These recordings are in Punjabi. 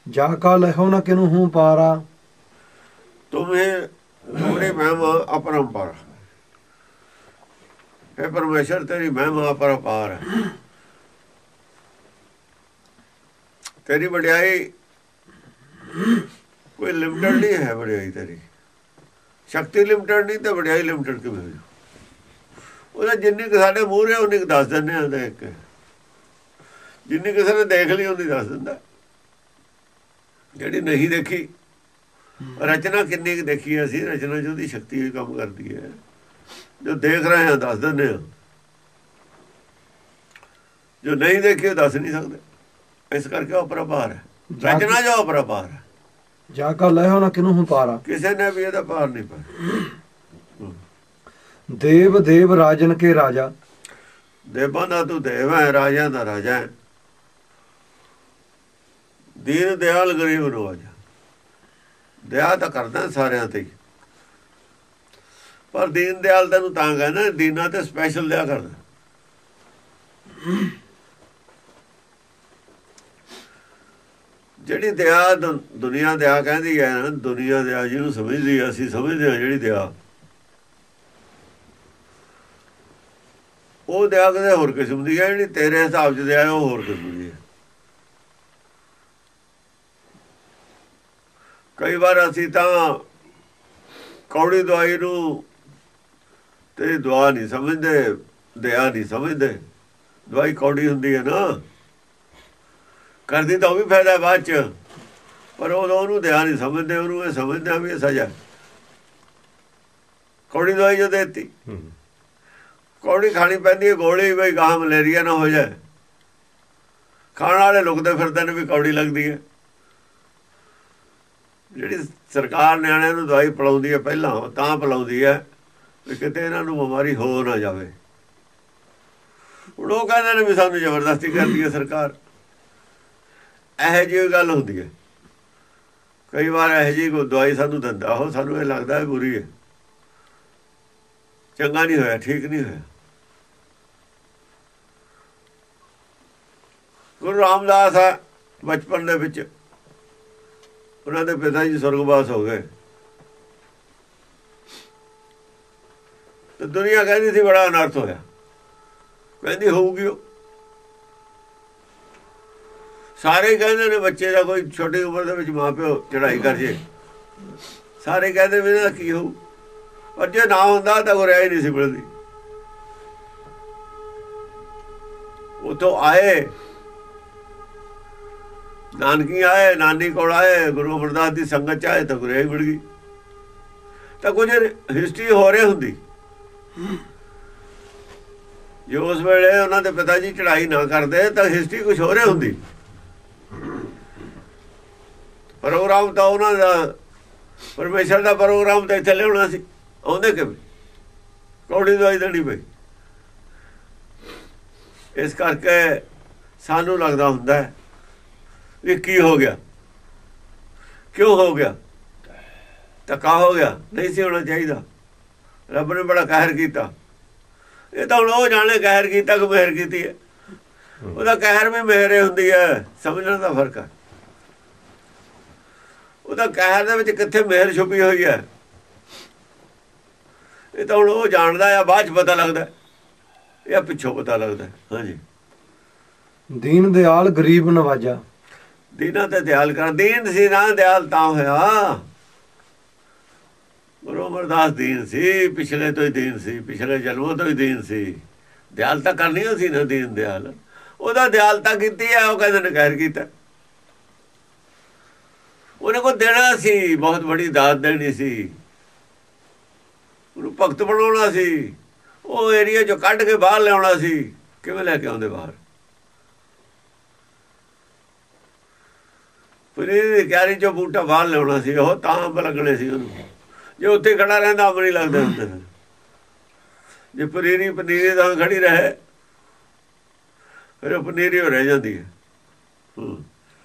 जाका लहो न किनु हूँ पारा। तुम्हें तुम्हारी महिमा अपरंपार है परमेश्वर, तेरी महिमा अपरंपार है। तेरी बढ़ियाई कोई लिमिटेड नहीं है। बढ़ियाई तेरी शक्ति लिमिटेड नहीं तो बढ़ियाई लिमिटेड किवें होई? ਉਹਦਾ ਜਿੰਨੀ ਕੁ ਸਾਡੇ ਮੂਹਰੇ ਉਨੀ ਕੁ ਦੱਸ ਦਿੰਦੇ ਆ ਦੇਖ ਕੇ, ਜਿੰਨੀ ਕਿਸੇ ਨੇ ਦੇਖ ਲਈ ਉਨੀ ਦੱਸ ਦਿੰਦਾ। ਜਿਹੜੀ ਨਹੀਂ ਦੇਖੀ ਰਚਨਾ ਕਿੰਨੀ ਕੁ ਦੇਖੀ ਅਸੀਂ, ਰਚਨਾ 'ਚ ਉਹਦੀ ਸ਼ਕਤੀ ਕੰਮ ਕਰਦੀ ਹੈ। ਜੋ ਦੇਖ ਰਹੇ ਹਾਂ ਦੱਸ ਦਿੰਦੇ ਆ, ਜੋ ਨਹੀਂ ਦੇਖੀ ਉਹ ਦੱਸ ਨਹੀਂ ਸਕਦੇ। ਇਸ ਕਰਕੇ ਉਹ ਅਪਰੰਪਾਰ ਹੈ, ਰਚਨਾ ਜੋ ਅਪਰੰਪਾਰ ਹੈ। ਜਾਕਾ ਲਹੋ ਨਾ ਕਿਨੂੰ ਹੂੰ ਪਾਰਾ, ਕਿਸੇ ਨੇ ਵੀ ਇਹਦਾ ਪਾਰ ਨਹੀਂ ਪਾਇਆ। देव देव राजन के राजा। देवां दा तू देव है, राजा दा राजा है। दीन दयाल गरीब नवाजा, दया तो करदा सारिਆਂ ते, पर दीन दयाल तैनूं तां कहना दीना ते स्पैशल दया करदा। ਜਿਹੜੀ दया दुनिया दया कहती है ना, दुनिया दया ਜਿਹਨੂੰ समझदी है, ਅਸੀਂ समझदे ਹਾਂ ਜਿਹੜੀ दया, ਉਹ ਦਇਆ ਕਿਤੇ ਹੋਰ ਕਿਸਮ ਦੀ ਹੈ। ਜਿਹੜੀ ਤੇਰੇ ਹਿਸਾਬ 'ਚ ਦਇਆ ਉਹ ਹੋਰ ਕਿਸਮ ਦੀ ਹੈ। ਕਈ ਵਾਰ ਅਸੀਂ ਤਾਂ ਕੌੜੀ ਦਵਾਈ ਨੂੰ ਤੇਰੀ ਦੁਆ ਨਹੀਂ ਸਮਝਦੇ, ਦਇਆ ਨਹੀਂ ਸਮਝਦੇ। ਦਵਾਈ ਕੌੜੀ ਹੁੰਦੀ ਹੈ ਨਾ, ਕਰਦੀ ਤਾਂ ਉਹ ਵੀ ਫਾਇਦਾ ਬਾਅਦ 'ਚ, ਪਰ ਉਦੋਂ ਉਹਨੂੰ ਦਇਆ ਨਹੀਂ ਸਮਝਦੇ। ਉਹਨੂੰ ਇਹ ਸਮਝਦੇ ਵੀ ਇਹ ਸਜ਼ਾ। ਕੌੜੀ ਦਵਾਈ ਜੋ ਦੇਤੀ, ਕੌੜੀ ਖਾਣੀ ਪੈਂਦੀ ਹੈ ਗੋਲੀ, ਬਈ ਗਾਹ ਮਲੇਰੀਆ ਨਾ ਹੋ ਜਾਏ। ਖਾਣ ਵਾਲੇ ਲੁਕਦੇ ਫਿਰਦੇ ਨੇ ਵੀ ਕੌੜੀ ਲੱਗਦੀ ਹੈ। ਜਿਹੜੀ ਸਰਕਾਰ ਨਿਆਣਿਆਂ ਨੂੰ ਦਵਾਈ ਪਿਲਾਉਂਦੀ ਹੈ ਪਹਿਲਾਂ, ਤਾਂ ਪਿਲਾਉਂਦੀ ਹੈ ਵੀ ਕਿਤੇ ਇਹਨਾਂ ਨੂੰ ਬਿਮਾਰੀ ਹੋ ਨਾ ਜਾਵੇ। ਹੁਣ ਉਹ ਕਹਿੰਦੇ ਨੇ ਵੀ ਸਾਨੂੰ ਜ਼ਬਰਦਸਤੀ ਕਰਦੀ ਹੈ ਸਰਕਾਰ। ਇਹੋ ਜਿਹੀ ਗੱਲ ਹੁੰਦੀ ਹੈ। ਕਈ ਵਾਰ ਇਹੋ ਜਿਹੀ ਕੋਈ ਦਵਾਈ ਸਾਨੂੰ ਦਿੰਦਾ, ਉਹ ਸਾਨੂੰ ਇਹ ਲੱਗਦਾ ਹੈ ਬੁਰੀ ਹੈ, ਚੰਗਾ ਨਹੀਂ ਹੋਇਆ, ਠੀਕ ਨਹੀਂ ਹੋਇਆ। ਗੁਰੂ ਰਾਮਦਾਸ ਆ ਬਚਪਨ ਦੇ ਵਿੱਚ, ਉਹਨਾਂ ਦੇ ਪਿਤਾ ਜੀ ਸੁਰਗਵਾਸ ਹੋ ਗਏ, ਤੇ ਦੁਨੀਆ ਕਹਿੰਦੀ ਸੀ ਬੜਾ ਅਨਰਥ ਹੋਇਆ। ਕਹਿੰਦੀ ਹੋਊਗੀ, ਉਹ ਸਾਰੇ ਕਹਿੰਦੇ ਨੇ ਬੱਚੇ ਦਾ ਕੋਈ ਛੋਟੀ ਉਮਰ ਦੇ ਵਿੱਚ ਮਾਂ ਪਿਓ ਚੜ੍ਹਾਈ ਕਰ ਜੇ, ਸਾਰੇ ਕਹਿੰਦੇ ਵੀ ਇਹਦਾ ਕੀ ਹੋਊ। ਪਰ ਜੇ ਨਾ ਹੁੰਦਾ ਤਾਂ ਕੋਈ ਰਹਿ ਹੀ ਨਹੀਂ ਸੀ ਮਿਲਦੀ। ਉੱਥੋਂ ਆਏ, ਨਾਨਕੀ ਆਏ, ਨਾਨੀ ਕੋਲ ਆਏ, ਗੁਰੂ ਅਮਰਦਾਸ ਦੀ ਸੰਗਤ 'ਚ ਆਏ ਤਾਂ ਗੁਰਿਆਈ ਮਿਲ ਗਈ। ਤਾਂ ਕੁਝ ਹਿਸਟਰੀ ਹੋ ਰਹੀ ਹੁੰਦੀ। ਜੇ ਉਸ ਵੇਲੇ ਉਹਨਾਂ ਦੇ ਪਿਤਾ ਜੀ ਚੜ੍ਹਾਈ ਨਾ ਕਰਦੇ ਤਾਂ ਹਿਸਟਰੀ ਕੁਛ ਹੋ ਰਹੀ ਹੁੰਦੀ। ਪ੍ਰੋਗਰਾਮ ਤਾਂ ਉਹਨਾਂ ਦਾ, ਪਰਮੇਸ਼ਰ ਦਾ ਪ੍ਰੋਗਰਾਮ ਤਾਂ ਇੱਥੇ ਲਿਆਉਣਾ ਸੀ। ਆਉਂਦੇ ਕਿਵੇਂ? ਕੌੜੀ ਦਵਾਈ ਦੇਣੀ ਪਈ। ਇਸ ਕਰਕੇ ਸਾਨੂੰ ਲੱਗਦਾ ਹੁੰਦਾ ਹੈ ਵੀ ਕੀ ਹੋ ਗਿਆ, ਕਿਉਂ ਹੋ ਗਿਆ, ਧੱਕਾ ਹੋ ਗਿਆ, ਨਹੀਂ ਸੀ ਹੋਣਾ ਚਾਹੀਦਾ। ਰੱਬ ਨੇ ਬੜਾ ਕਹਿਰ ਕੀਤਾ। ਇਹ ਤਾਂ ਹੁਣ ਉਹ ਜਾਣੇ ਕਹਿਰ ਕੀਤਾ ਕਿ ਮਿਹਰ ਕੀਤੀ ਹੈ। ਉਹਦਾ ਕਹਿਰ ਵੀ ਮਿਹਰ ਹੁੰਦੀ ਹੈ, ਸਮਝਣ ਦਾ ਫਰਕ ਹੈ। ਉਹਦਾ ਕਹਿਰ ਦੇ ਵਿੱਚ ਕਿੱਥੇ ਮਿਹਰ ਛੁਪੀ ਹੋਈ ਹੈ, ਇਹ ਤਾਂ ਹੁਣ ਉਹ ਜਾਣਦਾ ਆ। ਬਾਅਦ 'ਚ ਪਤਾ ਲੱਗਦਾ, ਇਹ ਪਿੱਛੋਂ ਪਤਾ ਲੱਗਦਾ। ਹਾਂਜੀ, ਦੀਨ ਦਿਆਲ ਗਰੀਬ ਨਵਾਜਾ। ਦੀਨਾਂ ਤੇ ਦਿਆਲ ਕਰ, ਦੀਨ ਸੀ ਨਾ ਦਿਆਲ ਤਾਂ ਹੋਇਆ। ਗੁਰੂ ਅਮਰਦਾਸ ਦੀਨ ਸੀ, ਪਿਛਲੇ ਤੋਂ ਹੀ ਦੀਨ ਸੀ, ਪਿਛਲੇ ਜਨਮਾਂ ਤੋਂ ਹੀ ਦੀਨ ਸੀ। ਦਿਆਲ ਤਾਂ ਕਰਨੀ ਸੀ ਨਾ, ਦੀਨ ਦਿਆਲ। ਉਹਦਾ ਦਿਆਲਤਾ ਕੀਤੀ ਹੈ, ਉਹ ਕਹਿੰਦੇ ਨੇ ਕਹਿਰ ਕੀਤਾ। ਉਹਨੇ ਕੋਲ ਦੇਣਾ ਸੀ, ਬਹੁਤ ਬੜੀ ਦਾਤ ਦੇਣੀ ਸੀ, ਉਹਨੂੰ ਭਗਤ ਬਣਾਉਣਾ ਸੀ, ਉਹ ਏਰੀਆ 'ਚੋਂ ਕੱਢ ਕੇ ਬਾਹਰ ਲਿਆਉਣਾ ਸੀ। ਕਿਵੇਂ ਲੈ ਕੇ ਆਉਂਦੇ ਬਾਹਰ? ਫਿਰ ਇਹ ਕਿਆਰੀ 'ਚੋਂ ਬੂਟਾ ਬਾਹਰ ਲਿਆਉਣਾ ਸੀ, ਉਹ ਤਾਂ ਅੰਬ ਲੱਗਣੇ ਸੀ ਉਹਨੂੰ। ਜੇ ਉੱਥੇ ਖੜਾ ਰਹਿੰਦਾ ਅੰਬ ਨਹੀਂ ਲੱਗਦੇ ਹੁੰਦੇ। ਜੇ ਪਨੀਰੀ ਤਾਂ ਖੜੀ ਰਹੇ, ਫਿਰ ਉਹ ਪਨੀਰੀ ਹੋ ਰਹਿ ਜਾਂਦੀ ਹੈ।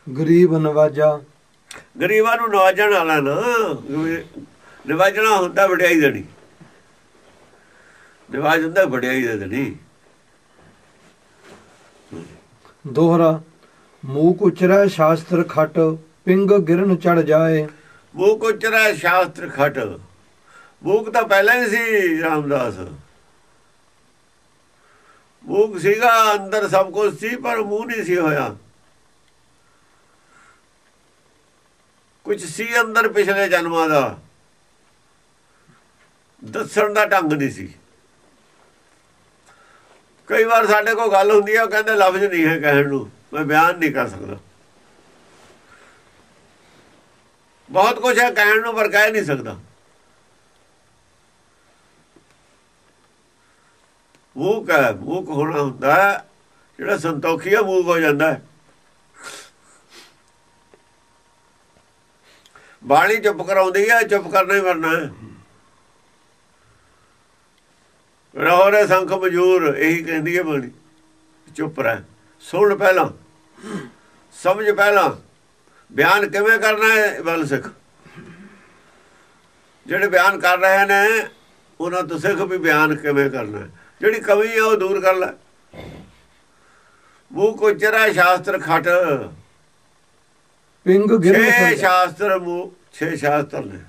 ਗਰੀਬ ਨਵਾਜਾ। ਗਰੀਬਾਂ ਨੂੰ ਨਵਾਜਣ ਵਾਲਾ ਨਾ, ਨਵਾਜਣਾ ਹੁੰਦਾ ਵਡਿਆਈ ਦੇਣੀ। ਨਵਾਜ ਹੁੰਦਾ ਵਡਿਆਈ ਦੇ ਦੇਣੀ। ਦੋਹਰਾ ਮੂਕ ਉਚਰੈ ਸ਼ਾਸਤਰ ਖਟ ਪਿੰਗ ਗਿਰਨ ਚੜ ਜਾਏ। ਮੂਕ ਉਚਰੈ ਸ਼ਾਸਤਰ ਖਟ। ਮੂਕ ਤਾਂ ਪਹਿਲਾਂ ਹੀ ਸੀ ਰਾਮਦਾਸ, ਮੂਕ ਸੀਗਾ, ਅੰਦਰ ਸਭ ਕੁਝ ਸੀ ਪਰ ਮੂੰਹ ਨਹੀਂ ਸੀ ਹੋਇਆ। ਕੁਝ ਸੀ ਅੰਦਰ ਪਿਛਲੇ ਜਨਮਾਂ ਦਾ, ਦੱਸਣ ਦਾ ਢੰਗ ਨਹੀਂ ਸੀ। ਕਈ ਵਾਰ ਸਾਡੇ ਕੋਲ ਗੱਲ ਹੁੰਦੀ ਹੈ, ਉਹ ਕਹਿੰਦੇ ਲਫ਼ਜ਼ ਨਹੀਂ ਹੈ ਕਹਿਣ ਨੂੰ, ਮੈਂ ਬਿਆਨ ਨਹੀਂ ਕਰ ਸਕਦਾ। ਬਹੁਤ ਕੁਝ ਹੈ ਕਹਿਣ ਨੂੰ ਪਰ ਕਹਿ ਨਹੀਂ ਸਕਦਾ। ਮੂਕ ਹੈ, ਮੂਕ ਹੋਣਾ ਹੁੰਦਾ ਹੈ। ਜਿਹੜਾ ਸੰਤੋਖੀ ਹੈ ਮੂਕ ਹੋ ਜਾਂਦਾ ਹੈ। ਬਾਣੀ ਚੁੱਪ ਕਰਾਉਂਦੀ ਹੈ, ਚੁੱਪ ਕਰਨਾ ਹੀ ਮਰਨਾ ਹੈ। ਰਹੋ ਰੇ ਸੰਖ ਮਜੂਰ, ਇਹੀ ਕਹਿੰਦੀ ਹੈ ਬਾਣੀ। ਚੁੱਪ ਰਹਿ, ਸੁਣ ਪਹਿਲਾਂ, ਸਮਝ ਪਹਿਲਾਂ, ਬਿਆਨ ਕਿਵੇਂ ਕਰਨਾ ਹੈ ਵੱਲ ਸਿੱਖ। ਜਿਹੜੇ ਬਿਆਨ ਕਰ ਰਹੇ ਨੇ ਉਹਨਾਂ ਤੋਂ ਸਿੱਖ ਵੀ ਬਿਆਨ ਕਿਵੇਂ ਕਰਨਾ ਹੈ। ਜਿਹੜੀ ਕਮੀ ਹੈ ਉਹ ਦੂਰ ਕਰ ਲੈ। ਮੂਕ ਉਚਰੈ ਸ਼ਾਸਤਰ ਖਟ। ਪਿੰਗ ਗਿਰਨ 6 ਸ਼ਾਸਤਰ, ਮੂਕ 6 ਸ਼ਾਸਤਰ ਨੇ।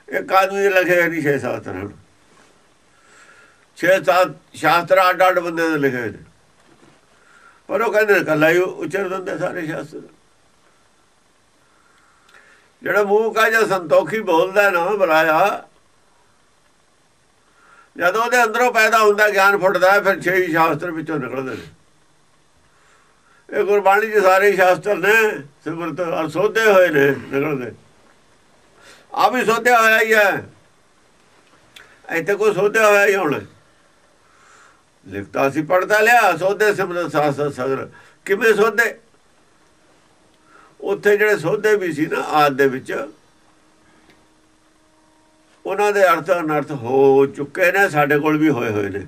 ਇੱਕ ਆਦਮੀ ਦੇ ਲਿਖੇ ਨਹੀਂ 6 ਸ਼ਾਸਤਰ ਹਨ। 6-7 ਸ਼ਾਸਤਰ ਅੱਡ ਅੱਡ ਬੰਦੇ ਦੇ ਲਿਖੇ ਨੇ, ਪਰ ਉਹ ਕਹਿੰਦੇ ਇਕੱਲਾ ਹੀ ਉਚਰ ਦਿੰਦੇ ਸਾਰੇ ਸ਼ਾਸਤਰ। ਜਿਹੜਾ ਮੂਕ ਆ, ਜਾਂ ਸੰਤੋਖੀ ਬੋਲਦਾ ਨਾ ਬੁਲਾਇਆ, ਜਦੋਂ ਉਹਦੇ ਅੰਦਰੋਂ ਪੈਦਾ ਹੁੰਦਾ ਗਿਆਨ ਫੁੱਟਦਾ, ਫਿਰ 6 ਸ਼ਾਸਤਰ ਵਿੱਚੋਂ ਨਿਕਲਦੇ ਨੇ। ਇਹ ਗੁਰਬਾਣੀ 'ਚ ਸਾਰੇ ਸ਼ਾਸਤਰ ਨੇ, ਸਿਮਰਤ ਸੋਧੇ ਹੋਏ ਨੇ, ਨਿਕਲਦੇ। ਆ ਵੀ ਸੋਧਿਆ ਹੋਇਆ ਹੀ ਹੈ, ਇੱਥੇ ਕੋਈ ਸੋਧਿਆ ਹੋਇਆ ਹੀ ਹੁਣ। ਲਿਖਤਾ ਸੀ ਪੜ੍ਹਦਾ ਲਿਆ, ਸੋਧੇ ਸਿਮਰਤ ਸਾਸਤ ਸਗਰ। ਕਿਵੇਂ ਸੋਧੇ? ਉੱਥੇ ਜਿਹੜੇ ਸੋਧੇ ਵੀ ਸੀ ਨਾ ਆਦ ਦੇ ਵਿੱਚ, ਉਹਨਾਂ ਦੇ ਅਰਥ ਅਨਰਥ ਹੋ ਚੁੱਕੇ ਨੇ, ਸਾਡੇ ਕੋਲ ਵੀ ਹੋਏ ਹੋਏ ਨੇ।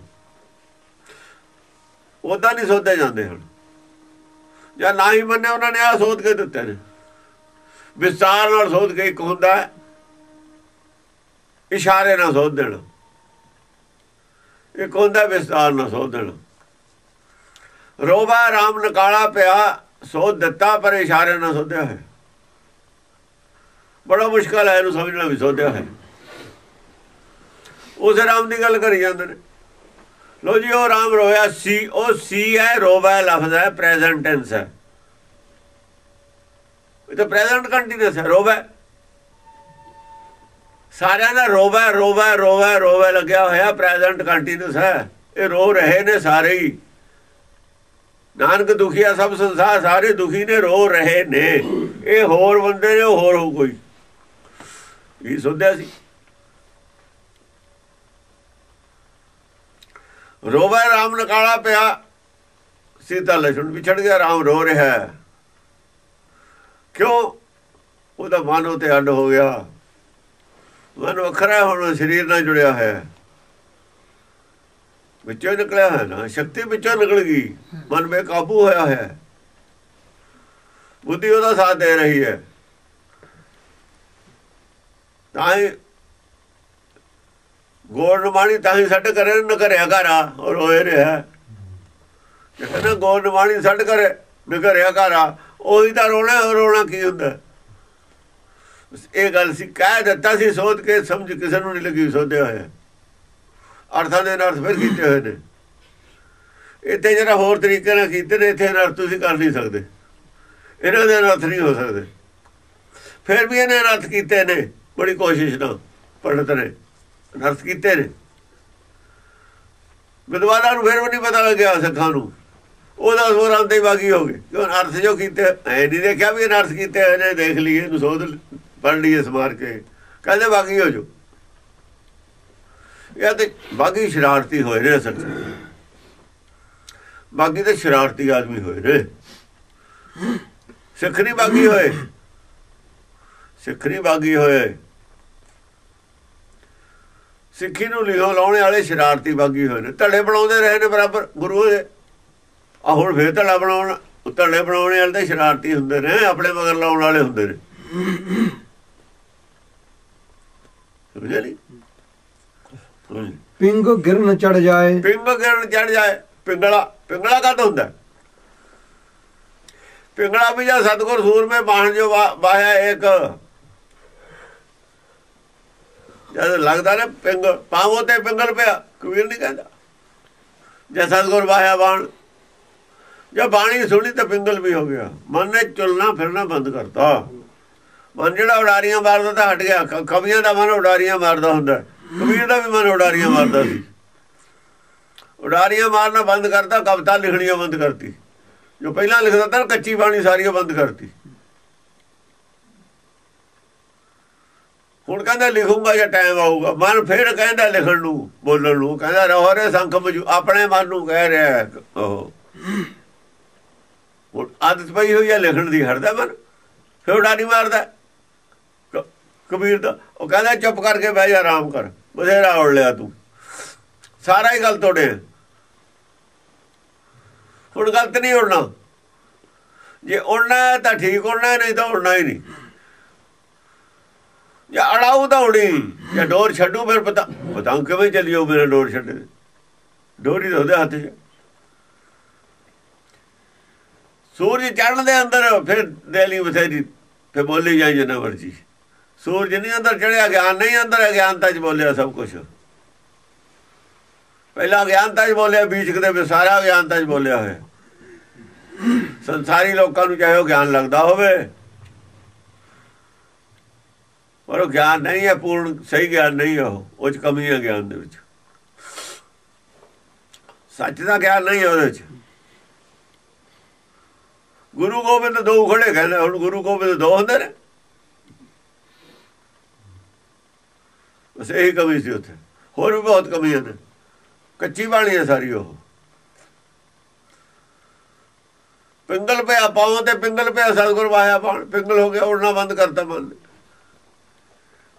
ਉੱਦਾਂ ਨਹੀਂ ਸੋਧੇ ਜਾਂਦੇ ਹੁਣ, ਜਾਂ ਨਾ ਹੀ ਮੰਨੇ ਉਹਨਾਂ ਨੇ। ਆਹ ਸੋਧ ਕੇ ਦਿੱਤੇ ਨੇ, ਵਿਸਤਾਰ ਨਾਲ ਸੋਧ ਕੇ। ਇੱਕ ਹੁੰਦਾ ਇਸ਼ਾਰੇ ਨਾਲ ਸੋਧ ਦੇਣਾ, ਇੱਕ ਹੁੰਦਾ ਵਿਸਤਾਰ ਨਾਲ ਸੋਧ ਦੇਣਾ। ਰੋਬਾ ਰਾਮ ਨਕਾਲਾ ਪਿਆ, ਸੋਧ ਦਿੱਤਾ ਪਰ ਇਸ਼ਾਰੇ ਨਾਲ ਸੋਧਿਆ ਹੈ। ਬੜਾ ਮੁਸ਼ਕਲ ਹੈ ਇਹਨੂੰ ਸਮਝਣਾ ਵੀ ਸੋਧਿਆ ਹੈ। ਉਸ ਰਾਮ ਦੀ ਗੱਲ ਕਰੀ ਜਾਂਦੇ ਨੇ। ਲੋ ਜੀ, ਉਹ ਰਾਮ ਰੋਇਆ ਸੀ, ਉਹ ਸੀ ਹੈ, ਰੋਵਾ ਲਫ਼ਜ਼ ਹੈ, ਪ੍ਰੈਜ਼ੈਂਟ ਟੈਂਸ ਹੈ। ਇਹ ਤਾਂ ਪ੍ਰੈਜ਼ੈਂਟ ਕੰਟੀਨਿਊਸ ਹੈ, ਰੋਵਾ। ਸਾਰਿਆਂ ਦਾ ਰੋਵਾ ਰੋਵਾ ਰੋਵਾ ਰੋਵਾ ਲੱਗਿਆ ਹੋਇਆ, ਪ੍ਰੈਜ਼ੈਂਟ ਕੰਟੀਨਿਊਸ ਹੈ। ਇਹ ਰੋ ਰਹੇ ਨੇ ਸਾਰੇ ਹੀ। ਨਾਨਕ ਦੁਖੀਆ ਸਭ ਸੰਸਾਰ, ਸਾਰੇ ਦੁਖੀ ਨੇ, ਰੋ ਰਹੇ ਨੇ। ਇਹ ਹੋਰ ਬੰਦੇ ਨੇ, ਹੋਰ ਹੋ ਕੋਈ। ਇਹ ਸੋਧਿਆ ਸੀ। ਰੋਵਾ ਰਾਮ ਨਕਾਲਾ ਪਿਆ, ਸੀਤਾ ਲਛਮਣ ਵਿਛੜ ਗਿਆ, ਰਾਮ ਰੋ ਰਿਹਾ। ਕਿਉਂ? ਉਹਦਾ ਮਨ ਉਤੇ ਅੱਡ ਹੋ ਗਿਆ। ਮਨ ਵੱਖਰਾ, ਹੁਣ ਸਰੀਰ ਨਾਲ ਜੁੜਿਆ ਹੈ, ਵਿੱਚੋਂ ਨਿਕਲਿਆ ਹੈ ਨਾ, ਸ਼ਕਤੀ ਵਿੱਚੋਂ ਨਿਕਲ ਗਈ। ਮਨ ਬੇਕਾਬੂ ਹੋਇਆ ਹੈ, ਬੁੱਧੀ ਉਹਦਾ ਸਾਥ ਦੇ ਰਹੀ ਹੈ। ਤਾਂ ਹੀ ਗੋਰ ਨਮਾਣੀ, ਤਾਂ ਹੀ ਛੱਡ ਕਰੇ ਨ ਕਰਿਆ ਘਰਾ, ਔਰ ਹੋਏ ਰਿਹਾ। ਕਹਿੰਦਾ ਗੋਰ ਨਮਾਣੀ ਛੱਡ ਕਰੇ ਨ ਕਰਿਆ ਘਰਾ, ਉਹੀ ਤਾਂ ਰੋਣਾ। ਰੋਣਾ ਕੀ ਹੁੰਦਾ? ਇਹ ਗੱਲ ਸੀ, ਕਹਿ ਦਿੱਤਾ ਸੀ ਸੋਧ ਕੇ, ਸਮਝ ਕਿਸੇ ਨੂੰ ਨਹੀਂ ਲੱਗੀ ਸੋਧਿਆ ਹੋਇਆ। ਅਰਥਾਂ ਦੇ ਅਰਥ ਫਿਰ ਕੀਤੇ ਹੋਏ ਨੇ। ਇੱਥੇ ਜਿਹੜਾ ਹੋਰ ਤਰੀਕੇ ਨਾਲ ਕੀਤੇ ਨੇ, ਇੱਥੇ ਅਰਥ ਤੁਸੀਂ ਕਰ ਨਹੀਂ ਸਕਦੇ। ਇਹਨਾਂ ਦੇ ਅਰਥ ਨਹੀਂ ਹੋ ਸਕਦੇ। ਫਿਰ ਵੀ ਇਹਨੇ ਅਰਥ ਕੀਤੇ ਨੇ ਬੜੀ ਕੋਸ਼ਿਸ਼ ਨਾਲ, ਪੰਡਤ ਨੇ ਅਰਥ ਕੀਤੇ ਨੇ। ਵਿਦਵਾਨਾਂ ਨੂੰ ਫਿਰ ਵੀ ਨਹੀਂ ਪਤਾ ਲੱਗਿਆ, ਸਿੱਖਾਂ ਨੂੰ। ਉਹਦਾ ਸੋਰਾਂ ਤੇ ਬਾਗੀ ਹੋ ਗਏ, ਕਿਉਂ? ਅਰਥ ਜੋ ਕੀਤੇ, ਐ ਨਹੀਂ ਦੇਖਿਆ ਵੀ ਅਰਥ ਕੀਤੇ ਹੋਏ ਨੇ, ਦੇਖ ਲਈਏ, ਇਹਨੂੰ ਸੋਧ ਪੜ੍ਹ ਲਈਏ ਸਮਾਰ ਕੇ, ਕਹਿੰਦੇ ਬਾਗੀ ਹੋ ਜੋ। ਇਹ ਤੇ ਬਾਗੀ ਸ਼ਰਾਰਤੀ ਹੋਏ ਨੇ। ਅਸਲ 'ਚ ਬਾਗੀ ਤੇ ਸ਼ਰਾਰਤੀ ਆਦਮੀ ਹੋਏ ਨੇ। ਸਿੱਖ ਨਹੀਂ ਬਾਗੀ ਹੋਏ, ਸਿੱਖ ਨਹੀਂ ਬਾਗੀ ਹੋਏ। ਸਿੱਖੀ ਨੂੰ ਲਿਖੋ ਲਾਉਣੇ ਵਾਲੇ ਸ਼ਰਾਰਤੀ ਬਾਗੀ ਹੋਏ ਨੇ। ਧੜੇ ਬਣਾਉਂਦੇ ਰਹੇ ਨੇ ਬਰਾਬਰ ਗੁਰੂ ਦੇ। ਆ ਹੁਣ ਫੇਰ ਧੜਾ ਬਣਾਉਣ, ਧੜੇ ਬਣਾਉਣੇ ਵਾਲੇ ਤਾਂ ਸ਼ਰਾਰਤੀ ਹੁੰਦੇ ਨੇ, ਆਪਣੇ ਮਗਰ ਲਾਉਣ ਵਾਲੇ ਹੁੰਦੇ ਨੇ। ਸਮਝਿਆ ਨਹੀਂ? ਪਿੰਗ ਗਿਰਨ ਚੜ ਜਾਏ। ਪਿੰਗ ਗਿਰਨ ਚੜ ਜਾਏ। ਪਿੰਗਲਾ, ਪਿੰਗਲਾ ਕਦ ਹੁੰਦਾ? पिंगला भी जा सतगुर सूर में बाण जो बाया एक, जद लगता ने पिंग पावों ते पिंगल पिया, कबीर नहीं कहता जब सतगुर बाया बाण, जब बाणी सुनी तो पिंगल भी हो गया। मन ने चुलना फिरना बंद करता। मन ਜਿਹੜਾ ਉਡਾਰੀਆਂ ਮਾਰਦਾ ਤਾਂ ਹਟ ਗਿਆ। ਕਵੀਆਂ ਦਾ ਮਨ ਉਡਾਰੀਆਂ ਮਾਰਦਾ ਹੁੰਦਾ, ਕਬੀਰ ਦਾ ਵੀ ਮਨ ਉਡਾਰੀਆਂ ਮਾਰਦਾ ਸੀ। ਉਡਾਰੀਆਂ ਮਾਰਨਾ ਬੰਦ ਕਰਤਾ, ਕਵਿਤਾ ਲਿਖਣੀਆਂ ਬੰਦ ਕਰਤੀ। ਜੋ ਪਹਿਲਾਂ ਲਿਖਦਾ ਤਾਂ ਕੱਚੀ ਬਾਣੀ ਸਾਰੀਆਂ ਬੰਦ ਕਰਤੀ। ਹੁਣ ਕਹਿੰਦਾ ਲਿਖੂੰਗਾ ਜਾਂ ਟਾਈਮ ਆਊਗਾ। ਮਨ ਫਿਰ ਕਹਿੰਦਾ ਲਿਖਣ ਨੂੰ, ਬੋਲਣ ਨੂੰ, ਕਹਿੰਦਾ ਰਹੋ ਰੇ ਸੰਖ ਮਜੂ, ਆਪਣੇ ਮਨ ਨੂੰ ਕਹਿ ਰਿਹਾ ਉਹ। ਹੁਣ ਆਦਤ ਪਈ ਹੋਈ ਹੈ ਲਿਖਣ ਦੀ, ਹਟਦਾ ਮਨ, ਫਿਰ ਉਡਾਰੀ ਮਾਰਦਾ। ਕਬੀਰ ਦਾ ਉਹ ਕਹਿੰਦਾ ਚੁੱਪ ਕਰਕੇ ਬਹਿ ਜਾ, ਆਰਾਮ ਕਰ, ਬਥੇਰਾ ਉੜ ਲਿਆ ਤੂੰ, ਸਾਰਾ ਹੀ ਗਲਤ ਉੜਿਆ। ਹੁਣ ਗਲਤ ਨਹੀਂ ਉੜਨਾ, ਜੇ ਉੜਨਾ ਤਾਂ ਠੀਕ ਉੜਨਾ, ਨਹੀਂ ਤਾਂ ਉੜਨਾ ਹੀ ਨਹੀਂ। ਜੇ ਅੜਾਊ ਤਾਂ ਉੜੀ, ਜੇ ਡੋਰ ਛੱਡੂ ਫਿਰ ਪਤਾ ਕਿਵੇਂ ਚੱਲੀਓ। ਮੇਰਾ ਡੋਰ ਛੱਡੇ, ਡੋਰੀ ਤਾਂ ਉਹਦੇ ਹੱਥ 'ਚ। ਸੂਰਜ ਚੜ੍ਹਨ ਦੇ ਅੰਦਰ ਫਿਰ ਦੇਲੀ ਬਥੇਰੀ, ਫਿਰ ਬੋਲੀ ਜਾਈ ਜਿੰਨਾ ਮਰਜੀ। ਸੂਰਜ ਨਹੀਂ ਅੰਦਰ ਚੜਿਆ, ਗਿਆਨ ਨਹੀਂ ਅੰਦਰ, ਅਗਿਆਨਤਾ 'ਚ ਬੋਲਿਆ ਸਭ ਕੁਛ। ਪਹਿਲਾਂ ਅਗਿਆਨਤਾ 'ਚ ਬੋਲਿਆ, ਬੀਚ ਕਿਤੇ ਵੀ ਸਾਰਾ ਅਗਿਆਨਤਾ 'ਚ ਬੋਲਿਆ ਹੋਇਆ। ਸੰਸਾਰੀ ਲੋਕਾਂ ਨੂੰ ਚਾਹੇ ਉਹ ਗਿਆਨ ਲੱਗਦਾ ਹੋਵੇ, ਪਰ ਉਹ ਗਿਆਨ ਨਹੀਂ ਹੈ, ਪੂਰਨ ਸਹੀ ਗਿਆਨ ਨਹੀਂ ਹੈ। ਉਹ 'ਚ ਕਮੀ ਹੈ ਗਿਆਨ ਦੇ ਵਿੱਚ, ਸੱਚ ਦਾ ਗਿਆਨ ਨਹੀਂ ਹੈ ਉਹਦੇ 'ਚ। ਗੁਰੂ ਗੋਬਿੰਦ ਦੋ ਖੜੇ ਕਹਿੰਦੇ, ਹੁਣ ਗੁਰੂ ਗੋਬਿੰਦ ਦੋ ਹੁੰਦੇ ਨੇ, ਬਸ ਇਹੀ ਕਮੀ ਸੀ ਉੱਥੇ। ਹੋਰ ਵੀ ਬਹੁਤ ਕਮੀਆਂ ਨੇ, ਕੱਚੀ ਬਾਣੀ ਹੈ ਸਾਰੀ। ਉਹ ਪਿੰਗਲ ਪਿਆ ਪਾਵਾਂ ਤੇ ਪਿੰਗਲ ਪਿਆ, ਸਤਿਗੁਰ ਵਾਹਿਆ ਬਾਣ, ਪਿੰਗਲ ਹੋ ਗਿਆ, ਉੜਨਾ ਬੰਦ ਕਰਤਾ ਮਨ।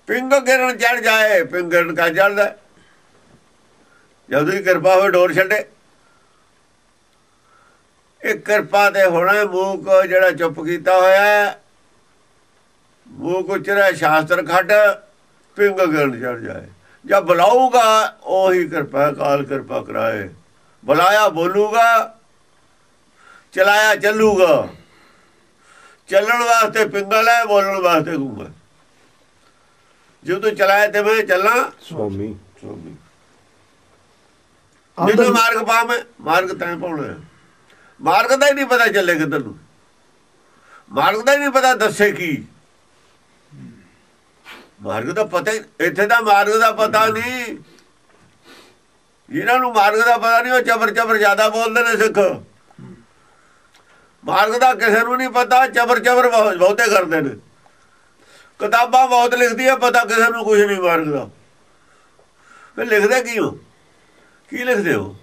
ਪਿੰਗ ਗਿਰਨ ਚੜ ਜਾਏ, ਪਿੰਗ ਗਿਰਨ ਕਾ ਚੜਦਾ, ਜਦੋਂ ਹੀ ਕਿਰਪਾ ਹੋਵੇ ਡੋਰ ਛੱਡੇ। ਇਹ ਕਿਰਪਾ ਤੇ ਹੋਣਾ। ਮੂਕ ਜਿਹੜਾ ਚੁੱਪ ਕੀਤਾ ਹੋਇਆ, ਮੂਕ ਉਚਰਿਆ ਸ਼ਾਸਤਰ ਖੱਟ, ਪਿੰਗ ਗਿਰਨ ਚੜ ਜਾਏ। ਜਦ ਬੁਲਾਊਗਾ ਉਹੀ ਕਿਰਪਾ, ਕਾਲ ਕਿਰਪਾ ਕਰਾਏ। ਬੁਲਾਇਆ ਬੋਲੂਗਾ, ਚਲਾਇਆ ਚੱਲੂਗਾ। ਚੱਲਣ ਵਾਸਤੇ ਪਿੰਗਲ ਹੈ, ਬੋਲਣ ਵਾਸਤੇ ਗੂੰਗਾ। ਜੇ ਤੂੰ ਚਲਾਇਆ ਤੇ ਮੈਂ ਚੱਲਾਂ ਸੁਆਮੀ। ਜਦੋਂ ਮਾਰਗ ਪਾਵੇਂ, ਮਾਰਗ ਤੈਂ ਪਾਉਣਾ। ਮਾਰਗ ਦਾ ਹੀ ਨਹੀਂ ਪਤਾ ਚੱਲੇ ਕਿੱਧਰ ਨੂੰ, ਮਾਰਗ ਦਾ ਹੀ ਨਹੀਂ ਪਤਾ ਦੱਸੇ ਕੀ। ਮਾਰਗ ਦਾ ਪਤਾ ਹੀ, ਇੱਥੇ ਦਾ ਮਾਰਗ ਦਾ ਪਤਾ ਨਹੀਂ। ਜਿਹਨਾਂ ਨੂੰ ਮਾਰਗ ਦਾ ਪਤਾ ਨਹੀਂ ਉਹ ਚਬਰ ਚਬਰ ਜ਼ਿਆਦਾ ਬੋਲਦੇ ਨੇ ਸਿੱਖ। ਮਾਰਗ ਦਾ ਕਿਸੇ ਨੂੰ ਨਹੀਂ ਪਤਾ, ਚਬਰ ਚਬਰ ਬਹੁਤੇ ਕਰਦੇ ਨੇ। ਕਿਤਾਬਾਂ ਬਹੁਤ ਲਿਖਦੀਆਂ, ਪਤਾ ਕਿਸੇ ਨੂੰ ਕੁਛ ਨਹੀਂ ਮਾਰਗ ਦਾ। ਫਿਰ ਲਿਖਦੇ ਕੀ ਹੋ, ਕੀ ਲਿਖਦੇ ਹੋ?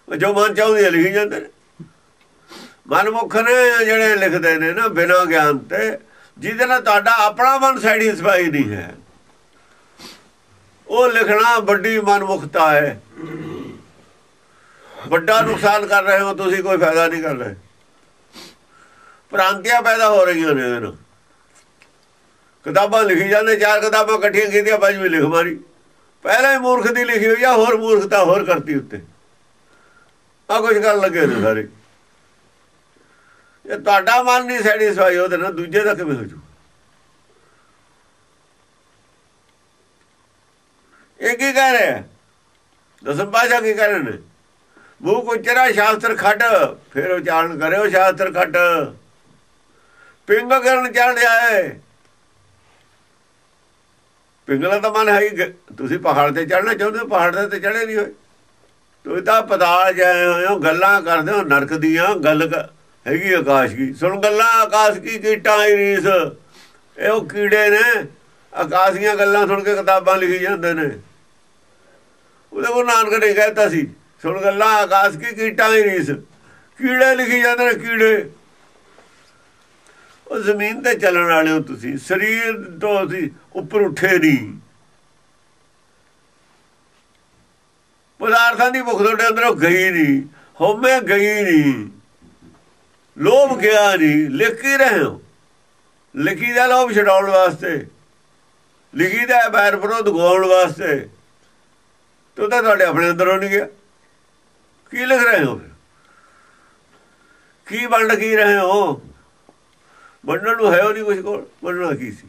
ਜੋ ਮਨ ਚਾਹੁੰਦੇ ਲਿਖੀ ਜਾਂਦੇ ਨੇ। ਮਨਮੁਖ ਨੇ ਜਿਹੜੇ ਲਿਖਦੇ ਨੇ ਨਾ ਬਿਨਾਂ ਗਿਆਨ ਤੇ, ਜਿਹਦੇ ਨਾਲ ਤੁਹਾਡਾ ਆਪਣਾ ਮਨ ਸੈਟੀਸਫਾਈ ਨਹੀਂ ਹੈ, ਉਹ ਲਿਖਣਾ ਵੱਡੀ ਮਨਮੁਖਤਾ ਹੈ। ਵੱਡਾ ਨੁਕਸਾਨ ਕਰ ਰਹੇ ਹੋ ਤੁਸੀਂ, ਕੋਈ ਫਾਇਦਾ ਨਹੀਂ ਕਰ ਰਹੇ। ਭ੍ਰਾਂਤੀਆਂ ਪੈਦਾ ਹੋ ਰਹੀਆਂ ਨੇ ਇਹਦੇ ਨਾਲ। ਕਿਤਾਬਾਂ ਲਿਖੀ ਜਾਂਦੇ, 4 ਕਿਤਾਬਾਂ ਇਕੱਠੀਆਂ ਕੀਤੀਆਂ, 5ਵੀਂ ਲਿਖ ਮਾਰੀ। ਪਹਿਲਾਂ ਹੀ ਮੂਰਖ ਦੀ ਲਿਖੀ ਹੋਈ ਆ, ਹੋਰ ਮੂਰਖਤਾ ਹੋਰ ਕਰਤੀ ਉੱਤੇ। ਆ ਕੁਛ ਕਰਨ ਲੱਗੇ ਨੇ ਸਾਰੇ। ਜੇ ਤੁਹਾਡਾ ਮਨ ਨਹੀਂ ਸੈਟੀਸਫਾਈ ਉਹਦੇ ਨਾਲ, ਦੂਜੇ ਦਾ ਕਿਵੇਂ ਹੋ ਜੂ? ਇਹ ਕੀ ਕਹਿ ਰਿਹਾ? ਦਸਮ ਪਾਤਸ਼ਾਹ ਕੀ ਕਹਿ ਰਹੇ ਨੇ? ਮੂੰਹ ਉਚਰਾ ਸ਼ਾਸਤਰ ਖੱਟ, ਫਿਰ ਉਚਾਰਨ ਕਰਿਓ ਸ਼ਾਸਤਰ ਖੱਟ। ਪਿੰਗ ਕਰਨ ਚੜ ਜਾਏ। ਪਿੰਗਲਾ ਤਾਂ ਮਨ ਹੈ। ਤੁਸੀਂ ਪਹਾੜ ਤੇ ਚੜ੍ਹਨਾ ਚਾਹੁੰਦੇ ਹੋ, ਪਹਾੜ ਤੇ ਚੜ੍ਹੇ ਨਹੀਂ ਹੋਏ। ਤੁਸੀਂ ਤਾਂ ਪਤਾਲ ਜਾਏ ਹੋਏ ਹੋ, ਗੱਲਾਂ ਕਰਦੇ ਹੋ ਨਰਕ ਦੀਆਂ। ਗੱਲ ਹੈਗੀ ਆਕਾਸ਼ ਕੀ, ਸੁਣ ਗੱਲਾਂ ਆਕਾਸ਼ ਕੀ ਕੀਟਾਂ ਹੀ ਰੀਸ। ਇਹ ਉਹ ਕੀੜੇ ਨੇ, ਆਕਾਸ਼ ਦੀਆਂ ਗੱਲਾਂ ਸੁਣ ਕੇ ਕਿਤਾਬਾਂ ਲਿਖੀ ਜਾਂਦੇ ਨੇ। ਉਹਦੇ ਕੋਲ ਨਾਨਕ ਨੇ ਕਹਿਤਾ ਸੀ, ਸੁਣ ਗੱਲਾਂ ਆਕਾਸ਼ ਕੀ ਕੀਟਾਂ ਹੀ ਰੀਸ। ਕੀੜੇ ਲਿਖੀ ਜਾਂਦੇ ਨੇ, ਕੀੜੇ। ਉਹ ਜ਼ਮੀਨ ਤੇ ਚੱਲਣ ਵਾਲੇ ਹੋ ਤੁਸੀਂ, ਸਰੀਰ ਤੋਂ ਅਸੀਂ ਉੱਪਰ ਉੱਠੇ ਨਹੀਂ। ਪਦਾਰਥਾਂ ਦੀ ਭੁੱਖ ਤੁਹਾਡੇ ਅੰਦਰੋਂ ਗਈ ਨਹੀਂ, ਹਉਮੈ ਗਈ ਨਹੀਂ, ਲੋਭ ਗਿਆ ਨਹੀਂ। ਲਿਖ ਹੀ ਰਹੇ ਹੋ। ਲਿਖੀ ਦਾ ਲੋਭ ਛਡਾਉਣ ਵਾਸਤੇ, ਲਿਖੀ ਦਾ ਵੈਰ ਵਿਰੋਧ ਗਾਉਣ ਵਾਸਤੇ। ਤੂੰ ਤਾਂ ਤੁਹਾਡੇ ਆਪਣੇ ਅੰਦਰੋਂ ਨਹੀਂ ਗਿਆ। ਕੀ ਲਿਖ ਰਹੇ ਹੋ? ਕੀ ਵੰਡ ਕੀ ਰਹੇ ਹੋ? ਵੰਡਣ ਨੂੰ ਹੈ ਉਹ ਨਹੀਂ ਕੁਛ ਕੋਲ। ਵੰਡਣਾ ਕੀ ਸੀ?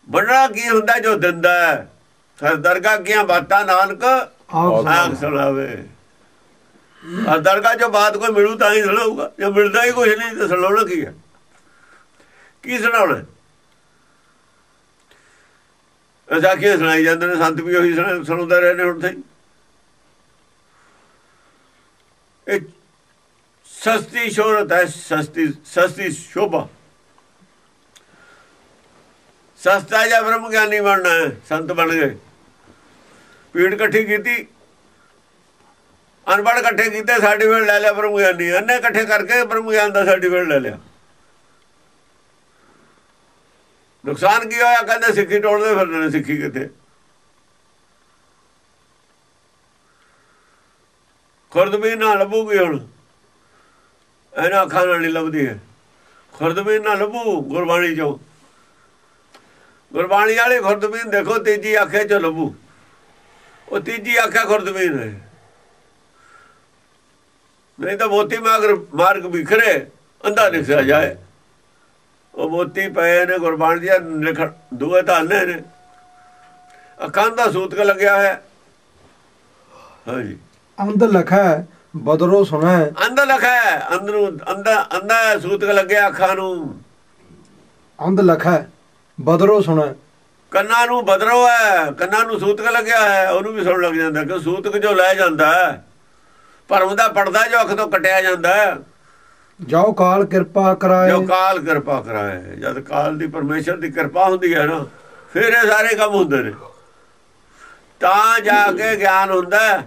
ਵੰਡਣਾ ਕੀ ਹੁੰਦਾ? ਜੋ ਦਿੰਦਾ ਹੈ। ਹਰ ਦਰਗਾਹ ਕੀਆਂ ਬਾਤਾਂ ਨਾਨਕ ਆਖ ਸੁਣਾਵੇ। ਹਰ ਦਰਗਾਹ ਜੋ ਬਾਤ ਕੋਈ ਮਿਲੂ ਤਾਂ ਹੀ ਸੁਣਾਊਗਾ। ਜੇ ਮਿਲਦਾ ਹੀ ਕੁਛ ਨਹੀਂ ਤਾਂ ਸੁਣਾਉਣਾ ਕੀ ਹੈ? ਕੀ ਸੁਣਾਉਣਾ? ਸਾਖੀਆਂ ਸੁਣਾਈ ਜਾਂਦੇ ਨੇ, ਸੰਤ ਵੀ ਉਹੀ ਸੁਣਾਉਂਦੇ ਰਹੇ ਨੇ ਹੁਣ ਤਾਈਂ। ਇਹ ਸਸਤੀ ਸ਼ੋਹਰਤ ਹੈ, ਸਸਤੀ ਸ਼ੋਭਾ। ਸਸਤਾ ਜਾਂ ਬ੍ਰਹਮ ਗਿਆਨੀ ਬਣਨਾ ਹੈ। ਸੰਤ ਬਣ ਗਏ, ਭੀੜ ਇਕੱਠੀ ਕੀਤੀ, ਅਨਪੜ੍ਹ ਇਕੱਠੇ ਕੀਤੇ, ਸਰਟੀਫਿਕੇਟ ਲੈ ਲਿਆ ਬ੍ਰਹਮ ਗਿਆਨੀ। ਅੰਨੇ ਇਕੱਠੇ ਕਰਕੇ ਬ੍ਰਹਮ ਗਿਆਨ ਦਾ ਸਰਟੀਫਿਕੇਟ ਲੈ ਲਿਆ। ਨੁਕਸਾਨ ਕੀ ਹੋਇਆ? ਕਹਿੰਦੇ ਸਿੱਖੀ ਟੋਲਦੇ ਫਿਰਦੇ ਨੇ। ਸਿੱਖੀ ਕਿੱਥੇ? ਖੁਰਦਬੀਨ ਨਾ ਲੱਭੂਗੀ ਹੁਣ, ਇਹਨਾਂ ਅੱਖਾਂ ਨਾਲ ਨਹੀਂ ਲੱਭਦੀ ਹੈ। ਖੁਰਦਬੀਨ ਨਾ ਲੱਭੂ ਗੁਰਬਾਣੀ ਚੋਂ। ਗੁਰਬਾਣੀ ਵਾਲੀ ਖੁਰਦਬੀਨ ਦੇਖੋ, ਤੀਜੀ ਆਖੇ ਚੋਂ ਲੱਭੂ। ਉਹ ਤੀਜੀ ਆਖਿਆ ਖੁਰਦਬੀਨ ਹੈ। ਨਹੀਂ ਤਾਂ ਮੋਤੀ ਮਾਰਗ ਵਿਖਰੇ, ਅੰਧਾ ਦਿਖਿਆ ਜਾਏ। ਉਹ ਮੋਤੀ ਪਏ ਨੇ ਗੁਰਬਾਣੀ ਦੀਆਂ ਲਿਖਣ, ਦੂਏ ਧਾਨੇ ਨੇ। ਅੱਖਾਂ ਦਾ ਸੂਤਕ ਲੱਗਿਆ ਹੈ। ਹਾਂਜੀ, ਅੰਧ ਲਖੈ ਬਦਰੋ ਸੁਣੈ। ਅੰਧ ਲਖੈ, ਅੰਦਰੋਂ ਅੰਧਾ ਸੂਤਕ ਲੱਗਿਆ ਅੱਖਾਂ ਨੂੰ। ਅੰਧ ਲਖੈ ਬਦਰੋ ਸੁਣੈ। ਕੰਨਾਂ ਨੂੰ ਬਦਰੋ ਹੈ, ਕੰਨਾਂ ਨੂੰ ਸੂਤਕ ਲੱਗਿਆ ਹੈ, ਉਹਨੂੰ ਵੀ ਸੁਣ ਲੱਗ ਜਾਂਦਾ। ਕਿ ਸੂਤਕ ਜੋ ਲੈ ਜਾਂਦਾ ਹੈ, ਭਰਮ ਦਾ ਪੜਦਾ ਜੋ ਅੱਖ ਤੋਂ ਕੱਟਿਆ ਜਾਂਦਾ ਹੈ। ਜੋ ਕਾਲ ਕਿਰਪਾ ਕਰਾਏ। ਜੋ ਕਾਲ ਕਿਰਪਾ ਕਰਾਏ। ਜਦ ਕਾਲ ਦੀ ਪਰਮੇਸ਼ਰ ਦੀ ਕਿਰਪਾ ਹੁੰਦੀ ਹੈ ਨਾ, ਫਿਰ ਇਹ ਸਾਰੇ ਕੰਮ ਹੁੰਦੇ ਨੇ। ਤਾਂ ਜਾ ਕੇ ਗਿਆਨ ਹੁੰਦਾ,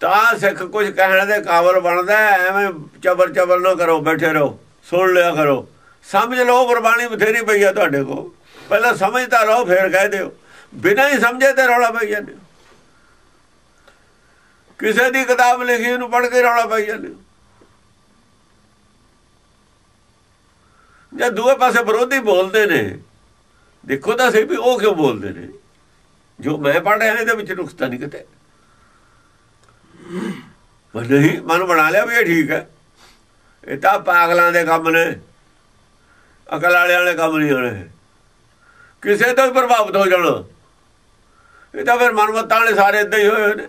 ਤਾਂ ਸਿੱਖ ਕੁਝ ਕਹਿਣ ਦੇ ਕਾਬਲ ਬਣਦਾ। ਐਵੇਂ ਚਬਰ ਨਾ ਕਰੋ, ਬੈਠੇ ਰਹੋ, ਸੁਣ ਲਿਆ ਕਰੋ, ਸਮਝ ਲਓ। ਗੁਰਬਾਣੀ ਬਥੇਰੀ ਪਈ ਆ ਤੁਹਾਡੇ ਕੋਲ, ਪਹਿਲਾਂ ਸਮਝਦਾ ਰਹੋ, ਫੇਰ ਕਹਿ ਦਿਓ। ਬਿਨਾਂ ਹੀ ਸਮਝੇ ਤੇ ਰੌਲਾ ਪਈ ਜਾਂਦੇ। ਕਿਸੇ ਦੀ ਕਿਤਾਬ ਲਿਖੀ ਉਹਨੂੰ ਪੜ੍ਹ ਕੇ ਰੌਲਾ ਪਾਈ ਜਾਂਦੇ। ਜੇ ਦੂਏ ਪਾਸੇ ਵਿਰੋਧੀ ਬੋਲਦੇ ਨੇ, ਦੇਖੋ ਤਾਂ ਸਹੀ ਵੀ ਉਹ ਕਿਉਂ ਬੋਲਦੇ ਨੇ। ਜੋ ਮੈਂ ਪੜ੍ਹ ਰਿਹਾ ਇਹਦੇ ਵਿੱਚ ਨੁਕਸ ਤਾਂ ਨਹੀਂ ਕਿਤੇ। ਨਹੀਂ, ਮਨ ਬਣਾ ਲਿਆ ਵੀ ਇਹ ਠੀਕ ਹੈ। ਇਹ ਤਾਂ ਪਾਗਲਾਂ ਦੇ ਕੰਮ ਨੇ, ਅਕਲ ਵਾਲਿਆਂ ਵਾਲੇ ਕੰਮ ਨਹੀਂ ਹੋਣੇ। ਕਿਸੇ ਤੋਂ ਵੀ ਪ੍ਰਭਾਵਿਤ ਹੋ ਜਾਣਾ। ਇਹ ਤਾਂ ਫਿਰ ਮਨਮਤਾਂ ਵਾਲੇ ਸਾਰੇ ਏਦਾਂ ਹੀ ਹੋਏ ਨੇ।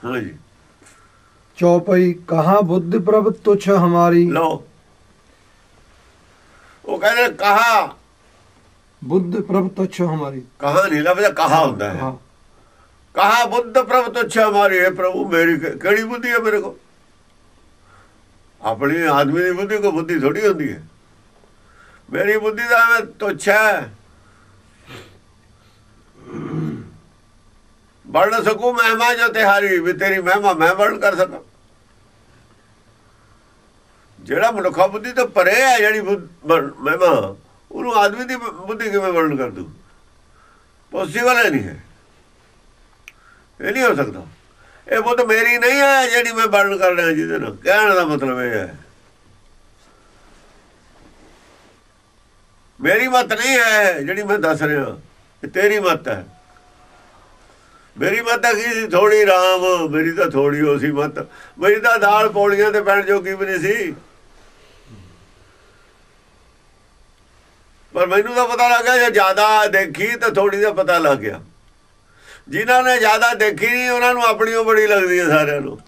ਹਾਂਜੀ, ਚੌਪਈ ਕਹਾ ਬੁੱਧ ਪ੍ਰਭ ਤੁਛ ਹਮਾਰੀ। ਲਓ, ਉਹ ਕਹਿੰਦੇ ਕਹਾ ਬੁੱਧ ਪ੍ਰਭ ਤੁਛ ਹਮਾਰੀ। ਕਹਾ ਨਹੀਂ ਲੱਭਦਾ, ਕਹਾ ਹੁੰਦਾ ਹੈ। ਕਹਾ ਬੁੱਧ ਪ੍ਰਭ ਤੁਛ ਹਮਾਰੀ। ਹੈ ਪ੍ਰਭੂ, ਮੇਰੀ ਕਿਹੜੀ ਬੁੱਧੀ ਹੈ ਮੇਰੇ ਕੋਲ? ਆਪਣੀ ਆਦਮੀ ਦੀ ਬੁੱਧੀ ਕੋਈ ਬੁੱਧੀ ਥੋੜੀ ਹੁੰਦੀ ਹੈ। ਮੇਰੀ ਬੁੱਧੀ ਦਾ ਮੈਂ ਤੁਛ ਹੈ। ਵਰਣ ਸਕੂ ਮਹਿਮਾ ਜੋ ਤਿਹਾਰੀ, ਵੀ ਤੇਰੀ ਮਹਿਮਾ ਮੈਂ ਵਰਣ ਕਰ ਸਕਾਂ। ਜਿਹੜਾ ਮਨੁੱਖਾ ਬੁੱਧੀ ਤੋਂ ਪਰੇ ਹੈ, ਜਿਹੜੀ ਮਹਿਮਾ, ਉਹਨੂੰ ਆਦਮੀ ਦੀ ਬੁੱਧੀ ਕਿਵੇਂ ਵਰਣ ਕਰ ਦੂ? ਪੋਸੀਬਲ ਨਹੀਂ ਹੈ, ਇਹ ਨਹੀਂ ਹੋ ਸਕਦਾ। ਇਹ ਬੁੱਧ ਮੇਰੀ ਨਹੀਂ ਹੈ ਜਿਹੜੀ ਮੈਂ ਵਰਣ ਕਰ ਰਿਹਾ। ਜਿਹਦੇ ਨਾਲ ਕਹਿਣ ਦਾ ਮਤਲਬ ਇਹ ਹੈ, ਮੇਰੀ ਮਤ ਨਹੀਂ ਹੈ ਜਿਹੜੀ ਮੈਂ ਦੱਸ ਰਿਹਾ, ਇਹ ਤੇਰੀ ਮਤ ਹੈ। ਮੇਰੀ ਮਤ ਕੀ ਸੀ? ਥੋੜੀ ਰਾਮ, ਮੇਰੀ ਤਾਂ ਥੋੜੀ ਹੋ ਸੀ ਮਤ। ਮੇਰੀ ਤਾਂ ਦਾਲ ਪੌੜੀਆਂ ਤੇ ਪੈਣ ਜੋਗੀ ਵੀ ਨਹੀਂ ਸੀ। ਪਰ ਮੈਨੂੰ ਤਾਂ ਪਤਾ ਲੱਗ ਗਿਆ, ਜੇ ਜ਼ਿਆਦਾ ਦੇਖੀ ਤਾਂ ਥੋੜੀ ਦਾ ਪਤਾ ਲੱਗ ਗਿਆ। ਜਿਨ੍ਹਾਂ ਨੇ ਜ਼ਿਆਦਾ ਦੇਖੀ ਨਹੀਂ, ਉਹਨਾਂ ਨੂੰ ਆਪਣੀ ਉਹ ਬੜੀ ਲੱਗਦੀ ਹੈ ਸਾਰਿਆਂ ਨੂੰ।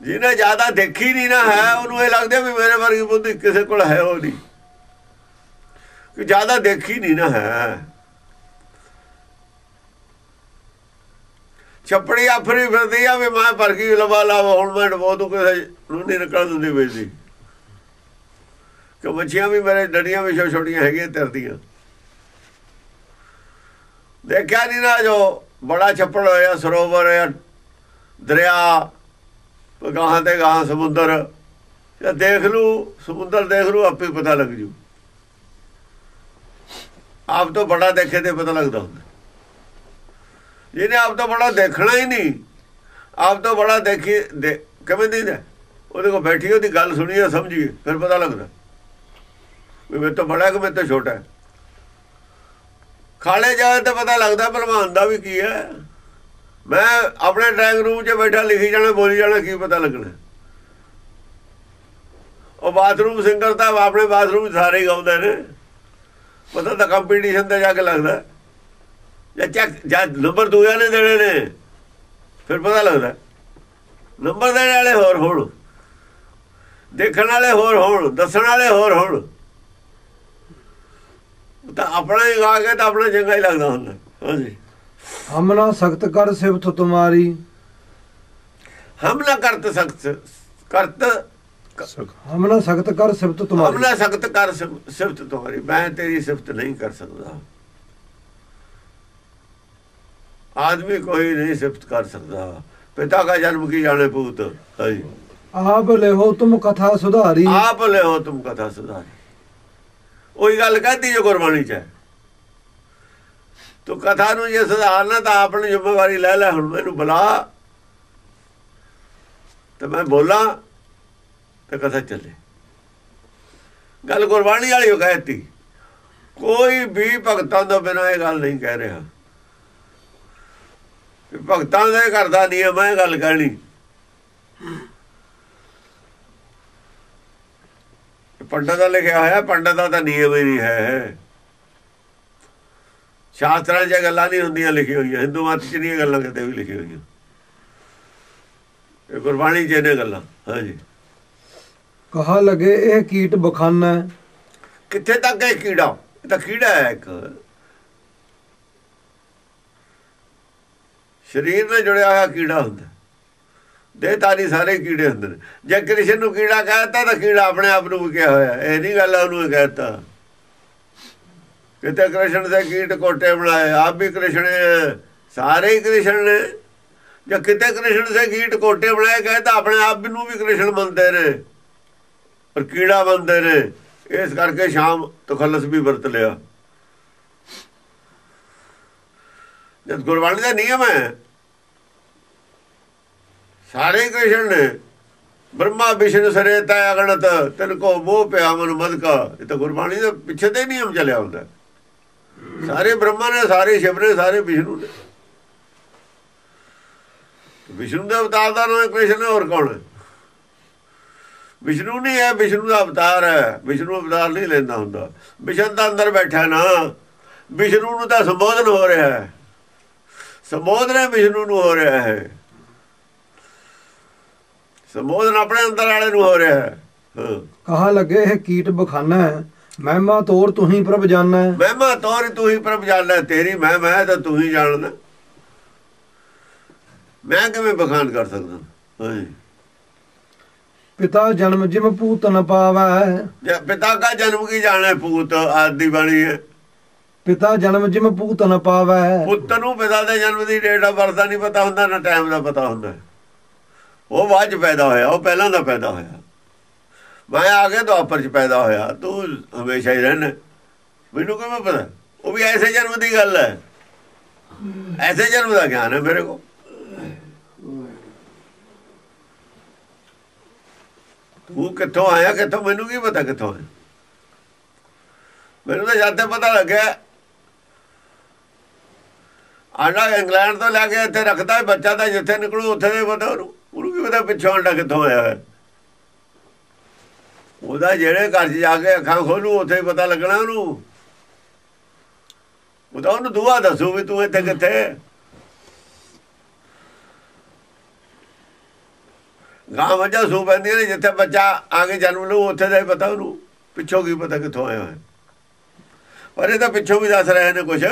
ਜਿਹਨੇ ਜ਼ਿਆਦਾ ਦੇਖੀ ਨਹੀਂ ਨਾ ਹੈ, ਉਹਨੂੰ ਇਹ ਲੱਗਦਾ ਵੀ ਮੇਰੇ ਵਰਗੀ ਬੁੱਧੀ ਕਿਸੇ ਕੋਲ ਹੈ ਉਹ ਨਹੀਂ, ਕਿ ਜ਼ਿਆਦਾ ਦੇਖੀ ਨਹੀਂ ਨਾ ਹੈ। ਛੱਪੜੀ ਆਫਰੀ ਫਿਰਦੀ ਆ ਵੀ ਮੈਂ ਭਰ ਗਈ ਲਵਾ ਲਾਵਾ, ਹੁਣ ਮੈਂ ਬਹੁਤ ਕਿਸੇ ਨੂੰ ਨਹੀਂ ਨਿਕਲ ਦਿੰਦੀ ਵੇਚਦੀ। ਕਿ ਮੱਛੀਆਂ ਵੀ ਮੇਰੇ ਡੜੀਆਂ ਵੀ ਛੋਟੀਆਂ ਹੈਗੀਆਂ ਤਰਦੀਆਂ। ਦੇਖਿਆ ਨਹੀਂ ਨਾ ਜੋ ਬੜਾ ਛੱਪੜ ਹੋਇਆ, ਸਰੋਵਰ ਹੋਇਆ, ਦਰਿਆ, ਗਾਹਾਂ ਤੇ ਗਾਹਾਂ ਸਮੁੰਦਰ। ਜਾਂ ਦੇਖ ਲੂ ਸਮੁੰਦਰ, ਦੇਖ ਲੂ, ਆਪੇ ਪਤਾ ਲੱਗ ਜੂ। ਆਪ ਤੋਂ ਬੜਾ ਦੇਖੇ ਤੇ ਪਤਾ ਲੱਗਦਾ ਹੁੰਦਾ। ਜਿਹਨੇ ਆਪ ਤੋਂ ਬੜਾ ਦੇਖਣਾ ਹੀ ਨਹੀਂ, ਆਪ ਤੋਂ ਬੜਾ ਦੇਖੀ ਕਿਵੇਂ ਨਹੀਂ, ਉਹਦੇ ਕੋਲ ਬੈਠੀ ਉਹਦੀ ਗੱਲ ਸੁਣੀਏ ਸਮਝੀਏ, ਫਿਰ ਪਤਾ ਲੱਗਦਾ ਵੀ ਮੇਰੇ ਤੋਂ ਬੜਾ ਕਿ ਮੇਰੇ ਤੋਂ ਛੋਟਾ ਹੈ। ਖਾਲੇ ਜਾਏ ਤਾਂ ਪਤਾ ਲੱਗਦਾ ਭਲਵਾਨ ਦਾ ਵੀ ਕੀ ਹੈ। मैं अपने ड्राइंग रूम 'ਚ बैठा लिखी जाना बोली जाना की पता लगना। ਉਹ ਬਾਥਰੂਮ ਸਿੰਗਰ ਤਾਂ ਆਪਣੇ ਬਾਥਰੂਮ 'ਚ ਸਾਰੇ ਹੀ ਗਾਉਂਦੇ ਨੇ। ਪਤਾ ਤਾਂ ਕੰਪੀਟੀਸ਼ਨ ਤੇ ਜਾ ਕੇ ਲੱਗਦਾ ਜਾਂ ਚੱਕ ਜਾਂ ਨੰਬਰ ਦੂਜਿਆਂ ਨੇ ਦੇਣੇ ਨੇ ਫਿਰ ਪਤਾ ਲੱਗਦਾ। ਨੰਬਰ ਦੇਣ ਵਾਲੇ ਹੋਰ ਹੋਣ, ਦੇਖਣ ਵਾਲੇ ਹੋਰ ਹੋਣ, ਦੱਸਣ ਵਾਲੇ ਹੋਰ ਹੋਣ, ਤਾਂ ਆਪਣਾ ਹੀ ਗਾ ਕੇ ਤਾਂ ਆਪਣਾ ਚੰਗਾ ਹੀ ਲੱਗਦਾ ਹੁੰਦਾ। ਹਾਂਜੀ ਹਮਲਾ ਸਖਤ ਕਰ ਸਿਫਤ ਤੁਮਾਰੀ। ਹਮਲਾ ਕਰਤ ਸਖਤ ਕਰਤ ਹਮਲਾ ਸਖਤ ਕਰ ਸਿਫਤ ਤੁਮਾਰੀ। ਹਮਲਾ ਸਖਤ ਕਰ ਸਿਫਤ ਤੁਮਾਰੀ। ਮੈਂ ਤੇਰੀ ਸਿਫਤ ਨਹੀਂ ਕਰ ਸਕਦਾ। आदमी कोई नहीं सिफत कर सकता। पिता का जन्म की जाने पूत। आप ले हो तुम कथा सुधारी। आप ले हो तुम कथा सुधारी। वही गल कहती जो गुरबाणी च तो कथा नूं जे सुधारना तो अपनी जिम्मेवारी लै लै। हुण मैनूं बुला तो मैं बोला तो कथा चले। गल गुरबाणी वाली कहती। कोई भी भगतां तो बिना ये गल नहीं कह रहा। भगतां दे घर दा नियम है गल कहनी। पंडित का लिखा है, पंडित का तो नियम ही नहीं है। शास्त्रां च गल्लां नहीं हुंदियां लिखी हुई। हिंदू मत च नहीं गल्लां किते भी लिखी हुई। गुरबाणी च ने गल्लां। हाँ जी कहा लगे यह कीट बखाना। कित्थे तक है कीड़ा? तो कीड़ा है एक शरीर ने जुड़िया हुआ कीड़ा होंगे। देहधारी सारे कीड़े होंगे। जे कृष्ण नूं कीड़ा कहता तो कीड़ा अपने आप नूं भी क्या होया। यह नहीं गल उन्होंने कहता कितने कृष्ण से कीट कोटे बनाए। आप भी कृष्ण है, सारे ही कृष्ण ने। जब कितने कृष्ण से कीट कोटे बनाए कहता अपने आप नूं भी कृष्ण मनते ने और कीड़ा बनते ने। इस करके शाम तो खलस भी वरत लिया। जब गुरबाणी का नियम है सारे कृष्ण ने। ब्रह्मा विष्णु सरेता अगणत तिनको मोह प्या मन मद का। ये तो गुरबाणी के पिछे तो नियम चलिया होंगे। सारे ब्रह्मा ने, सारे शिव ने, सारे विष्णु ने। विष्णु के अवतार का नाम कृष्ण है और कौन है? विष्णु नहीं है, विष्णु का अवतार है। विष्णु अवतार नहीं लेना होंगे। विष्णु तो अंदर बैठा ना। विष्णु नूं तो संबोधन हो रहा है। संबोधन विष्णु नूं हो रहा है। संबोधन अपने अंदर वाले नूं हो रहा है। हाँ। कहा लगे है कीट बखाना है। महिमा तोर तू ही प्रभ जानना है। महिमा तोर तू ही प्रभ जानना है। तेरी महिमा है तो तू ही जानना। मैं किवें बखान कर सकता? हाँ। पिता जन्म जिम पूत न पावै। पिता का जन्म की जाने पूत आदि बनी है। पिता जन्म जिम पूत न पावै। पुत्त नूं पिता दे जन्म की डेट ऑफ बर्थ नहीं पता हुंदा, ना टाइम का पता हुंदा। वो बाद पैदा होया, वो पहला दा पैदा होया। मैं आगे तो आपस पैदा होया। तू हमेशा ही रहना। मैनू किवें पता? वो भी ऐसे जन्म की गल है। ऐसे जन्म का ज्ञान है मेरे को। तू कित्थों आया कित्थों मैनू की पता कित्थों आया? मैनू तो जाते पता लग्या आंडा इंग्लैंड तो लैके इत्थे रखता है बच्चा। तो जिथे निकलू उत्थे नहीं पता उन्होंने की पता पिछों आंडा कित्थों आया है। ਉਹਦਾ ਜਿਹੜੇ ਘਰ 'ਚ ਜਾ ਕੇ ਅੱਖਾਂ ਖੋਲੂ ਉੱਥੇ ਹੀ ਪਤਾ ਲੱਗਣਾ ਉਹਨੂੰ। ਉਹ ਤਾਂ ਉਹਨੂੰ ਦੁਆ ਦੱਸੂ ਵੀ ਤੂੰ ਇੱਥੇ ਕਿੱਥੇ। ਗਾਂ ਮੱਝਾਂ ਸੂ ਪੈਂਦੀਆਂ ਨੇ ਜਿੱਥੇ ਬੱਚਾ ਆ ਕੇ ਜਨਮ ਲਊ ਉੱਥੇ ਦਾ ਹੀ ਪਤਾ ਉਹਨੂੰ। ਪਿੱਛੋਂ ਕੀ ਪਤਾ ਕਿੱਥੋਂ ਆਇਆ ਹੋਇਆ। ਪਰ ਇਹ ਤਾਂ ਪਿੱਛੋਂ ਵੀ ਦੱਸ ਰਹੇ ਨੇ ਕੁਛ।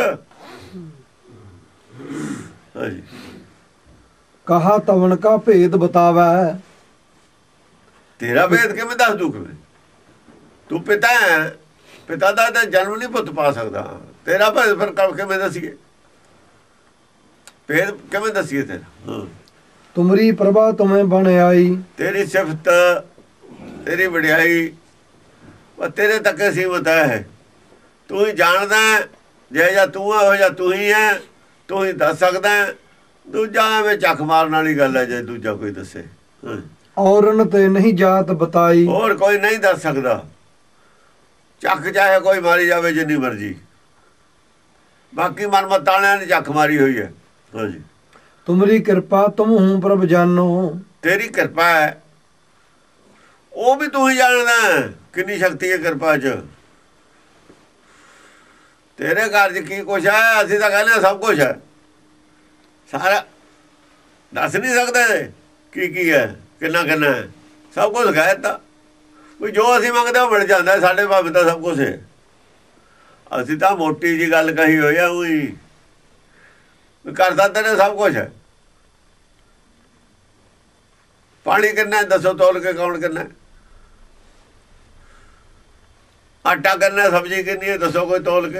ਹਾਂਜੀ कहा तवन का भेद बतावा। तेरा भेद किवें दस दू? किवें तू पिता है, पिता का तो जन्म नहीं पुत पा सकता। तेरा भेद फिर किवें दसीए? भेद किवें दसीए तेरा? तुमरी प्रभा तुम्हें बन आई। तेरी सिफत तेरी वडियाई तेरे तक सीमित है। तू ही जानदा है। जे जा तू है हो जा तू ही है। तू ही दस सकदा है। दूजा में चख मारन वाली गल है जे दूजा कोई दसे। औरन ते नहीं जात बताई। और कोई नहीं दस सकता। चख चाहे कोई मारी जावे जिन्नी मर्जी। बाकी मनमत वालियां ने चख मारी हुई है। हाँ जी तुमरी कृपा तुम हूँ प्रभ जानो। तेरी किरपा है, वो भी तू ही जानदा है कितनी शक्ति है किरपा च। तेरे घर च की कुछ है, असं तो कहने सब कुछ है, सारा दस नहीं सकते की है, किन्ना किन्ना है, सब कुछ कह दिता भी जो असीं मंगदे वो मिल जाता है। साढ़े भावे तो सब कुछ है, असीं तो मोटी जी गल कही हुई है, उही करता तेरे सब कुछ है। पानी किन्ना दसो तोल के कौन किन्ना, आटा किन्ना, सब्जी किन्नी है दसो कोई तोल के,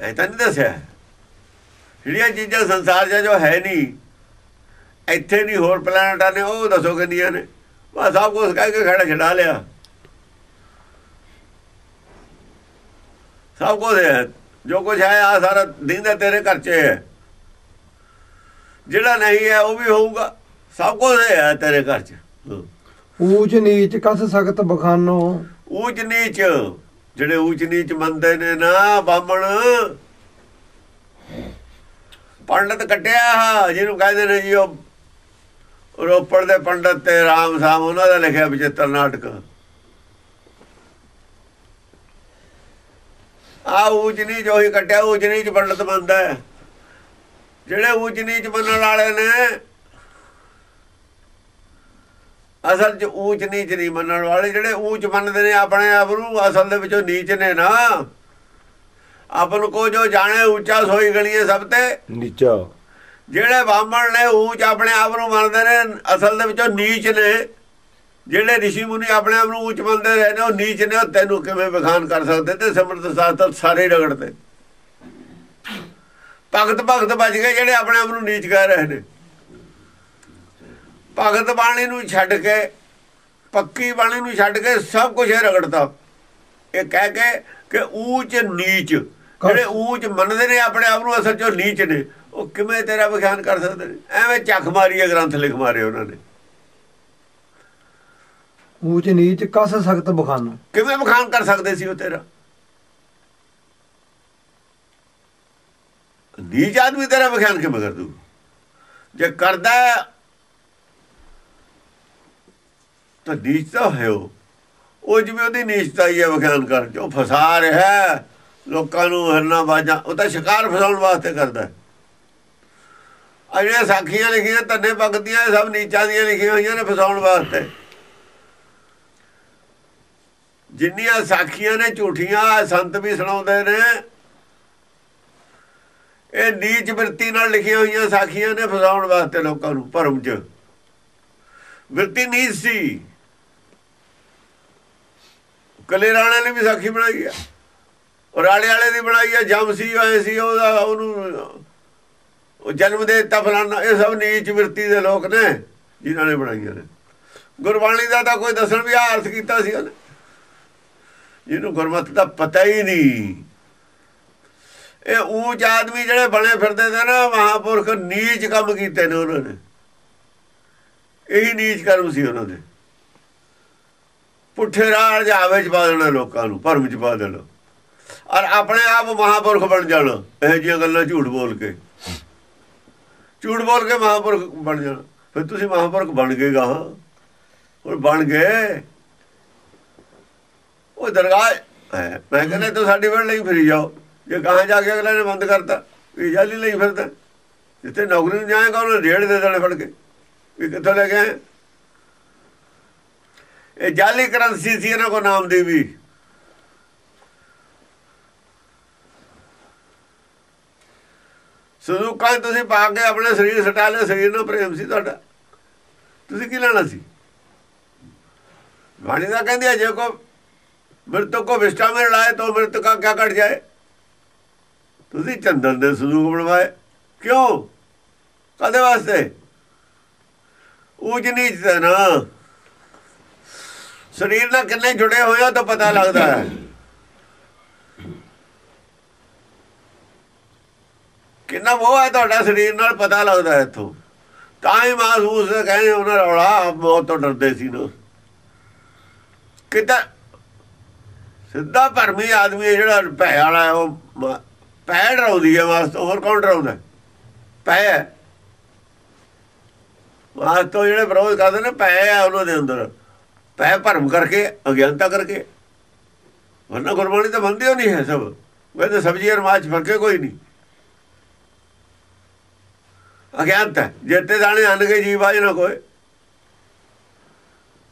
ऐसा नहीं दसिया। ਜਿਹੜੀਆਂ चीज़ा संसार जो है नहीं, ਇੱਥੇ नहीं होर प्लैनेटा ने, वो दसो किन्नियां ने। बस सब कुछ कह के खड़ा छड़ा लिया, सब कुछ है, जो कुछ है आ सारा दींदा तेरे घर च है, ਜਿਹੜਾ नहीं है वो भी होऊगा, सब कुछ है तेरे घर च। ऊच नीच कस सख्त बखानो। ऊच नीच, ਜਿਹੜੇ ऊच नीच ਮੰਨਦੇ ਨੇ ਨਾ ਬਾਹਮਣ, ਪੰਡਤ ਕੱਟਿਆ ਜਿਹਨੂੰ ਕਹਿੰਦੇ ਨੇ ਜੀ, ਉਹ ਰੋਪੜ ਦੇ ਪੰਡਤ ਤੇ ਰਾਮ ਸਾਮ, ਉਹਨਾਂ ਦਾ ਲਿਖਿਆ ਵਿਚਿੱਤਰ ਨਾਟਕ। ਆ ਊਚ ਨੀਚ ਉਹੀ ਕੱਟਿਆ, ਊਚ ਨੀਚ ਪੰਡਤ ਮੰਨਦਾ ਹੈ। ਜਿਹੜੇ ਊਚ ਨੀਚ ਮੰਨਣ ਵਾਲੇ ਨੇ ਅਸਲ 'ਚ ਊਚ ਨੀਚ ਨਹੀਂ ਮੰਨਣ ਵਾਲੇ। ਜਿਹੜੇ ਊਚ ਮੰਨਦੇ ਨੇ ਆਪਣੇ ਆਪ ਨੂੰ, ਅਸਲ ਦੇ ਵਿੱਚੋਂ ਨੀਚ ਨੇ ਨਾ। अपन को जो जाने ऊंचा सोई गलिए सब ते नीचा। ਜਿਹੜੇ ਬਾਹਮਣ ਨੇ ਊਚ ਆਪਣੇ ਆਪ ਨੂੰ ਮੰਨਦੇ ਨੇ, ਅਸਲ ਦੇ ਵਿੱਚੋਂ ਨੀਚ ਨੇ। ਜਿਹੜੇ ਰਿਸ਼ੀ ਮੁਨੀ ਆਪਣੇ ਆਪ ਨੂੰ ਊਚ ਮੰਨਦੇ ਰਹੇ ਨੇ, ਉਹ ਨੀਚ ਨੇ। ਉਹ ਤੈਨੂੰ ਕਿਵੇਂ ਵਿਖਾਨ ਕਰ ਸਕਦੇ? ਤੇ ਸਿਮਰਤ ਸਾਸਤਰ ਸਾਰੇ ਰਗੜਦੇ। ਭਗਤ ਬਚ ਗਏ ਜਿਹੜੇ ਆਪਣੇ ਆਪ ਨੂੰ ਨੀਚ ਕਹਿ ਰਹੇ ਨੇ। ਭਗਤ ਬਾਣੀ ਨੂੰ ਛੱਡ ਕੇ, ਪੱਕੀ ਬਾਣੀ ਨੂੰ ਛੱਡ ਕੇ ਸਭ ਕੁਝ ਇਹ ਰਗੜਤਾ, ਇਹ ਕਹਿ ਕੇ ਕਿ ਊਚ ਨੀਚ। ਜਿਹੜੇ ਊਚ ਮੰਨਦੇ ਨੇ ਆਪਣੇ ਆਪ ਨੂੰ, ਅਸਲ 'ਚੋਂ ਨੀਚ ਨੇ। ਉਹ ਕਿਵੇਂ ਤੇਰਾ ਵਿਖਿਆਨ ਕਰ ਸਕਦੇ ਨੇ? ਐਵੇਂ ਚੱਕ ਮਾਰੀ ਹੈ, ਗ੍ਰੰਥ ਲਿਖ ਮਾਰੇ ਉਹਨਾਂ ਨੇ। ਊਚ ਨੀਚ ਕਸ ਸਖਤ ਬਖਾਨੋ, ਕਿਵੇਂ ਵਿਖਾਨ ਕਰ ਸਕਦੇ ਸੀ ਉਹ ਤੇਰਾ? ਨੀਚ ਆਦਮੀ ਤੇਰਾ ਵਿਖਿਆਨ ਕਿਵੇਂ ਕਰ ਦੂ? ਜੇ ਕਰਦਾ ਤਾਂ ਨੀਚ ਤਾਂ ਹੈ ਉਹ ਜਿਵੇਂ ਉਹਦੀ ਨੀਚਤਾ ਹੀ ਹੈ ਵਿਖਿਆਨ ਕਰਨ 'ਚ। ਉਹ ਫਸਾ ਰਿਹਾ ਲੋਕਾਂ ਨੂੰ ਹਰਨਾ ਬਾਜਾਂ, ਉਹ ਤਾਂ ਸ਼ਿਕਾਰ ਫਸਾਉਣ ਵਾਸਤੇ ਕਰਦਾ। ਆ ਜਿਹੜੀਆਂ ਸਾਖੀਆਂ ਲਿਖੀਆਂ ਧੰਨੇ ਭਗਤ ਦੀਆਂ, ਸਭ ਨੀਚਾਂ ਦੀਆਂ ਲਿਖੀਆਂ ਹੋਈਆਂ ਨੇ ਫਸਾਉਣ ਵਾਸਤੇ। ਜਿੰਨੀਆਂ ਸਾਖੀਆਂ ਨੇ ਝੂਠੀਆਂ, ਸੰਤ ਵੀ ਸੁਣਾਉਂਦੇ ਨੇ, ਇਹ ਨੀਚ ਬਿਰਤੀ ਨਾਲ ਲਿਖੀਆਂ ਹੋਈਆਂ ਸਾਖੀਆਂ ਨੇ ਫਸਾਉਣ ਵਾਸਤੇ ਲੋਕਾਂ ਨੂੰ ਭਰਮ 'ਚ। ਬਿਰਤੀ ਨੀਚ ਸੀ। ਕਲੇ ਰਾਣੇ ਨੇ ਵੀ ਸਾਖੀ ਬਣਾਈ ਆ, ਰਾਲੇ ਵਾਲੇ ਦੀ ਬਣਾਈ ਆ, ਜਮ ਸੀ ਆਏ ਸੀ ਉਹਦਾ, ਉਹਨੂੰ ਜਨਮ ਦੇ ਦਿੱਤਾ ਫਲਾਨਾ। ਇਹ ਸਭ ਨੀਚ ਬਿਰਤੀ ਦੇ ਲੋਕ ਨੇ ਜਿਨ੍ਹਾਂ ਨੇ ਬਣਾਈਆਂ ਨੇ। ਗੁਰਬਾਣੀ ਦਾ ਤਾਂ ਕੋਈ ਦੱਸਣ ਵੀ ਆ ਅਰਥ ਕੀਤਾ ਸੀ ਉਹਨੇ, ਜਿਹਨੂੰ ਗੁਰਮਤਿ ਦਾ ਪਤਾ ਹੀ ਨਹੀਂ। ਇਹ ਊਚ ਆਦਮੀ ਜਿਹੜੇ ਬਣੇ ਫਿਰਦੇ ਨੇ ਨਾ, ਮਹਾਂਪੁਰਖ ਨੀਚ ਕੰਮ ਕੀਤੇ ਨੇ ਉਹਨਾਂ ਨੇ। ਇਹੀ ਨੀਚ ਕਰਮ ਸੀ ਉਹਨਾਂ ਦੇ। ਪੁੱਠੇ ਰਾਹ ਜਾਵੇ 'ਚ ਪਾ ਦੇਣਾ ਲੋਕਾਂ ਨੂੰ, ਭਰਮ 'ਚ ਪਾ ਦੇਣਾ, ਔਰ ਆਪਣੇ ਆਪ ਮਹਾਂਪੁਰਖ ਬਣ ਜਾਣਾ। ਇਹੋ ਜਿਹੀਆਂ ਗੱਲਾਂ ਝੂਠ ਬੋਲ ਕੇ ਮਹਾਂਪੁਰਖ ਬਣ ਜਾਣਾ। ਫਿਰ ਤੁਸੀਂ ਮਹਾਂਪੁਰਖ ਬਣ ਗਏ ਗਾਹਾਂ, ਹੁਣ ਬਣ ਗਏ। ਉਹ ਦਰਗਾਹ ਹੈ, ਮੈਂ ਕਹਿੰਦਾ ਤੂੰ ਸਾਡੀ ਵੇੜ ਲਈ ਫਿਰੀ ਜਾਓ। ਜੇ ਕਹਾਂ ਜਾ ਕੇ ਅਗਲੇ ਨੇ ਬੰਦ ਕਰਤਾ, ਵੀਜ਼ਾ ਲਈ ਲਈ ਫਿਰਦਾ। ਜਿੱਥੇ ਨੌਕਰੀ ਨੂੰ ਜਾਏਗਾ ਉਹਨੇ ਡੇਢ ਦੇ ਦੇਣੇ ਫੜ ਕੇ, ਵੀ ਕਿੱਥੋਂ ਲੈ ਕੇ? ਇਹ ਜਾਲੀ ਕਰੰਸੀ ਸੀ ਇਹਨਾਂ ਕੋ ਨਾਮ ਦੀ ਵੀ। ਸੰਦੂਕਾਂ ਤੁਸੀਂ ਪਾ ਕੇ ਆਪਣੇ ਸਰੀਰ ਸਟਾ ਲਿਆ। ਸਰੀਰ ਨਾਲ ਪ੍ਰੇਮ ਸੀ ਤੁਹਾਡਾ, ਤੁਸੀਂ ਕੀ ਲੈਣਾ ਸੀ? ਬਾਣੀ ਦਾ ਕਹਿੰਦੀ ਜੇ ਕੋ ਮ੍ਰਿਤਕ ਕੋ ਵਿਸ਼ਟਾ में लड़ाए तो मृत का क्या कट जाए। ਤੁਸੀਂ ਚੰਦਨ ਦੇ ਸੰਦੂਕ ਬਣਵਾਏ ਕਿਉਂ? ਕਾਹਦੇ ਵਾਸਤੇ? ਊਚ ਨੀਚ ਤੇ ਨਾ ਸਰੀਰ ਨਾਲ ਕਿੰਨੇ ਜੁੜੇ ਹੋਏ ਆ ਤਾਂ ਪਤਾ ਲੱਗਦਾ ਹੈ। ਕਿੰਨਾ ਮੋਹ ਹੈ ਤੁਹਾਡਾ ਸਰੀਰ ਨਾਲ, ਪਤਾ ਲੱਗਦਾ ਹੈ ਇੱਥੋਂ। ਤਾਂ ਹੀ ਮਹਿਸੂਸ ਕਹਿੰਦੇ ਉਹਨਾਂ ਰੌਲਾ ਮੌਤ ਤੋਂ ਡਰਦੇ ਸੀ ਨਾ। ਕਿੱਦਾਂ ਸਿੱਧਾ ਭਰਮੀ ਆਦਮੀ ਜਿਹੜਾ ਭੈ ਵਾਲਾ, ਉਹ ਭੈ ਡਰਾਉਂਦੀ ਹੈ ਵਾਸਤੇ। ਹੋਰ ਕੌਣ ਡਰਾਉਂਦਾ? ਪੈ ਮਾਸ ਤੋਂ ਜਿਹੜੇ ਵਿਰੋਧ ਕਰਦੇ ਨੇ ਪੈ ਆ ਉਹਨਾਂ ਦੇ ਅੰਦਰ, ਪੈ ਭਰਮ ਕਰਕੇ, ਅਗਿਆਨਤਾ ਕਰਕੇ। ਵਰਨਾ ਗੁਰਬਾਣੀ ਤਾਂ ਮੰਨਦੀ ਹੋ ਨਹੀਂ ਹੈ ਸਭ। ਕਹਿੰਦੇ ਸਬਜ਼ੀ ਔਰ ਮਾছ 'ਚ ਫਰਕ ਕੋਈ ਨਹੀਂ, ਅਗਿਆਨਤਾ। ਜਿੱਤੇ ਦਾਣੇ ਅੰਨ ਕੇ ਜੀਵ ਆਜ ਨਾ ਕੋਈ,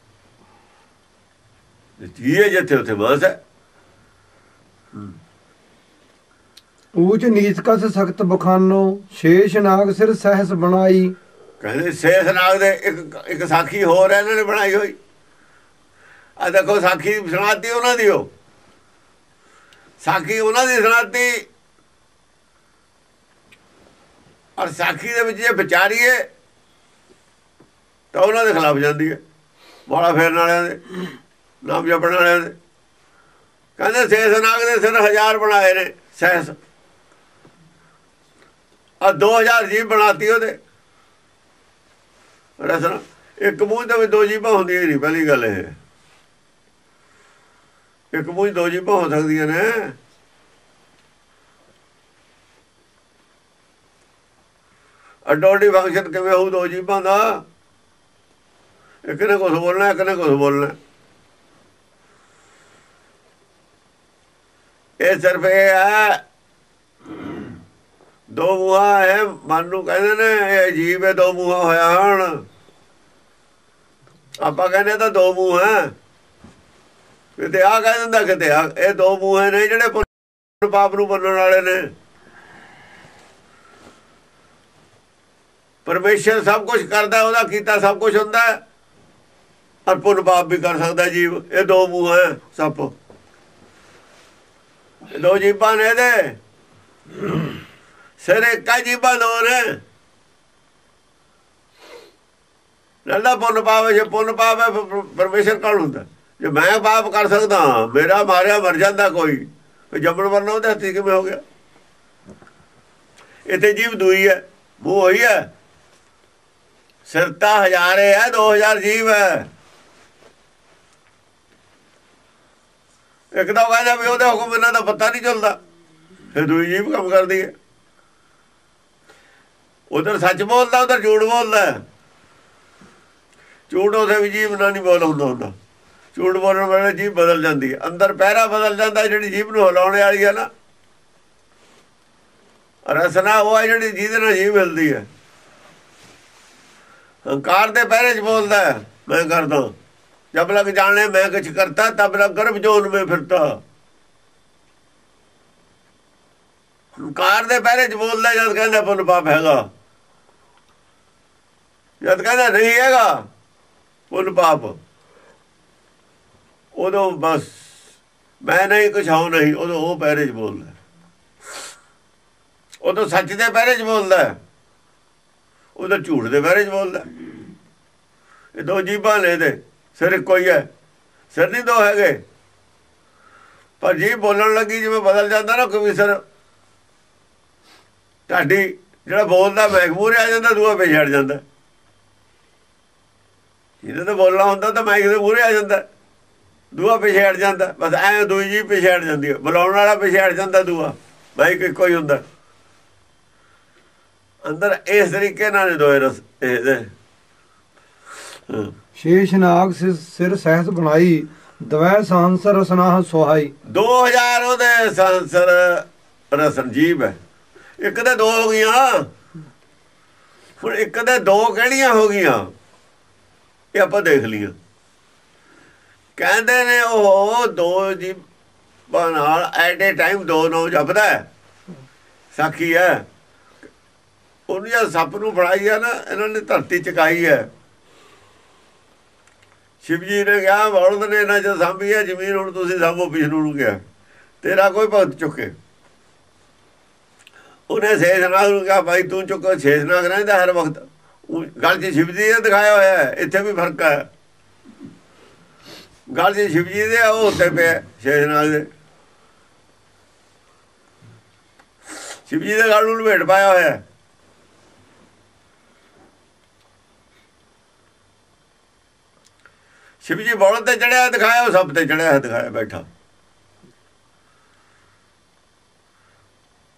ਜੀਏ ਜਿੱਥੇ ਉੱਥੇ ਮਾਸ ਹੈ। ਊਚ ਨੀਚ ਕਸ ਸਖਤ ਬਖਾਨੋ, ਸ਼ੇਸ਼ ਨਾਗ ਸਿਰ ਸਹਿਸ ਬਣਾਈ। ਕਹਿੰਦੇ ਸ਼ੇਸ਼ ਨਾਗ ਦੇ ਇੱਕ ਸਾਖੀ ਹੋਰ ਹੈ ਇਹਨਾਂ ਨੇ ਬਣਾਈ ਹੋਈ। ਆ ਦੇਖੋ ਸਾਖੀ ਸੁਣਾਤੀ ਉਹਨਾਂ ਦੀ, ਉਹ ਸਾਖੀ ਉਹਨਾਂ ਦੀ ਸੁਣਾਤੀ। ਔਰ ਸਾਖੀ ਦੇ ਵਿੱਚ ਜੇ ਵਿਚਾਰੀਏ ਤਾਂ ਉਹਨਾਂ ਦੇ ਖਿਲਾਫ ਜਾਂਦੀ ਹੈ, ਮਾਲਾ ਫੇਰਨ ਵਾਲਿਆਂ ਦੇ, ਨਾਮ ਜਪਣ ਵਾਲਿਆਂ ਦੇ। ਕਹਿੰਦੇ ਸ਼ੇਸ਼ ਨਾਗ ਦੇ ਸਿਰ 1000 ਬਣਾਏ ਨੇ ਸਹਿਸ, ਆ 2000 ਜੀਭ ਬਣਾਤੀ ਉਹਦੇ ਰਸਨਾ। ਇੱਕ ਮੂੰਹ ਦੇ ਵਿੱਚ 2 ਜੀਭਾਂ ਹੁੰਦੀਆਂ ਹੀ ਨਹੀਂ, ਪਹਿਲੀ ਗੱਲ ਇਹ। ਇੱਕ ਮੂੰਹ 2 ਜੀਭਾਂ ਹੋ ਸਕਦੀਆਂ ਨੇ। ਅੱਡੋ-ਅੱਡੀ ਫੰਕਸ਼ਨ ਕਿਵੇਂ ਹੋਊ 2 ਜੀਭਾਂ ਦਾ? ਇੱਕ ਨੇ ਕੁਛ ਬੋਲਣਾ, ਇੱਕ ਨੇ ਕੁਛ ਬੋਲਣਾ। ਇਹ ਸਿਰਫ ਇਹ ਹੈ 2 ਮੂੰਹਾਂ ਹੈ। ਮਨ ਨੂੰ ਕਹਿੰਦੇ ਨੇ ਇਹ ਅਜੀਬ ਹੈ, 2 ਮੂੰਹਾਂ ਹੋਇਆ ਹੁਣ। ਆਪਾਂ ਕਹਿੰਦੇ ਤਾਂ 2 ਮੂੰਹ ਹੈ, ਕਿਤੇ ਆ ਕਹਿ ਦਿੰਦਾ, ਕਿਤੇ ਆ। ਇਹ 2 ਮੂੰਹ ਨੇ ਜਿਹੜੇ ਪੁੰਨ ਪਾਪ ਨੂੰ ਮੰਨਣ ਵਾਲੇ ਨੇ। ਪਰਮੇਸ਼ਰ ਸਭ ਕੁਛ ਕਰਦਾ, ਉਹਦਾ ਕੀਤਾ ਸਭ ਕੁਛ ਹੁੰਦਾ, ਔਰ ਪੁੰਨ ਪਾਪ ਵੀ ਕਰ ਸਕਦਾ ਜੀਵ। ਇਹ 2 ਮੂੰਹ ਹੈ ਸੱਪ, 2 ਜੀਭਾਂ ਨੇ ਇਹਦੇ। ਸਿਰ ਇੱਕ ਆ, ਜੀਭਾਂ 2 ਨੇ। ਨੰਦਾ ਪੁੰਨ ਪਾਪ, ਜੇ ਪੁੰਨ ਪਾਪ ਹੈ ਪਰਮੇਸ਼ਰ ਕੌਣ ਹੁੰਦਾ? ਜੇ ਮੈਂ ਪਾਪ ਕਰ ਸਕਦਾ, ਮੇਰਾ ਮਾਰਿਆ ਮਰ ਜਾਂਦਾ ਕੋਈ, ਜੰਮਣ ਮਰਨਾ ਉਹਦੇ ਹੱਥੀ ਕਿਵੇਂ ਹੋ ਗਿਆ? ਇੱਥੇ ਜੀਭ ਦੂਈ ਹੈ, ਮੂੰਹ ਹੋਈ ਹੈ। ਸਿਰ ਤਾਂ 1000 ਹੈ, 2000 ਜੀਵ ਹੈ। ਇੱਕ ਤਾਂ ਕਹਿੰਦਾ ਵੀ ਉਹਦੇ ਹੁਕਮ ਇਹਨਾਂ ਦਾ ਪਤਾ ਨਹੀਂ ਚੱਲਦਾ, ਫਿਰ ਦੂਈ ਜੀਭ ਕੰਮ ਕਰਦੀ ਹੈ। ਉਧਰ ਸੱਚ ਬੋਲਦਾ, ਉਧਰ ਝੂਠ ਬੋਲਦਾ। ਝੂਠ ਉਹਦੇ ਵੀ ਜੀਭ ਨਾਲ ਨਹੀਂ ਬੋਲ ਹੁੰਦਾ। ਝੂਠ ਬੋਲਣ ਵੇਲੇ ਜੀਭ ਬਦਲ ਜਾਂਦੀ ਹੈ, ਅੰਦਰ ਪਹਿਰਾ ਬਦਲ ਜਾਂਦਾ। ਜਿਹੜੀ ਜੀਭ ਨੂੰ ਹਿਲਾਉਣ ਵਾਲੀ ਹੈ ਨਾ ਰਸਨਾ, ਉਹ ਹੈ ਜਿਹੜੀ ਜਿਹਦੇ ਨਾਲ ਜੀਭ ਮਿਲਦੀ ਹੈ। ਹੰਕਾਰ ਦੇ ਪਹਿਰੇ 'ਚ ਬੋਲਦਾ ਮੈਂ ਕਰਦਾ, ਜਬ ਲਗ ਜਾਣੇ ਮੈਂ ਕੁਛ ਕਰਤਾ, ਤਬ ਲਗ ਗਰਭ ਜੋਨ में ਫਿਰਤਾ। ਹੰਕਾਰ ਦੇ ਪਹਿਰੇ 'ਚ ਬੋਲਦਾ ਜਦ ਕਹਿੰਦਾ ਪੁੰਨ ਪਾਪ ਹੈਗਾ, ਜਦ ਕਹਿੰਦਾ ਨਹੀਂ ਹੈਗਾ ਪੁੰਨ ਪਾਪ, ਉਦੋਂ ਬਸ ਮੈਂ ਨਹੀਂ ਕੁਛ ਹੋ ਨਹੀਂ, ਉਦੋਂ ਉਹ ਪਹਿਰੇ 'ਚ ਬੋਲਦਾ। ਉਦੋਂ ਸੱਚ ਦੇ ਪਹਿਰੇ 'ਚ ਬੋਲਦਾ, ਉਦੋਂ ਝੂਠ ਦੇ ਪਹਿਰੇ 'ਚ ਬੋਲਦਾ। ਇਹ 2 ਜੀਭਾਂ ਨੇ ਇਹਦੇ, ਸਿਰ ਇੱਕੋ ਹੀ ਹੈ। ਸਿਰ ਨਹੀਂ 2 ਹੈਗੇ, ਪਰ ਜੀਭ ਬੋਲਣ ਲੱਗੀ ਜਿਵੇਂ ਬਦਲ ਜਾਂਦਾ ਨਾ ਕੋਈ ਸਿਰ। ਢਾਡੀ ਜਿਹੜਾ ਬੋਲਦਾ ਮੈਕ ਮੂਹਰੇ ਆ ਜਾਂਦਾ, ਦੂਆ ਪਿੱਛੇ ਹਟ ਜਾਂਦਾ। ਜਿਹਦੇ ਤੇ ਬੋਲਣਾ ਹੁੰਦਾ ਤਾਂ ਮੈਕ ਦੇ ਮੂਹਰੇ ਆ ਜਾਂਦਾ, ਦੂਆ ਪਿੱਛੇ ਹਟ ਜਾਂਦਾ। ਬਸ ਐਂ ਦੂਈ ਜੀਭ ਪਿੱਛੇ ਹਟ ਜਾਂਦੀ ਹੈ, ਬੁਲਾਉਣ ਵਾਲਾ ਪਿੱਛੇ ਹਟ ਜਾਂਦਾ, ਦੂਆ ਮਾਈਕ ਇੱਕੋ ਹੀ ਹੁੰਦਾ। ਅੰਦਰ ਇਸ ਤਰੀਕੇ ਨਾਲ 2 ਰਸ ਇਹਦੇ। ਸ਼ੇਸ਼ ਨਾਗ ਸਿਰ ਸਹਿਸ ਬਣਾਈ, ਦਵੈ ਸਾਂਸਰ ਰਸਨਾ ਸੁਹਾਈ। 2000 ਉਹਦੇ ਸਾਂਸਰ ਰਸਨ ਜੀਭ ਹੈ। ਇੱਕ ਦੇ 2 ਹੋ ਗਈਆਂ, ਹੁਣ ਇੱਕ ਦੇ 2 ਕਿਹੜੀਆਂ ਹੋ ਗਈਆਂ ਇਹ ਆਪਾਂ ਦੇਖ ਲਈਆਂ। ਕਹਿੰਦੇ ਨੇ ਉਹ 2 ਜੀਭਾਂ ਨਾਲ ਐਟ ਏ ਟਾਈਮ 2 ਨਾਮ ਜਪਦਾ ਹੈ। ਸਾਖੀ ਹੈ ਉਹਨੂੰ, ਜਦ ਸੱਪ ਨੂੰ ਫੜਾਈ ਹੈ ਨਾ ਇਹਨਾਂ ਨੇ, ਧਰਤੀ ਚਕਾਈ ਹੈ। ਸ਼ਿਵ ਜੀ ਨੇ ਕਿਹਾ ਬਲਦ ਨੇ ਇਹਨਾਂ 'ਚ ਸਾਂਭੀ ਹੈ ਜ਼ਮੀਨ, ਹੁਣ ਤੁਸੀਂ ਸਾਂਭੋ। ਵਿਸ਼ਨੂੰ ਨੂੰ ਕਿਹਾ ਤੇਰਾ ਕੋਈ ਭਗਤ ਚੁੱਕੇ। ਉਹਨੇ ਸ਼ੇਸ਼ਨਾਗ ਨੂੰ ਕਿਹਾ ਭਾਈ ਤੂੰ ਚੁੱਕ। ਸ਼ੇਸ਼ਨਾਗ ਰਹਿੰਦਾ ਹਰ ਵਕਤ, ਗੱਲ 'ਚ ਸ਼ਿਵ ਜੀ ਨੇ ਦਿਖਾਇਆ ਹੋਇਆ ਹੈ। ਇੱਥੇ ਵੀ ਫਰਕ ਹੈ, ਗੱਲ 'ਚ ਸ਼ਿਵ ਜੀ ਦੇ ਉਹ ਉੱਤੇ ਪਿਆ ਸ਼ੇਸ਼ਨਾਗ ਦੇ। ਸ਼ਿਵ ਜੀ ਦੇ ਗੱਲ ਨੂੰ ਲਪੇਟ ਪਾਇਆ ਹੋਇਆ। ਸ਼ਿਵ ਜੀ ਬਲਦ ਤੇ ਚੜਿਆ ਦਿਖਾਇਆ, ਉਹ ਸੱਪ ਤੇ ਚੜਿਆ ਦਿਖਾਇਆ ਬੈਠਾ।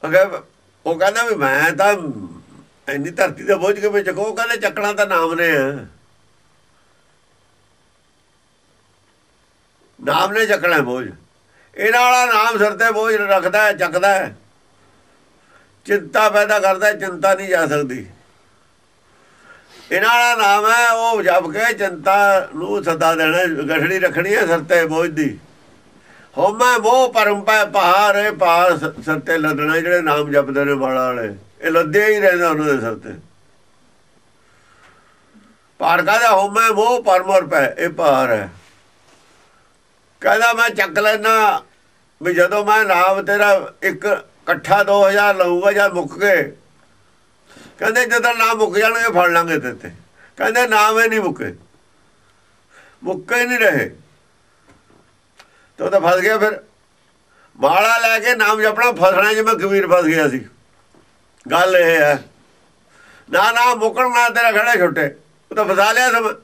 ਅਗੇ ਉਹ ਕਹਿੰਦਾ ਵੀ ਮੈਂ ਤਾਂ ਇੰਨੀ ਧਰਤੀ ਦਾ ਬੋਝ ਕਿਵੇਂ ਚੱਕੋ? ਕਹਿੰਦੇ ਚੱਕਣਾ ਤਾਂ ਨਾਮ ਨੇ ਆ, ਨਾਮ ਨੇ ਚੱਕਣਾ ਬੋਝ। ਇਹਨਾਂ ਵਾਲਾ ਨਾਮ ਸਿਰ ਤੇ ਬੋਝ ਰੱਖਦਾ ਹੈ, ਚੱਕਦਾ ਹੈ, ਚਿੰਤਾ ਪੈਦਾ ਕਰਦਾ, ਚਿੰਤਾ ਨਹੀਂ ਜਾ ਸਕਦੀ। ਇਹਨਾਂ ਵਾਲਾ ਨਾਮ ਹੈ, ਉਹ ਜਪ ਕੇ ਚਿੰਤਾ ਨੂੰ ਸਦਾ ਦੇਣਾ, ਗਠੜੀ ਰੱਖਣੀ ਹੈ ਸਿਰ ਤੇ ਬੋਝ ਦੀ। ਹੋਮੈ ਮੋਹ ਭਰਮ ਪੈ ਪਹਾੜ, ਇਹ ਪਹਾੜ ਸਿਰ ਤੇ ਲੱਦਣਾ। ਜਿਹੜੇ ਨਾਮ ਜਪਦੇ ਨੇ ਬਾਲਾਂ ਵਾਲੇ, ਇਹ ਲੱਦਿਆ ਹੀ ਰਹਿੰਦਾ ਉਹਨਾਂ ਦੇ ਸਿਰ ਤੇ। ਭਾਰ ਕਾਹਦਾ? ਹੋਮੈ ਮੋਹ ਭਰਮ ਪੈ, ਇਹ ਭਾਰ ਹੈ। ਕਹਿੰਦਾ ਮੈਂ ਚੱਕ ਲੈਣਾ ਵੀ ਜਦੋਂ ਮੈਂ ਨਾਮ ਤੇਰਾ ਇੱਕ ਇਕੱਠਾ 2000 ਲਊਗਾ ਜਾਂ ਮੁੱਕ ਗਏ। ਕਹਿੰਦੇ ਜਦੋਂ ਨਾਮ ਮੁੱਕ ਜਾਣਗੇ ਫੜ ਲਾਂਗੇ ਤੇ। ਕਹਿੰਦੇ ਨਾਮ ਹੀ ਨਹੀਂ ਮੁੱਕੇ, ਮੁੱਕੇ ਨਹੀਂ ਰਹੇ ਤਾਂ ਉਹ ਤਾਂ ਫਸ ਗਿਆ। ਫਿਰ ਮਾਲਾ ਲੈ ਕੇ ਨਾਮ ਜਪਣਾ ਫਸਣਾ, ਜਿਵੇਂ ਕਬੀਰ ਫਸ ਗਿਆ ਸੀ। ਗੱਲ ਇਹ ਹੈ, ਨਾ ਨਾਮ ਮੁੱਕਣ ਨਾ ਤੇਰਾ ਖੜਾ ਛੁੱਟੇ, ਉਹ ਤਾਂ ਫਸਾ ਲਿਆ ਸਭ।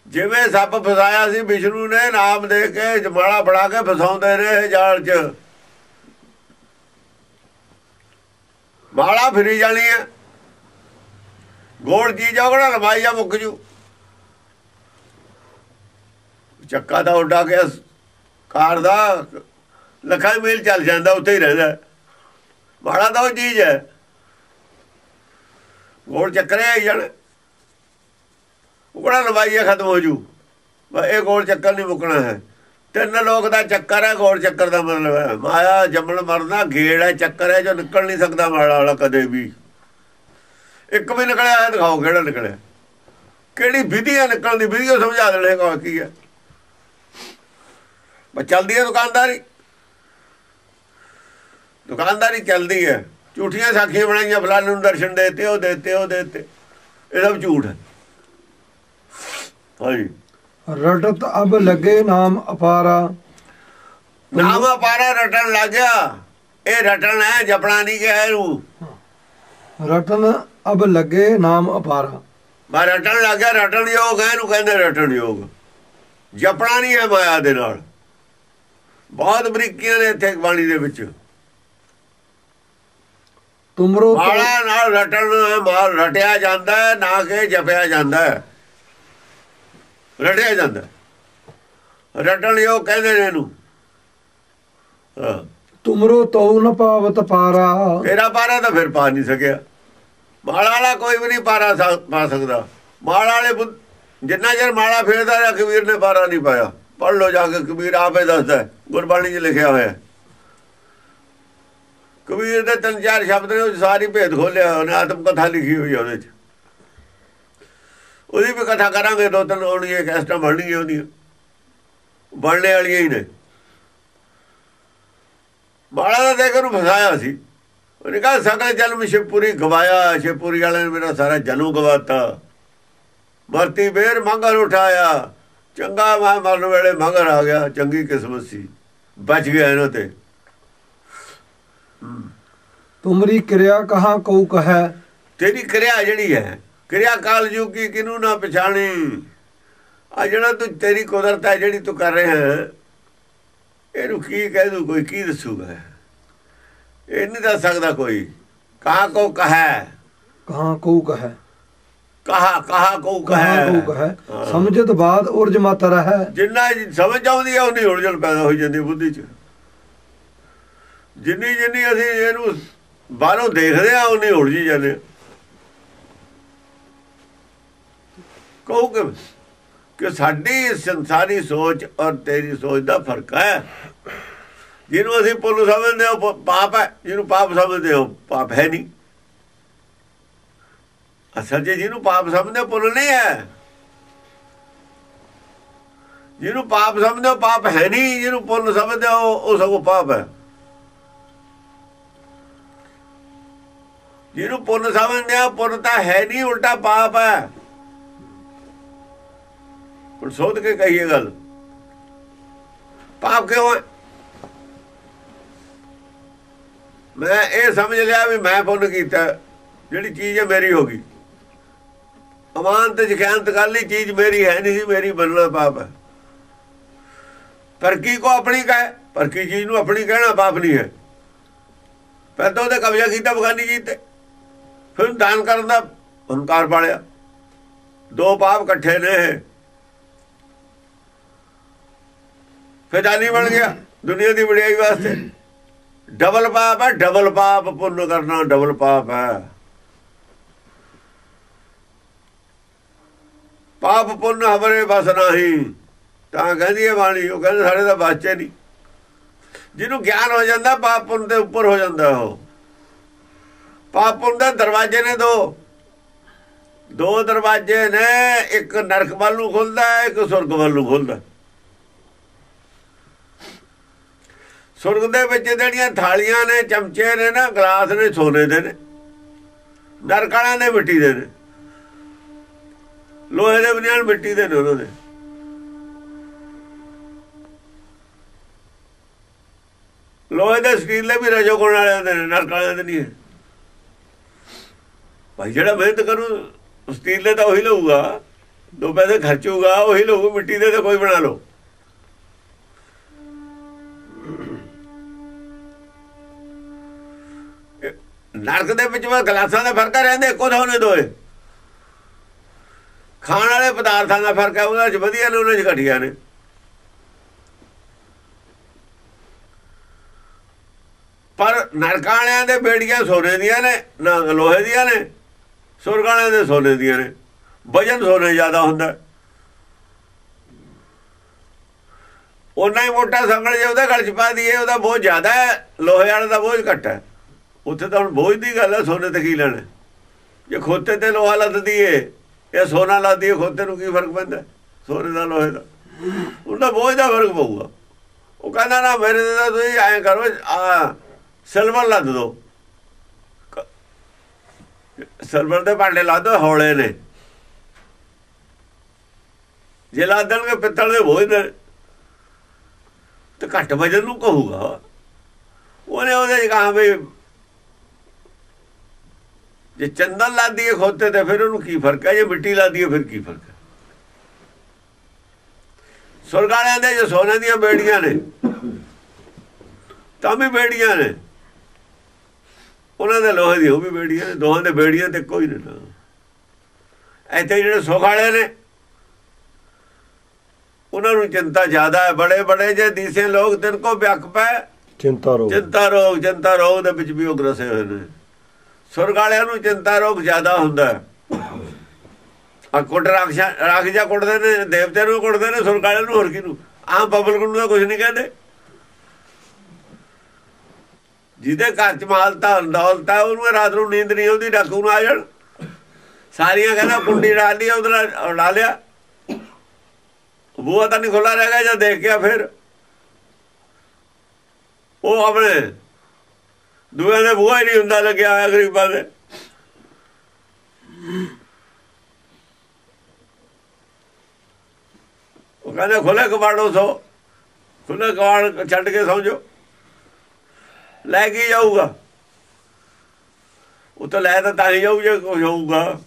ਜਿਵੇਂ ਸੱਪ ਫਸਾਇਆ ਸੀ ਵਿਸ਼ਨੂੰ ਨੇ, ਨਾਮ ਦੇ ਕੇ ਜਮਾਲਾ ਫੜਾ ਕੇ ਫਸਾਉਂਦੇ ਰਹੇ ਜਾਲ 'ਚ। ਮਾਲਾ ਫਿਰੀ ਜਾਣੀ ਹੈ, ਗੋਲ ਚੀਜ਼ ਆਉਣਾ ਲੰਬਾਈ ਜਾ ਮੁੱਕ ਜੂ। ਚੱਕਾ ਤਾਂ ਉੱਡਾ ਕੇ ਕਾਰ ਦਾ ਲੱਖਾਂ ਮੀਲ ਚੱਲ ਜਾਂਦਾ, ਉੱਥੇ ਹੀ ਰਹਿੰਦਾ। ਮਾਲਾ ਤਾਂ ਉਹ ਚੀਜ਼ ਹੈ, ਗੋਲ ਚੱਕਰੇ ਆਈ ਜਾਣ, ਉਹ ਕਿਹੜਾ ਲੰਬਾਈਆ ਖਤਮ ਹੋ ਜੂ। ਇਹ ਗੋਲ ਚੱਕਰ ਨਹੀਂ ਮੁੱਕਣਾ ਹੈ। ਤਿੰਨ ਲੋਕ ਦਾ ਚੱਕਰ ਹੈ, ਗੋਲ ਚੱਕਰ ਦਾ ਮਤਲਬ ਹੈ ਮਾਇਆ ਜੰਮਣ ਮਰਨਾ ਗੇੜ ਹੈ, ਚੱਕਰ ਹੈ ਜੋ ਨਿਕਲ ਨਹੀਂ ਸਕਦਾ ਮਾਲਾ ਵਾਲਾ ਕਦੇ ਵੀ। ਇੱਕ ਵੀ ਨਿਕਲਿਆ ਹੈ ਦਿਖਾਓ, ਕਿਹੜਾ ਨਿਕਲਿਆ, ਕਿਹੜੀ ਵਿਧੀ ਹੈ ਨਿਕਲਣ ਦੀ? ਵਿਧੀ ਸਮਝਾ ਦੇਣੇ ਕੀ ਹੈ। ਬਸ ਚੱਲਦੀ ਹੈ ਦੁਕਾਨਦਾਰੀ, ਦੁਕਾਨਦਾਰੀ ਚੱਲਦੀ ਹੈ। ਝੂਠੀਆਂ ਸਾਖੀਆਂ ਬਣਾਈਆਂ, ਫਲਾਣੇ ਨੂੰ ਦਰਸ਼ਨ ਦੇਤੇ, ਉਹ ਦੇਤੇ, ਉਹ ਦੇਤੇ, ਇਹ ਸਭ ਝੂਠ ਹੈ। ਹਾਂਜੀ, ਰਟਤ ਅਬ ਲੱਗੇ ਨਾਮ ਅਪਾਰਾ। ਨਾਮ ਅਪਾਰਾ ਰਟਣ ਲੱਗ ਗਿਆ। ਇਹ ਰਟਣ ਹੈ, ਜਪਣਾ ਨਹੀਂ ਕਿਹਾ ਇਹਨੂੰ। ਰਟਨ ਅਬ ਲੱਗੇ ਨਾਮ ਅਪਾਰਾ, ਮੈਂ ਰਟਣ ਲੱਗ ਗਿਆ। ਰਟਣ ਯੋਗ ਹੈ, ਇਹਨੂੰ ਕਹਿੰਦੇ ਰਟਣ ਯੋਗ। ਜਪਣਾ ਨਹੀਂ ਹੈ ਮਾਇਆ ਦੇ ਨਾਲ। ਬਹੁਤ ਬਰੀਕੀਆਂ ਨੇ ਇੱਥੇ ਬਾਣੀ ਦੇ ਵਿੱਚ। ਤੁਮਰੋ ਮਾਲਾ ਨਾਲ ਰਟਣ ਮਾਲ ਰਟਿਆ ਜਾਂਦਾ ਹੈ, ਨਾ ਕਿ ਜਪਿਆ ਜਾਂਦਾ ਹੈ। ਰਟਿਆ ਜਾਂਦਾ, ਰਟਣ ਯੋਗ ਕਹਿੰਦੇ ਨੇ ਇਹਨੂੰ। ਤੁਮਰੋ ਤਉ ਨ ਪਾਵਤ ਪਾਰਾ। ਤੇਰਾ ਪਾਰਾ ਤਾਂ ਫਿਰ ਪਾ ਨਹੀਂ ਸਕਿਆ। ਮਾਲਾ ਵਾਲਾ ਕੋਈ ਵੀ ਨਹੀਂ ਪਾਰਾ ਪਾ ਸਕਦਾ। ਮਾਲਾ ਵਾਲੇ ਜਿੰਨਾ ਚਿਰ ਮਾਲਾ ਫੇਰਦਾ ਰਿਹਾ, ਕਬੀਰ ਨੇ ਪਾਰਾ ਨਹੀਂ ਪਾਇਆ। ਪੜ੍ਹ ਲਓ ਜਾ ਕੇ, ਕਬੀਰ ਆਪੇ ਦੱਸਦਾ, ਗੁਰਬਾਣੀ 'ਚ ਲਿਖਿਆ ਹੋਇਆ। ਕਬੀਰ ਦੇ 3-4 ਸ਼ਬਦ ਨੇ, ਉਹ ਸਾਰੀ ਭੇਦ ਖੋਲਿਆ ਉਹਨੇ। ਆਤਮ ਕਥਾ ਲਿਖੀ ਹੋਈ ਉਹਦੇ 'ਚ। ਉਹਦੀ ਵੀ ਕਥਾ ਕਰਾਂਗੇ, 2-3 ਆਉਣੀਆਂ ਕੈਸਟਾਂ ਬਣਨੀਆਂ ਉਹਦੀਆਂ, ਬਣਨੇ ਵਾਲੀਆਂ ਹੀ ਨੇ। ਮਾਲਾ ਦਾ ਦੇਖ ਉਹਨੂੰ ਫਸਾਇਆ ਸੀ। ਉਹਨੇ ਕਿਹਾ ਸਕਲ ਜਨਮ ਸ਼ਿਵਪੁਰੀ ਗਵਾਇਆ। ਸ਼ਿਵਪੁਰੀ ਵਾਲੇ ਨੇ ਮੇਰਾ ਸਾਰਾ ਜਨਮ ਗਵਾਤਾ। ਮਰਤੀ ਬੇਰ ਮੰਗਰ ਉਠਾਇਆ। ਚੰਗਾ ਮੈਂ ਮਰਨ ਵੇਲੇ ਮੰਗਰ ਆ ਗਿਆ। ਚੰਗੀ ਕਿਸਮਤ ਸੀ, ਬਚ ਗਿਆ ਇਹਨਾਂ ਤੇ। ਤੁਮਰੀ ਕਿਰਿਆ ਕਹਾ ਕਉ ਕਹੈ। ਤੇਰੀ ਕਿਰਿਆ ਜਿਹੜੀ ਹੈ, ਕਿਰਿਆ ਕਾਲ ਜੁਗੀ ਕਿਨੂੰ ਨਾ ਪਛਾਣੀ। ਆ ਜਿਹੜਾ ਤੂੰ ਤੇਰੀ ਕੁਦਰਤ ਹੈ ਜਿਹੜੀ ਤੂੰ ਕਰ ਰਿਹਾ ਹੈ, ਇਹਨੂੰ ਕੀ ਕਹਿ ਦੂ? ਕੋਈ ਕੀ ਦੱਸੂਗਾ? ਇਹ ਨਹੀਂ ਦੱਸ ਸਕਦਾ ਕੋਈ। ਕਹਾ ਕੋ ਕਹੈ, ਕਹਾ ਕਉ ਕਹੈ, ਕਹਾ ਕੋ ਕਹੈ। ਸਮਝਤ ਬਾਦ ਉਰਜ ਮਤ ਰਹਿ। ਜਿੰਨਾ ਸਮਝ ਆਉਂਦੀ ਹੈ ਉਨੀ ਉਲਝਣ ਪੈਦਾ ਹੋਈ ਜਾਂਦੀ ਬੁੱਧੀ 'ਚ। ਜਿੰਨੀ ਜਿੰਨੀ ਅਸੀਂ ਇਹਨੂੰ ਬਾਹਰੋਂ ਦੇਖਦੇ ਹਾਂ, ਉਨੀ ਉਲਝੀ ਜਾਂਦੇ। ਕਹੋਗੇ ਕਿ ਸਾਡੀ ਸੰਸਾਰੀ ਸੋਚ ਔਰ ਤੇਰੀ ਸੋਚ ਦਾ ਫਰਕ ਹੈ। ਜਿਹਨੂੰ ਅਸੀਂ ਪੁੰਨ ਸਮਝਦੇ ਹੋ ਪਾਪ ਹੈ, ਜਿਹਨੂੰ ਪਾਪ ਸਮਝਦੇ ਹੋ ਪਾਪ ਹੈ ਨਹੀਂ। ਅਸਲ 'ਚ ਜਿਹਨੂੰ ਪਾਪ ਸਮਝਦੇ ਹੋ ਪੁੰਨ ਨਹੀਂ ਹੈ। ਜਿਹਨੂੰ ਪਾਪ ਸਮਝਦੇ ਹੋ ਪਾਪ ਹੈ ਨਹੀਂ। ਜਿਹਨੂੰ ਪੁੰਨ ਸਮਝਦੇ ਹੋ ਉਹ ਸਗੋਂ ਪਾਪ ਹੈ। ਜਿਹਨੂੰ ਪੁੰਨ ਸਮਝਦੇ ਹੋ ਪੁੰਨ ਤਾਂ ਹੈ ਨਹੀਂ, ਉਲਟਾ ਪਾਪ ਹੈ। ਹੁਣ ਸੋਧ ਕੇ ਕਹੀਏ ਗੱਲ, ਪਾਪ ਕਿਉਂ ਹੈ? ਮੈਂ ਇਹ ਸਮਝ ਲਿਆ ਵੀ ਮੈਂ ਪੁੰਨ ਕੀਤਾ, ਜਿਹੜੀ ਚੀਜ਼ ਹੈ ਮੇਰੀ ਹੋ ਗਈ। ਅਮਾਨਤ ਜਖਿਆਨਤ ਕਰ ਲਈ, ਚੀਜ਼ ਮੇਰੀ ਹੈ ਨਹੀਂ ਸੀ, ਮੇਰੀ ਬਣਨਾ ਪਾਪ ਹੈ। ਪਰਕੀ ਕੋ ਆਪਣੀ ਕਹੇ, ਪਰਕੀ ਚੀਜ਼ ਨੂੰ ਆਪਣੀ ਕਹਿਣਾ ਪਾਪ ਨਹੀਂ ਹੈ। ਫਿਰ ਤਾਂ ਉਹਦੇ ਕਬਜ਼ਾ ਕੀਤਾ ਬਗਾਨੀ ਚੀਜ਼ ਤੇ। ਫਿਰ ਦਾਨ ਕਰਨ ਦਾ ਹੰਕਾਰ ਪਾਲਿਆ। ਦੋ ਪਾਪ ਇਕੱਠੇ ਨੇ, ਫਿਰ ਦਾਨੀ ਬਣ ਗਿਆ ਦੁਨੀਆ ਦੀ ਵਡਿਆਈ ਵਾਸਤੇ। ਡਬਲ ਪਾਪ ਹੈ, ਡਬਲ ਪਾਪ। ਪੁੰਨ ਕਰਨਾ ਡਬਲ ਪਾਪ ਹੈ। ਪਾਪ ਪੁੰਨ ਹਮਰੇ ਬਸ ਨਹੀਂ, ਤਾਂ ਕਹਿੰਦੀ ਹੈ ਬਾਣੀ। ਉਹ ਕਹਿੰਦੇ ਸਾਡੇ ਤਾਂ ਬਸ ਨਹੀਂ। ਜਿਹਨੂੰ ਗਿਆਨ ਹੋ ਜਾਂਦਾ ਪਾਪ ਪੁੰਨ ਦੇ ਉੱਪਰ ਹੋ ਜਾਂਦਾ। ਉਹ ਪਾਪ ਪੁੰਨ ਦੇ ਦਰਵਾਜ਼ੇ ਨੇ ਦੋ ਦਰਵਾਜ਼ੇ ਨੇ। ਇੱਕ ਨਰਕ ਵੱਲ ਨੂੰ ਖੁੱਲਦਾ, ਇੱਕ ਸੁਰਗ ਵੱਲ ਨੂੰ ਖੁੱਲਦਾ। ਸੁਰਗ ਦੇ ਵਿੱਚ ਜਿਹੜੀਆਂ ਥਾਲੀਆਂ ਨੇ, ਚਮਚੇ ਨੇ ਨਾ, ਗਲਾਸ ਨੇ, ਸੋਨੇ ਦੇ ਨੇ। ਨਰਕ ਵਾਲਿਆਂ ਦੇ ਮਿੱਟੀ ਦੇ ਨੇ, ਲੋਹੇ ਦੇ ਬਨਿਆਨ ਮਿੱਟੀ ਦੇ ਨੇ। ਉਹਨਾਂ ਦੇ ਲੋਹੇ ਦੇ ਸਟੀਲ ਦੇ ਵੀ ਰਜੋ ਗੁਣ ਵਾਲਿਆਂ ਦੇ ਨੇ, ਨਰਕ ਵਾਲਿਆਂ ਦੇ ਨਹੀਂ ਹੈ। ਭਾਈ ਜਿਹੜਾ ਮਿਹਨਤ ਕਰੂ ਸਟੀਲ ਦੇ ਤਾਂ ਉਹੀ ਲਊਗਾ, ਦੋ ਪੈਸੇ ਖਰਚੂਗਾ ਉਹੀ ਲਊਗਾ। ਮਿੱਟੀ ਦੇ ਤਾਂ ਕੋਈ ਬਣਾ ਲਓ। ਨਰਕ ਦੇ ਵਿੱਚ ਗਲਾਸਾਂ ਦਾ ਫਰਕ ਰਹਿੰਦੇ, ਇੱਕੋ ਥਾਂ ਦੋਏ। ਖਾਣ ਵਾਲੇ ਪਦਾਰਥਾਂ ਦਾ ਫਰਕ ਹੈ, ਉਹਨਾਂ 'ਚ ਵਧੀਆ ਨੇ, ਉਹਨਾਂ 'ਚ ਘਟੀਆ ਨੇ। ਪਰ ਨਰਕਾਂ ਵਾਲਿਆਂ ਦੇ ਬੇੜੀਆਂ ਸੋਨੇ ਦੀਆਂ ਨੇ, ਨਾ ਲੋਹੇ ਦੀਆਂ ਨੇ। ਸੁਰਗ ਵਾਲਿਆਂ ਦੇ ਸੋਨੇ ਦੀਆਂ ਨੇ। ਵਜਨ ਸੋਨੇ ਜ਼ਿਆਦਾ ਹੁੰਦਾ। ਓਨਾ ਹੀ ਮੋਟਾ ਸੰਗਲ ਜੇ ਉਹਦੇ ਗਲ 'ਚ ਪਾ ਦਈਏ, ਉਹਦਾ ਬੋਝ ਜ਼ਿਆਦਾ ਹੈ, ਲੋਹੇ ਵਾਲੇ ਦਾ ਬੋਝ ਘੱਟ ਹੈ। ਉੱਥੇ ਤਾਂ ਹੁਣ ਬੋਝ ਦੀ ਗੱਲ ਹੈ, ਸੋਨੇ ਤੇ ਕੀ ਲੈਣਾ। ਜੇ ਖੋਤੇ ਤੇ ਲੋਹਾ ਲੱਦ ਦਈਏ ਇਹ ਸੋਨਾ ਲੱਦ ਦਈਏ, ਖੋਤੇ ਨੂੰ ਕੀ ਫਰਕ ਪੈਂਦਾ ਸੋਨੇ ਦਾ ਲੋਹੇ ਦਾ? ਉਹਦਾ ਬੋਝ ਦਾ ਫਰਕ ਪਊਗਾ। ਉਹ ਕਹਿੰਦਾ ਨਾ ਮੇਰੇ ਤੇ ਤਾਂ ਤੁਸੀਂ ਐਂ ਕਰੋ, ਸਿਲਵਰ ਲੱਦ ਦੋ। ਸਿਲਵਰ ਦੇ ਭਾਂਡੇ ਲਾ ਦੋ, ਹੌਲੇ ਨੇ। ਜੇ ਲਾ ਦੇਣਗੇ ਪਿੱਤਲ ਦੇ ਬੋਝ ਨੇ ਤੇ ਘੱਟ ਵਜਨ ਨੂੰ ਕਹੂਗਾ। ਉਹਨੇ ਉਹਦੇ 'ਚ ਕਹਾ ਵੀ ਜੇ ਚੰਦਨ ਲਾ ਦੀਏ ਖੋਤੇ ਤੇ ਫਿਰ ਉਹਨੂੰ ਕੀ ਫਰਕ ਹੈ, ਜੇ ਮਿੱਟੀ ਲਾ ਦੀਏ ਫਿਰ ਕੀ ਫਰਕ ਹੈ। ਸੁਰਗ ਵਾਲਿਆਂ ਦੇ ਜੋ ਸੋਨੇ ਦੀਆਂ ਬੇੜੀਆਂ ਨੇ ਤਾਂ ਵੀ ਬੇੜੀਆਂ ਨੇ, ਉਹਨਾਂ ਦੇ ਲੋਹੇ ਦੀ ਉਹ ਵੀ ਬੇੜੀਆਂ ਨੇ। ਦੋਹਾਂ ਦੇ ਬੇੜੀਆਂ ਤੇ ਕੋਈ ਨਹੀਂ। ਇੱਥੇ ਜਿਹੜੇ ਸੁੱਖ ਵਾਲੇ ਨੇ ਉਹਨਾਂ ਨੂੰ ਚਿੰਤਾ ਜ਼ਿਆਦਾ ਹੈ। ਬੜੇ ਬੜੇ ਜੇ ਦੀਸੇ ਲੋਕ ਤਿੰਨ ਕੋ ਵਿਅਕ ਪੈ ਚਿੰਤਾ ਰੋਗ। ਚਿੰਤਾ ਰੋਗ ਦੇ ਵਿੱਚ ਵੀ ਉਹ ਗ੍ਰਸੇ ਹੋਏ ਨੇ। ਸੁਰਗ ਵਾਲਿਆਂ ਨੂੰ ਚਿੰਤਾ ਰੋਗ ਜ਼ਿਆਦਾ ਹੁੰਦਾ। ਆ ਕੁੱਟ ਰਾਖ ਜਾ ਕੁੱਟਦੇ ਨੇ, ਦੇਵਤੇ ਨੂੰ ਕੁੱਟਦੇ ਨੇ, ਸੁਰਗ ਵਾਲਿਆਂ ਨੂੰ ਹੋਰ ਕਿਹਨੂੰ? ਆਮ ਪਬਲਿਕ ਨੂੰ ਤਾਂ ਕੁਛ ਨਹੀਂ ਕਹਿੰਦੇ। ਜਿਹਦੇ ਘਰ 'ਚ ਮਾਲ ਧਨ ਦੌਲਤ ਹੈ ਉਹਨੂੰ ਰਾਤ ਨੂੰ ਨੀਂਦ ਨਹੀਂ ਆਉਂਦੀ, ਡਾਕੂ ਨੂੰ ਆ ਜਾਣ ਸਾਰੀਆਂ। ਕਹਿੰਦਾ ਕੁੰਡੀ ਡਾਲ ਲਈ, ਉਹਦੇ ਲਾ ਲਿਆ, ਬੂਹਾ ਤਾਂ ਨਹੀਂ ਖੁੱਲਾ ਰਹਿ ਗਿਆ। ਜਦ ਦੇਖ ਗਿਆ ਫਿਰ ਉਹ ਆਪਣੇ ਦੂਏ ਦੇ ਬੂਹਾ ਹੀ ਨਹੀਂ ਹੁੰਦਾ ਲੱਗਿਆ ਹੋਇਆ ਗਰੀਬਾਂ ਦੇ। ਉਹ ਕਹਿੰਦੇ ਖੁੱਲੇ ਕਬਾੜੋ ਸੋ, ਖੁੱਲੇ ਕਬਾੜ ਛੱਡ ਕੇ ਸੌਂ ਜਾਓ। ਲੈ ਕੇ ਜਾਊਗਾ ਉਹ ਤਾਂ, ਲੈ ਤਾਂ ਹੀ ਜਾਊ ਜੇ ਕੁਛ ਹੋਊਗਾ।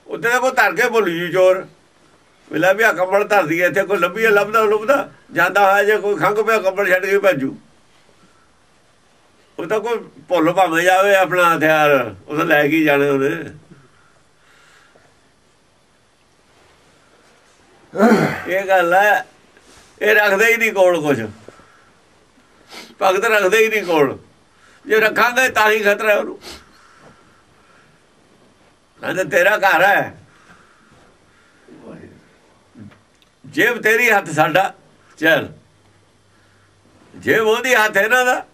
ਉੱਥੇ ਕੋਈ ਧਰ ਕੇ ਭੁੱਲ ਜੀ ਚੋਰ, ਵੇਲਾ ਵੀ ਆ ਕੰਬਲ ਧਰਦੀ ਹੈ ਇੱਥੇ, ਕੋਈ ਲੱਭੀਏ ਲੱਭਦਾ ਜਾਂਦਾ ਹੋਇਆ। ਜੇ ਕੋਈ ਖੰਘ ਪਿਆ ਕੰਬਲ ਛੱਡ ਕੇ ਭੱਜੂ। ਉਹ ਤਾਂ ਕੋਈ ਭੁੱਲ ਭਾਵੇਂ ਜਾਵੇ ਆਪਣਾ ਹਥਿਆਰ, ਉਹ ਤਾਂ ਲੈ ਕੇ ਜਾਣੇ ਉਹਨੇ। ਇਹ ਗੱਲ ਹੈ। ਇਹ ਰੱਖਦੇ ਹੀ ਨਹੀਂ ਕੋਲ ਕੁਛ, ਭਗਤ ਰੱਖਦੇ ਹੀ ਨਹੀਂ ਕੋਲ। ਜੇ ਰੱਖਾਂਗੇ ਤਾਂ ਹੀ ਖਤਰਾ ਉਹਨੂੰ। ਕਹਿੰਦੇ ਤੇਰਾ ਘਰ ਹੈ, ਜੇਬ ਤੇਰੀ ਹੱਥ ਸਾਡਾ, ਚੱਲ। ਜੇਬ ਉਹਦੀ ਹੱਥ ਇਹਨਾਂ ਦਾ,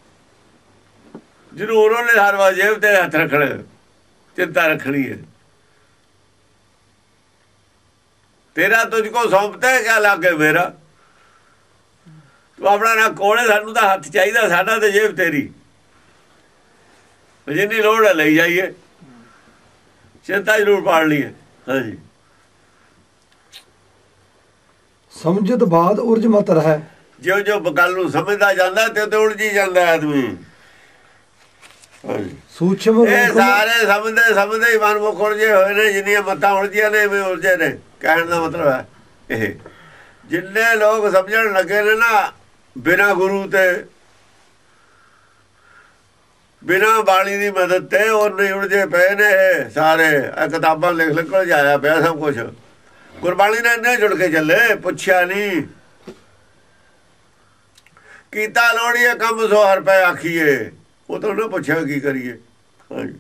ਜ਼ਰੂਰ ਉਹਨੇ ਹਰ ਵਾਰ ਜੇਬ ਤੇਰੇ ਹੱਥ ਰੱਖਣੇ, ਚਿੰਤਾ ਰੱਖਣੀ ਹੈ। ਤੇਰਾ ਤੁਝ ਕੋ ਸੌਂਪਤਾ ਹੈ, ਕਿਆ ਲਾਗੇ ਮੇਰਾ? ਤੂੰ ਆਪਣਾ ਨਾ ਕੋਲੇ, ਸਾਨੂੰ ਤਾਂ ਹੱਥ ਚਾਹੀਦਾ, ਸਾਡਾ ਤੇ ਜੇਬ ਤੇਰੀ। ਜਿੰਨੀ ਲੋੜ ਹੈ ਲਈ ਜਾਈਏ, ਚਿੰਤਾ ਜ਼ਰੂਰ ਪਾੜ ਲਈ ਹੈ। ਹਾਂਜੀ, ਸਮਝਤ ਬਾਦ ਉਰਜ ਮਤ ਰਹਿ। ਜਿਉਂ ਜਿਉਂ ਗੱਲ ਨੂੰ ਸਮਝਦਾ ਜਾਂਦਾ ਤੇ ਉਲਝੀ ਜਾਂਦਾ ਆਦਮੀ। ਸੂਖਮ ਇਹ ਸਾਰੇ ਸਮਝਦੇ ਹੀ ਮਨਮੁਖ ਉਲਝੇ ਹੋਏ ਨੇ। ਜਿੰਨੀਆਂ ਮੱਤਾਂ ਉਲਝੀਆਂ ਨੇ ਐਵੇਂ ਉਲਝੇ ਨੇ। ਕਹਿਣ ਦਾ ਮਤਲਬ ਹੈ ਇਹ, ਜਿੰਨੇ ਲੋਕ ਸਮਝਣ ਲੱਗੇ ਨੇ ਨਾ ਬਿਨਾਂ ਗੁਰੂ ਤੇ, ਬਿਨਾਂ ਬਾਣੀ ਦੀ ਮਦਦ ਤੇ ਉਹ ਨਹੀਂ ਉਲਝੇ ਪਏ ਨੇ ਸਾਰੇ। ਇਹ ਕਿਤਾਬਾਂ ਲਿਖ ਲਿਖ ਕੇ ਜਾਇਆ ਪਿਆ ਸਭ ਕੁਝ। ਗੁਰਬਾਣੀ ਨਾਲ ਇੰਨੇ ਜੁੜ ਕੇ ਚੱਲੇ, ਪੁੱਛਿਆ ਨਹੀਂ। ਕੀਤਾ ਲੋੜੀਏ ਕੰਮ ਸੋ ਹਰ ਪੈ ਆਖੀਏ, ਉਹ ਤਾਂ ਉਹਨੇ ਪੁੱਛਿਆ ਕੀ ਕਰੀਏ। ਹਾਂਜੀ,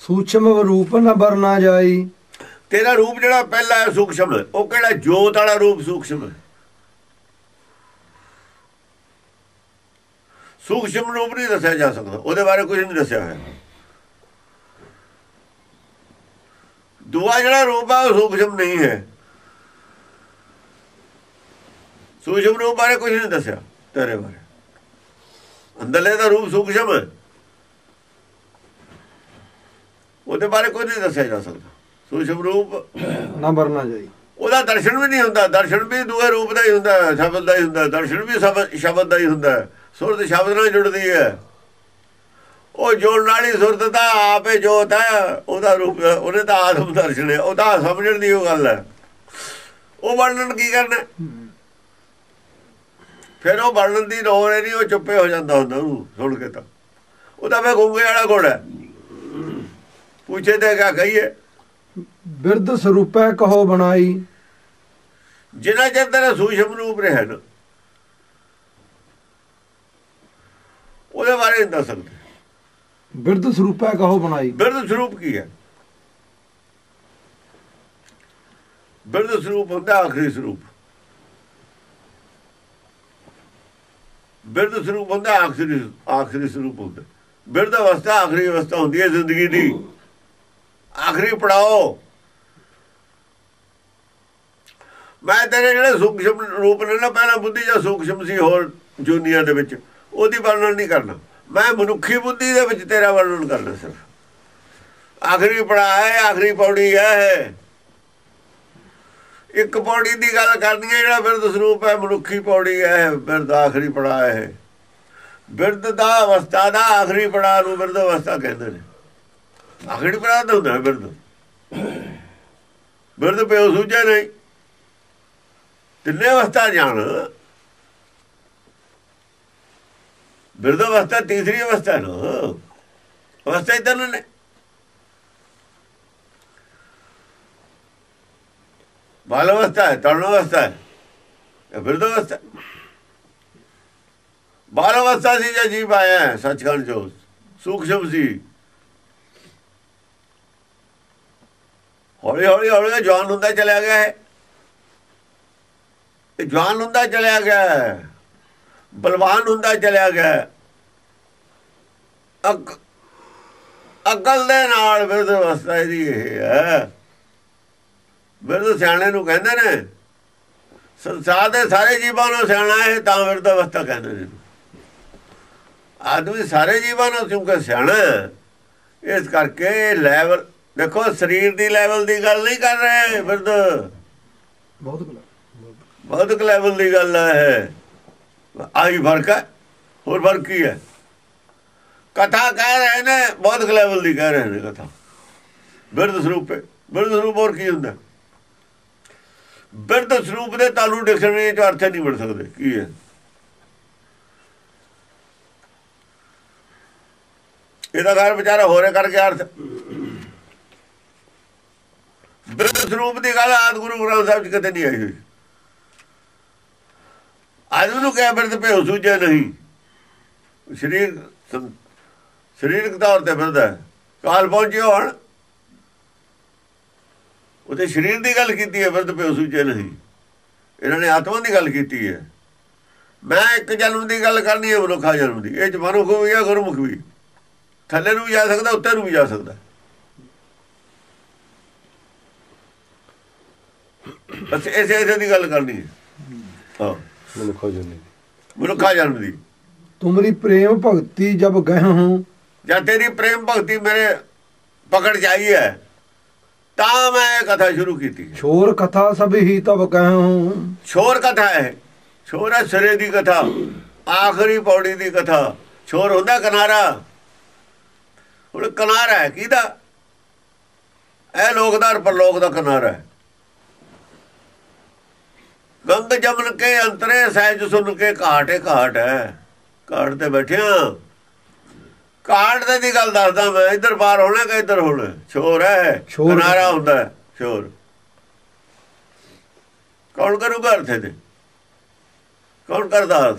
ਸੂਖਮ ਰੂਪ ਨ ਬਰਨਾ ਜਾਈ। ਤੇਰਾ ਰੂਪ ਜਿਹੜਾ ਪਹਿਲਾ ਹੈ ਸੂਖਮ ਹੈ, ਉਹ ਕਿਹੜਾ ਜੋਤ ਵਾਲਾ ਰੂਪ ਸੂਖਮ ਹੈ। ਸੂਖਮ ਰੂਪ ਨਹੀਂ ਦੱਸਿਆ ਜਾ ਸਕਦਾ, ਉਹਦੇ ਬਾਰੇ ਕੁਝ ਨਹੀਂ ਦੱਸਿਆ ਹੋਇਆ। ਦੂਆ ਜਿਹੜਾ ਰੂਪ ਹੈ ਉਹ ਸੂਖਮ ਨਹੀਂ ਹੈ। ਸੂਖਮ ਰੂਪ ਬਾਰੇ ਕੁਝ ਨਹੀਂ ਦੱਸਿਆ ਤੇਰੇ ਬਾਰੇ। ਅੰਦਰਲੇ ਦਾ ਰੂਪ ਸੂਖਮ ਹੈ, ਉਹਦੇ ਬਾਰੇ ਕੁਝ ਨਹੀਂ ਦੱਸਿਆ ਜਾ ਸਕਦਾ। ਸੂਖਮ ਰੂਪ ਨਾ ਵਰਨਾ ਜਾਈ, ਉਹਦਾ ਦਰਸ਼ਨ ਵੀ ਨਹੀਂ ਹੁੰਦਾ। ਦਰਸ਼ਨ ਵੀ ਦੂਏ ਰੂਪ ਦਾ ਹੀ ਹੁੰਦਾ, ਸ਼ਬਦ ਦਾ ਹੀ ਹੁੰਦਾ। ਦਰਸ਼ਨ ਵੀ ਸ਼ਬਦ ਦਾ ਹੀ ਹੁੰਦਾ। ਸੁਰਤ ਸ਼ਬਦ ਨਾਲ ਜੁੜਦੀ ਹੈ। ਉਹ ਜੋੜਨ ਵਾਲੀ ਸੁਰਤ ਦਾ ਆਪੇ ਜੋਤ ਹੈ, ਉਹਦਾ ਰੂਪ। ਉਹਨੇ ਤਾਂ ਆਤਮ ਦਰਸ਼ਨ ਹੈ, ਉਹ ਤਾਂ ਸਮਝਣ ਦੀ ਉਹ ਗੱਲ ਹੈ। ਉਹ ਵਰਣਨ ਕੀ ਕਰਨਾ ਫਿਰ? ਉਹ ਵਰਣਨ ਦੀ ਲੋੜ ਨਹੀਂ, ਉਹ ਚੁੱਪੇ ਹੋ ਜਾਂਦਾ ਹੁੰਦਾ ਉਹਨੂੰ ਸੁਣ ਕੇ। ਤਾਂ ਉਹ ਤਾਂ ਫਿਰ ਗੁੰਗੇ ਵਾਲਾ ਗੁੜ ਹੈ, ਪੁੱਛੇ ਤੇ ਕਿਆ ਕਹੀਏ। ਬਿਰਧ ਸਰੂਪੈ ਕਹੋ ਬਣਾਈ। ਜਿੰਨਾ ਚਿਰ ਤੇਰਾ ਸੂਖਮ ਰੂਪ ਰਿਹਾ ਨਾ, ਉਹਦੇ ਬਾਰੇ ਨਹੀਂ ਦੱਸ ਸਕਦੇ। ਬਿਰਧ ਸਰੂਪੈ ਕਹੋ ਬਣਾਈ। ਬਿਰਧ ਸਰੂਪ ਕੀ ਹੈ? ਬਿਰਧ ਸਰੂਪ ਹੁੰਦਾ ਆਖਰੀ ਸਰੂਪ। ਬਿਰਧ ਸਰੂਪ ਹੁੰਦਾ ਆਖਰੀ ਸਰੂਪ ਹੁੰਦਾ। ਬਿਰਧ ਅਵਸਥਾ ਆਖਰੀ ਅਵਸਥਾ ਹੁੰਦੀ ਹੈ ਜ਼ਿੰਦਗੀ ਦੀ, ਆਖਰੀ ਪੜਾਓ। ਮੈਂ ਤੇਰੇ ਜਿਹੜੇ ਸੂਖਮ ਰੂਪ ਨੇ ਨਾ, ਪਹਿਲਾਂ ਬੁੱਧੀ ਜਾਂ ਸੂਖਮ ਸੀ ਹੋਰ ਜੂਨੀਆਂ ਦੇ ਵਿੱਚ, ਉਹਦੀ ਵਰਣਨ ਨਹੀਂ ਕਰਨਾ। ਮੈਂ ਮਨੁੱਖੀ ਬੁੱਧੀ ਦੇ ਵਿੱਚ ਤੇਰਾ ਵਰਣਨ ਕਰਨਾ। ਸਿਰਫ ਆਖਰੀ ਪੜਾ ਹੈ, ਆਖਰੀ ਪੌੜੀ ਹੈ। ਇੱਕ ਪੌੜੀ ਦੀ ਗੱਲ ਕਰਨੀ ਹੈ, ਜਿਹੜਾ ਬਿਰਧ ਸਰੂਪ ਹੈ, ਮਨੁੱਖੀ ਪੌੜੀ ਹੈ। ਬਿਰਧ ਆਖਰੀ ਪੜਾ ਹੈ। ਬਿਰਧ ਦਾ ਅਵਸਥਾ ਦਾ ਆਖਰੀ ਪੜਾ ਨੂੰ ਬਿਰਧ ਅਵਸਥਾ ਕਹਿੰਦੇ ਨੇ। ਆਖਰੀ ਪੜਾ ਤਾਂ ਹੁੰਦਾ ਬਿਰਧ। ਬਿਰਧ ਪਿਓ ਸੂਝੇ ਨਹੀਂ, ਤਿੰਨੇ ਅਵਸਥਾ ਜਾਣ। ਬਿਰਧ ਅਵਸਥਾ ਤੀਸਰੀ ਅਵਸਥਾ ਨਾ, ਅਵਸਥਾ ਹੀ ਤਿੰਨ ਨੇ। ਬਾਲ ਅਵਸਥਾ ਹੈ, ਤਰਨ ਅਵਸਥਾ ਹੈ, ਬਿਰਧ ਅਵਸਥਾ। ਬਾਲ ਅਵਸਥਾ ਸੀ ਜਾਂ ਜੀਵ ਆਇਆ ਸੱਚਖੰਡ ਚੋਂ, ਸੂਖਮ ਸੀ। ਹੌਲੀ ਹੌਲੀ ਹੌਲੀ ਜਵਾਨ ਹੁੰਦਾ ਚਲਿਆ ਗਿਆ ਹੈ। ਜਵਾਨ ਹੁੰਦਾ ਚਲਿਆ ਗਿਆ, ਬਲਵਾਨ ਹੁੰਦਾ ਚਲਿਆ ਗਿਆ। ਅਕਲ ਦੇ ਨਾਲ ਬਿਰਧ ਅਵਸਥਾ ਇਹਦੀ ਇਹ ਹੈ। ਬਿਰਧ ਸਿਆਣੇ ਨੂੰ ਕਹਿੰਦੇ ਨੇ। ਸੰਸਾਰ ਦੇ ਸਾਰੇ ਜੀਵਾਂ ਨੂੰ ਸਿਆਣਾ ਹੈ ਤਾਂ ਬਿਰਧ ਅਵਸਥਾ ਕਹਿੰਦੇ ਨੇ। ਆਦਮੀ ਸਾਰੇ ਜੀਵਾਂ ਨੂੰ ਕਿਉਂਕਿ ਸਿਆਣਾ, ਇਸ ਕਰਕੇ ਲੈਵਲ ਦੇਖੋ, ਸਰੀਰ ਦੀ ਲੈਵਲ ਦੀ ਗੱਲ ਨਹੀਂ ਕਰ ਰਹੇ ਬਿਰਧ, ਬਹੁਤ ਲੈਵਲ ਦੀ ਗੱਲ ਹੈ। ਆਹੀ ਫਰਕ ਹੈ, ਹੋਰ ਫਰਕ ਕੀ ਹੈ? ਕਥਾ ਕਹਿ ਰਹੇ ਨੇ, ਬਹੁਤ ਲੈਵਲ ਦੀ ਕਹਿ ਰਹੇ ਨੇ ਕਥਾ। ਬਿਰਧ ਸਰੂਪ ਹੈ। ਬਿਰਧ ਸਰੂਪ ਹੋਰ ਕੀ ਹੁੰਦਾ? ਬਿਰਧ ਸਰੂਪ ਦੇ ਤੁਹਾਨੂੰ ਡਿਕਸ਼ਨਰੀ ਚ ਅਰਥ ਨਹੀਂ ਮਿਲ ਸਕਦੇ ਕੀ ਹੈ। ਇਹਦਾ ਘਰ ਵਿਚਾਰਾ ਹੋਰੇ ਕਰਕੇ ਅਰਥ। ਬਿਰਧ ਸਰੂਪ ਦੀ ਗੱਲ ਆਦਿ ਗੁਰੂ ਗ੍ਰੰਥ ਸਾਹਿਬ ਚ ਕਿਤੇ ਨਹੀਂ ਆਈ ਹੋਈ। ਅੱਜ ਉਹਨੂੰ ਕਿਹਾ ਬਿਰਧ ਭੇਉ ਸੂਝੇ ਨਹੀਂ। ਸਰੀਰਕ ਤੌਰ ਤੇ ਬਿਰਧ ਹੈ। ਕਾਲ ਪਹੁੰਚਿਓ ਹੁਣ, ਉਹਦੇ ਸਰੀਰ ਦੀ ਗੱਲ ਕੀਤੀ ਹੈ। ਬਿਰਧ ਭੇਉ ਸੂਝੇ ਨਹੀਂ, ਇਹਨਾਂ ਨੇ ਆਤਮਾ ਦੀ ਗੱਲ ਕੀਤੀ ਹੈ। ਮੈਂ ਇੱਕ ਜਨਮ ਦੀ ਗੱਲ ਕਰਨੀ ਹੈ, ਮਨੁੱਖਾ ਜਨਮ ਦੀ। ਇਹ ਚ ਮਨੁੱਖ ਵੀ ਹੈ, ਗੁਰਮੁਖ ਵੀ। ਥੱਲੇ ਨੂੰ ਵੀ ਜਾ ਸਕਦਾ, ਉੱਤੇ ਨੂੰ ਵੀ ਜਾ ਸਕਦਾ। ਬਸ ਇਸੇ ਦੀ ਗੱਲ ਕਰਨੀ ਹੈ। ਹਾਂ, ਮਨੁੱਖਾ ਜਨਮ ਦੀ। ਤੁਮਰੀ ਪ੍ਰੇਮ ਭਗਤੀ ਜਬ ਗਏ ਹੂੰ। ਜਦ ਤੇਰੀ ਪ੍ਰੇਮ ਭਗਤੀ ਮੇਰੇ ਪਕੜ ਜਾਈ ਹੈ ਤਾਂ ਮੈਂ ਕਥਾ ਸ਼ੁਰੂ ਕੀਤੀ। ਛੋਰ ਕਥਾ ਸਭ ਹੀ ਤਬ ਕਹੇ ਹੂੰ। ਛੋਰ ਕਥਾ ਹੈ। ਛੋਰ ਹੈ ਸਿਰੇ ਦੀ ਕਥਾ, ਆਖਰੀ ਪੌੜੀ ਦੀ ਕਥਾ। ਛੋਰ ਹੁੰਦਾ ਕਿਨਾਰਾ। ਹੁਣ ਕਿਨਾਰਾ ਹੈ ਕਿਹਦਾ? ਇਹ ਲੋਕਦਾਰ ਪਰਲੋਕ ਦਾ ਕਿਨਾਰਾ ਹੈ। ਗੰਗ ਜਮਨ ਕੇ ਅੰਤਰੇ ਸਹਿਜ ਸੁਣ ਕੇ ਘਾਟ ਹੈ। ਘਾਟ ਤੇ ਬੈਠਿਆ ਕਾਂਡ ਦੀ ਗੱਲ ਦੱਸਦਾ ਮੈਂ, ਇੱਧਰ ਪਾਰ ਹੋਣਾ ਕਿ ਇੱਧਰ ਹੋਣਾ, ਸ਼ੋਰ ਹੈ, ਕਿਨਾਰਾ ਹੁੰਦਾ ਸ਼ੋਰ। ਕੌਣ ਕਰੂਗਾ ਅਰਥ ਇਹਦੇ? ਕੌਣ ਕਰਦਾ ਅਰਥ?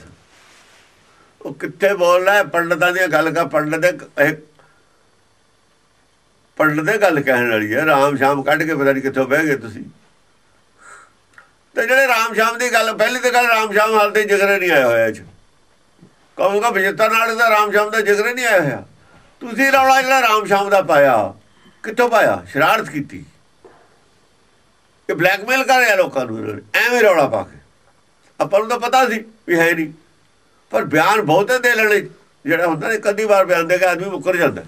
ਉਹ ਕਿੱਥੇ ਬੋਲਣਾ? ਪੰਡਤਾਂ ਦੀਆਂ ਗੱਲ ਕਰ, ਪੰਡਤ ਦੇ ਗੱਲ ਕਹਿਣ ਵਾਲੀ ਹੈ। ਰਾਮ ਸ਼ਾਮ ਕੱਢ ਕੇ ਪਤਾ ਨਹੀਂ ਕਿੱਥੋਂ ਬਹਿ ਗਏ ਤੁਸੀਂ। ਤੇ ਜਿਹੜੇ ਰਾਮ ਸ਼ਾਮ ਦੀ ਗੱਲ, ਪਹਿਲੀ ਤਾਂ ਗੱਲ ਰਾਮ ਸ਼ਾਮ ਹਾਲ ਤੇ ਜਿਗਰੇ ਨਹੀਂ ਆਇਆ ਹੋਇਆ। ਕਹੂੰਗਾ 75 ਨਾਲ ਦਾ ਰਾਮ ਸ਼ਾਮ ਦਾ ਜਿਗਰੇ ਨਹੀਂ ਆਇਆ ਹੋਇਆ। ਤੁਸੀਂ ਰੌਲਾ ਜਿਹੜਾ ਰਾਮ ਸ਼ਾਮ ਦਾ ਪਾਇਆ, ਕਿੱਥੋਂ ਪਾਇਆ? ਸ਼ਰਾਰਤ ਕੀਤੀ, ਇਹ ਬਲੈਕਮੇਲ ਕਰ ਰਿਹਾ ਲੋਕਾਂ ਨੂੰ ਇਹਨਾਂ ਨੇ, ਐਵੇਂ ਰੌਲਾ ਪਾ ਕੇ। ਆਪਾਂ ਨੂੰ ਤਾਂ ਪਤਾ ਸੀ ਵੀ ਹੈ ਨਹੀਂ, ਪਰ ਬਿਆਨ ਬਹੁਤੇ ਦੇ ਲੈਣੇ। ਜਿਹੜਾ ਹੁੰਦਾ ਨੇ ਕਦੀ ਵਾਰ ਬਿਆਨ ਦੇ ਕੇ ਆਦਮੀ ਮੁੱਕਰ ਜਾਂਦਾ,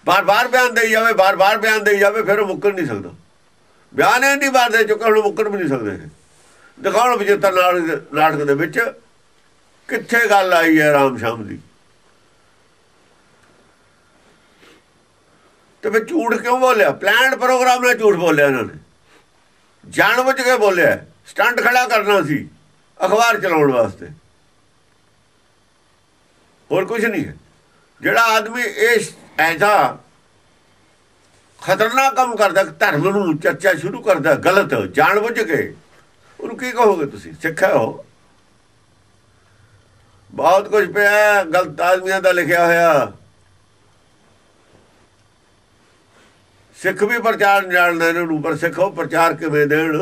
ਬਾਰ-ਬਾਰ ਬਿਆਨ ਦੇਈ ਜਾਵੇ, ਬਾਰ-ਬਾਰ ਬਿਆਨ ਦੇਈ ਜਾਵੇ, ਫਿਰ ਉਹ ਮੁੱਕਰ ਨਹੀਂ ਸਕਦਾ। ਬਿਆਨ ਇਹ ਨਹੀਂ ਵਾਰ ਦੇ ਚੁੱਕੇ, ਹੁਣ ਮੁੱਕਰ ਵੀ ਨਹੀਂ ਸਕਦੇ। ਦਿਖਾਉਣ 75 ਨਾਟਕ ਦੇ ਵਿੱਚ ਕਿੱਥੇ ਗੱਲ ਆਈ ਹੈ ਰਾਮ ਸ਼ਾਮ ਦੀ? ਤੇ ਫਿਰ ਝੂਠ ਕਿਉਂ ਬੋਲਿਆ? ਪਲਾਨਡ ਪ੍ਰੋਗਰਾਮ ਨਾਲ ਝੂਠ ਬੋਲਿਆ ਇਹਨਾਂ ਨੇ, ਜਾਣ ਬੁੱਝ ਕੇ ਬੋਲਿਆ। ਸਟੰਟ ਖੜਾ ਕਰਨਾ ਸੀ ਅਖਬਾਰ ਚਲਾਉਣ ਵਾਸਤੇ, ਹੋਰ ਕੁਝ ਨਹੀਂ ਹੈ। ਜਿਹੜਾ ਆਦਮੀ ਇਹ ਐਸਾ ਖਤਰਨਾਕ ਕੰਮ ਕਰਦਾ, ਧਰਮ ਨੂੰ ਚਰਚਾ ਸ਼ੁਰੂ ਕਰਦਾ ਗਲਤ, ਜਾਣ ਬੁੱਝ ਕੇ, ਉਹਨੂੰ ਕੀ ਕਹੋਗੇ ਤੁਸੀਂ? ਸਿੱਖਿਆ ਹੋ? ਬਹੁਤ ਕੁਝ ਪਿਆ ਗਲਤ ਆਦਮੀਆਂ ਦਾ ਲਿਖਿਆ ਹੋਇਆ। ਸਿੱਖ ਵੀ ਪ੍ਰਚਾਰ ਜਾਣਦੇ ਨੇ ਉਹਨੂੰ, ਪਰ ਸਿੱਖੋ ਪ੍ਰਚਾਰ ਕਿਵੇਂ ਦੇਣ?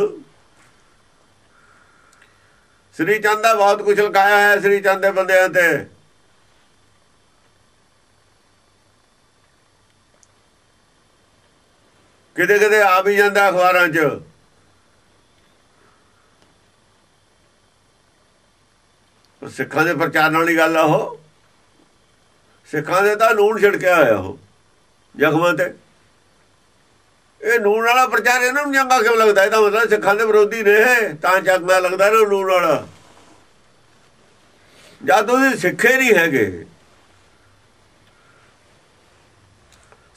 ਸ੍ਰੀ ਚੰਦ ਦਾ ਬਹੁਤ ਕੁਝ ਲਿਖਾਇਆ ਹੈ, ਸ੍ਰੀ ਚੰਦ ਦੇ ਬੰਦਿਆਂ ਤੇ। ਕਿਤੇ ਕਿਤੇ ਆ ਵੀ ਜਾਂਦਾ ਅਖਬਾਰਾਂ 'ਚ। ਸਿੱਖਾਂ ਦੇ ਪ੍ਰਚਾਰ ਨਾਲ ਹੀ ਗੱਲ ਆ। ਉਹ ਸਿੱਖਾਂ ਦੇ ਤਾਂ ਨੂਣ ਛਿੜਕਿਆ ਹੋਇਆ ਉਹ ਜ਼ਖਮਾਂ ਤੇ। ਇਹ ਨੂਣ ਵਾਲਾ ਪ੍ਰਚਾਰ ਇਹਨਾਂ ਨੂੰ ਚੰਗਾ ਕਿਉਂ ਲੱਗਦਾ? ਇਹਦਾ ਮਤਲਬ ਸਿੱਖਾਂ ਦੇ ਵਿਰੋਧੀ ਨੇ, ਤਾਂ ਚੰਗਾ ਲੱਗਦਾ ਨਾ ਨੂਣ ਵਾਲਾ। ਜਦ ਤੁਸੀਂ ਸਿੱਖੇ ਨਹੀਂ ਹੈਗੇ,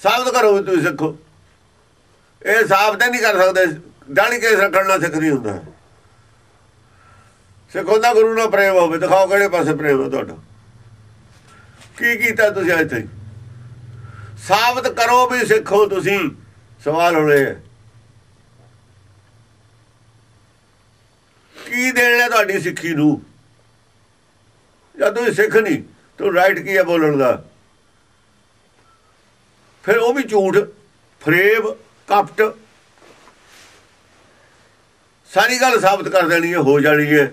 ਸਾਬਤ ਕਰੋ ਵੀ ਤੁਸੀਂ ਸਿੱਖੋ। ਇਹ ਸਾਬਤ ਨਹੀਂ ਕਰ ਸਕਦੇ। ਦਾੜੀ ਕੇਸ ਰੱਖਣ ਨਾਲ ਸਿੱਖ ਨਹੀਂ ਹੁੰਦਾ। ਸਿੱਖ ਹੁੰਦਾ ਗੁਰੂ ਨਾਲ ਪ੍ਰੇਮ ਹੋਵੇ। ਦਿਖਾਓ ਕਿਹੜੇ ਪਾਸੇ ਪ੍ਰੇਮ ਹੈ ਤੁਹਾਡਾ? ਕੀ ਕੀਤਾ ਤੁਸੀਂ ਅੱਜ ਤਾਈਂ? ਸਾਬਤ ਕਰੋ ਵੀ ਸਿੱਖੋ ਤੁਸੀਂ। ਸਵਾਲ ਹੋਣੇ ਕੀ ਦੇਣਾ ਤੁਹਾਡੀ ਸਿੱਖੀ ਨੂੰ? ਜਦ ਤੁਸੀਂ ਸਿੱਖ ਨਹੀਂ, ਤੂੰ ਰਾਈਟ ਕੀ ਹੈ ਬੋਲਣ ਦਾ? ਫਿਰ ਉਹ ਵੀ ਝੂਠ, ਫਰੇਬ, ਕਪਟ, ਸਾਰੀ ਗੱਲ ਸਾਬਤ ਕਰ ਦੇਣੀ ਹੈ, ਹੋ ਜਾਣੀ ਹੈ।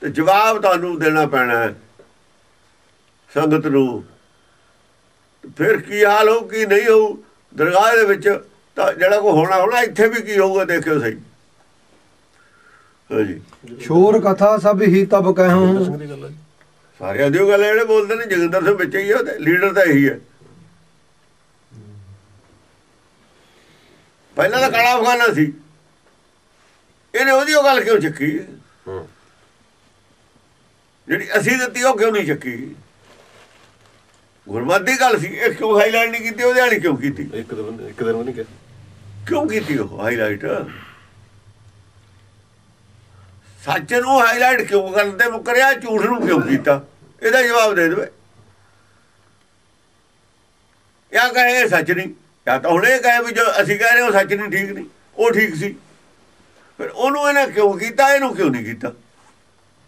ਤੇ ਜਵਾਬ ਤੁਹਾਨੂੰ ਦੇਣਾ ਪੈਣਾ ਹੈ ਸੰਗਤ ਨੂੰ। ਫਿਰ ਕੀ ਹਾਲ ਹੋਊ, ਕੀ ਨਹੀਂ ਹੋਊ ਦਰਗਾਹ ਦੇ ਵਿੱਚ? ਤਾਂ ਜਿਹੜਾ ਕੋ ਹੋਣਾ ਇੱਥੇ ਵੀ ਕੀ ਹੋਊਗਾ ਦੇਖਿਓ ਸਹੀ। ਹਾਂਜੀ, ਸ਼ੋਰ ਕਥਾ ਸਭ ਹੀ ਤਬ ਕਹਿਉ। ਸਾਰਿਆਂ ਦੀ ਉਹ ਗੱਲ ਜਿਹੜੇ ਬੋਲਦੇ ਨੇ, ਜੋਗਿੰਦਰ ਸਿੰਘ ਵਿੱਚ ਹੀ ਹੈ, ਉਹਦੇ ਲੀਡਰ ਤਾਂ ਇਹੀ ਹੈ। ਪਹਿਲਾਂ ਤਾਂ ਕਾਲਾ ਅਫਗਾਨਾ ਸੀ, ਇਹਨੇ ਉਹਦੀ ਉਹ ਗੱਲ ਕਿਉਂ ਚੱਕੀ? ਜਿਹੜੀ ਅਸੀਂ ਦਿੱਤੀ ਉਹ ਕਿਉਂ ਨਹੀਂ ਚੱਕੀ? ਗੁਰਮਤਿ ਦੀ ਗੱਲ ਸੀ, ਇਹ ਕਿਉਂ ਹਾਈਲਾਈਟ ਨਹੀਂ ਕੀਤੀ? ਉਹਦੇ ਵਾਲੀ ਕਿਉਂ ਕੀਤੀ? ਇੱਕ ਦਿਨ ਨਹੀਂ ਕਿਉਂ ਕੀਤੀ ਉਹ ਹਾਈਲਾਈਟ? ਸੱਚ ਨੂੰ ਹਾਈਲਾਈਟ ਕਿਉਂ ਕਰਨ ਤੇ ਮੁੱਕਰਿਆ? ਝੂਠ ਨੂੰ ਕਿਉਂ ਕੀਤਾ? ਇਹਦਾ ਜਵਾਬ ਦੇ ਦੇਵੇ। ਜਾਂ ਕਹੇ ਸੱਚ ਨਹੀਂ, ਜਾਂ ਤਾਂ ਹੁਣ ਇਹ ਕਹੇ ਵੀ ਜੋ ਅਸੀਂ ਕਹਿ ਰਹੇ ਉਹ ਸੱਚ ਨਹੀਂ, ਠੀਕ ਨਹੀਂ, ਉਹ ਠੀਕ ਸੀ। ਫਿਰ ਉਹਨੂੰ ਇਹਨੇ ਕਿਉਂ ਕੀਤਾ, ਇਹਨੂੰ ਕਿਉਂ ਨਹੀਂ ਕੀਤਾ?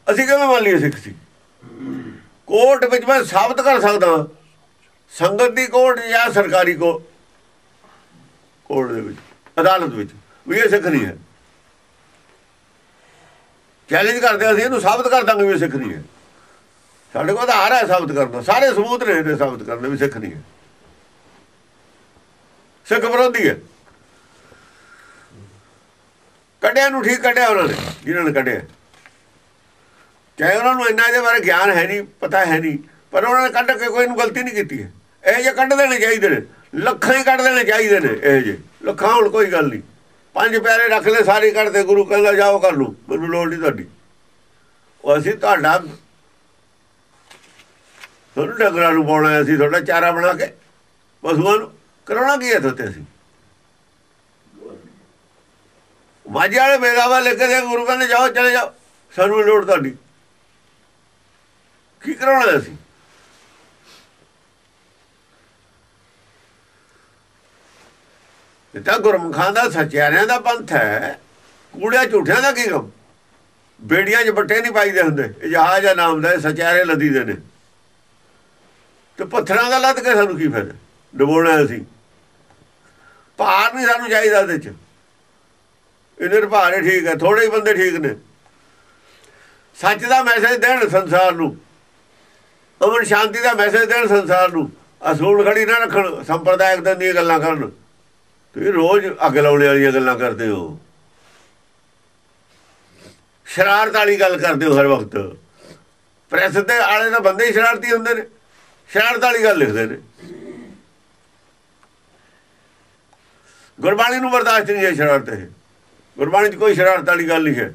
ਅਸੀਂ ਕਿਵੇਂ ਮੰਨ ਲਈਏ ਸਿੱਖ ਸੀ? ਕੋਰਟ ਵਿੱਚ ਮੈਂ ਸਾਬਤ ਕਰ ਸਕਦਾ, ਸੰਗਤ ਦੀ ਕੋਰਟ ਜਾਂ ਸਰਕਾਰੀ ਕੋਰਟ ਦੇ ਵਿੱਚ, ਅਦਾਲਤ ਵਿੱਚ, ਵੀ ਇਹ ਸਿੱਖ ਨਹੀਂ ਹੈ। ਚੈਲੰਜ ਕਰਦੇ ਅਸੀਂ, ਇਹਨੂੰ ਸਾਬਤ ਕਰ ਦਾਂਗੇ ਵੀ ਸਿੱਖ ਨਹੀਂ ਹੈ। ਸਾਡੇ ਕੋਲ ਆਧਾਰ ਹੈ ਸਾਬਤ ਕਰਨ ਦਾ, ਸਾਰੇ ਸਬੂਤ ਨੇ ਇਹਦੇ ਸਾਬਤ ਕਰਨ ਦੇ ਵੀ ਸਿੱਖ ਨਹੀਂ ਹੈ, ਸਿੱਖ ਵਿਰੋਧੀ ਹੈ। ਕੱਢਿਆ ਨੂੰ ਠੀਕ ਕੱਢਿਆ ਉਹਨਾਂ ਨੇ, ਜਿਹਨਾਂ ਨੇ ਕੱਢਿਆ। ਚਾਹੇ ਉਹਨਾਂ ਨੂੰ ਇੰਨਾ ਇਹਦੇ ਬਾਰੇ ਗਿਆਨ ਹੈ ਨਹੀਂ, ਪਤਾ ਹੈ ਨਹੀਂ, ਪਰ ਉਹਨਾਂ ਨੇ ਕੱਢ ਕੇ ਕੋਈ ਨੂੰ ਗਲਤੀ ਨਹੀਂ ਕੀਤੀ ਹੈ। ਇਹੋ ਜਿਹੇ ਕੱਢ ਦੇਣੇ ਚਾਹੀਦੇ ਨੇ, ਲੱਖਾਂ ਹੀ ਕੱਢ ਦੇਣੇ ਚਾਹੀਦੇ ਨੇ ਇਹੋ ਜਿਹੇ। ਲੱਖਾਂ ਹੁਣ ਕੋਈ ਗੱਲ ਨਹੀਂ, 5 ਪਿਆਰੇ ਰੱਖ ਲੈ, ਸਾਰੇ ਕੱਢਦੇ। ਗੁਰੂ ਕਹਿੰਦਾ ਜਾਓ ਕਰ ਲੂ, ਮੈਨੂੰ ਲੋੜ ਨਹੀਂ ਤੁਹਾਡੀ। ਉਹ ਅਸੀਂ ਤੁਹਾਡਾ, ਤੁਹਾਨੂੰ ਡੰਗਰਾਂ ਨੂੰ ਪਾਉਣਾ, ਅਸੀਂ ਤੁਹਾਡਾ ਚਾਰਾ ਬਣਾ ਕੇ ਪਸ਼ੂਆਂ ਨੂੰ ਕਰਾਉਣਾ ਕੀ ਹੈ? ਤੇ ਅਸੀਂ ਮਾਝੇ ਵਾਲੇ ਮੇਰਾਵਾ ਲੈ ਕੇ ਦੇ, ਗੁਰੂ ਕਹਿੰਦੇ ਜਾਓ, ਚਲੇ ਜਾਓ, ਸਾਨੂੰ ਲੋੜ ਤੁਹਾਡੀ। ਕੀ ਕਰਾਉਣਾ ਅਸੀਂ? ਇਹ ਤਾਂ ਗੁਰਮੁਖਾਂ ਦਾ ਸੱਚਿਆਰਿਆਂ ਦਾ ਪੰਥ ਹੈ। ਕੂੜਿਆਂ ਝੂਠਿਆਂ ਦਾ ਕੀ ਕੰਮ? ਬੇੜੀਆਂ 'ਚ ਬੱਟੇ ਨਹੀਂ ਪਾਈਦੇ ਹੁੰਦੇ, ਜਹਾਜ਼ ਆ ਨਾਮ ਦਾ, ਸੱਚਿਆਰੇ ਲੱਦੀ ਦੇ ਨੇ। ਤੇ ਪੱਥਰਾਂ ਦਾ ਲੱਦ ਕੇ ਸਾਨੂੰ ਕੀ ਫਾਇਦਾ? ਡਬੋਣਾ ਅਸੀਂ ਭਾਰ ਨਹੀਂ ਸਾਨੂੰ ਚਾਹੀਦਾ ਉਹਦੇ 'ਚ। ਇਹਨੇ ਭਾਰੇ ਠੀਕ ਹੈ, ਥੋੜੇ ਹੀ ਬੰਦੇ ਠੀਕ ਨੇ। ਸੱਚ ਦਾ ਮੈਸੇਜ ਦੇਣ ਸੰਸਾਰ ਨੂੰ, ਅਮਨ ਸ਼ਾਂਤੀ ਦਾ ਮੈਸੇਜ ਦੇਣ ਸੰਸਾਰ ਨੂੰ। ਅਸੂਲ ਖੜੀ ਨਾ ਰੱਖਣ, ਸੰਪਰਦਾਇਕ ਦੀਆਂ ਗੱਲਾਂ ਕਰਨ। ਤੁਸੀਂ ਰੋਜ਼ ਅੱਗ ਲਾਉਣੇ ਵਾਲੀਆਂ ਗੱਲਾਂ ਕਰਦੇ ਹੋ, ਸ਼ਰਾਰਤ ਵਾਲੀ ਗੱਲ ਕਰਦੇ ਹੋ ਹਰ ਵਕਤ। ਪ੍ਰੈਸ ਦੇ ਆਲੇ ਤਾਂ ਬੰਦੇ ਹੀ ਸ਼ਰਾਰਤੀ ਹੁੰਦੇ ਨੇ, ਸ਼ਰਾਰਤ ਵਾਲੀ ਗੱਲ ਲਿਖਦੇ ਨੇ। ਗੁਰਬਾਣੀ ਨੂੰ ਬਰਦਾਸ਼ਤ ਨਹੀਂ ਹੈ ਸ਼ਰਾਰਤ। ਇਹ ਗੁਰਬਾਣੀ 'ਚ ਕੋਈ ਸ਼ਰਾਰਤ ਵਾਲੀ ਗੱਲ ਨਹੀਂ ਹੈ।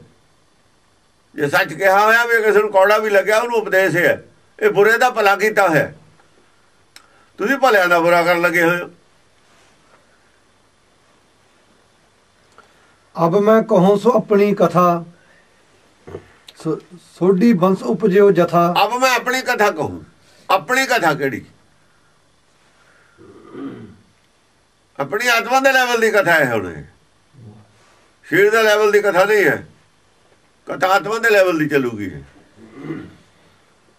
ਜੇ ਸੱਚ ਕਿਹਾ ਹੋਇਆ ਵੀ ਕਿਸੇ ਨੂੰ ਕੌੜਾ ਵੀ ਲੱਗਿਆ, ਉਹਨੂੰ ਉਪਦੇਸ਼ ਹੈ। ਇਹ ਬੁਰੇ ਦਾ ਭਲਾ ਕੀਤਾ ਹੈ, ਤੁਸੀਂ ਭਲਿਆਂ ਦਾ ਬੁਰਾ ਕਰਨ ਲੱਗੇ ਹੋਏ ਹੋ। ਅਬ ਮੈਂ ਕਹੂੰ ਸੋ ਆਪਣੀ ਕਥਾ, ਸੋਢੀ ਬੰਸ ਉਪਜਿਓ ਜਥਾ। ਅਬ ਮੈਂ ਆਪਣੀ ਕਥਾ ਕਹੂੰ। ਆਪਣੀ ਕਥਾ ਕਿਹੜੀ? ਆਪਣੀ ਆਤਮਾ ਦੇ ਲੈਵਲ ਦੀ ਕਥਾ ਹੈ। ਹੁਣ ਸਰੀਰ ਦੇ ਲੈਵਲ ਦੀ ਕਥਾ ਨਹੀਂ ਹੈ। ਕਥਾ ਆਤਮਾ ਦੇ ਲੈਵਲ ਦੀ ਚੱਲੂਗੀ।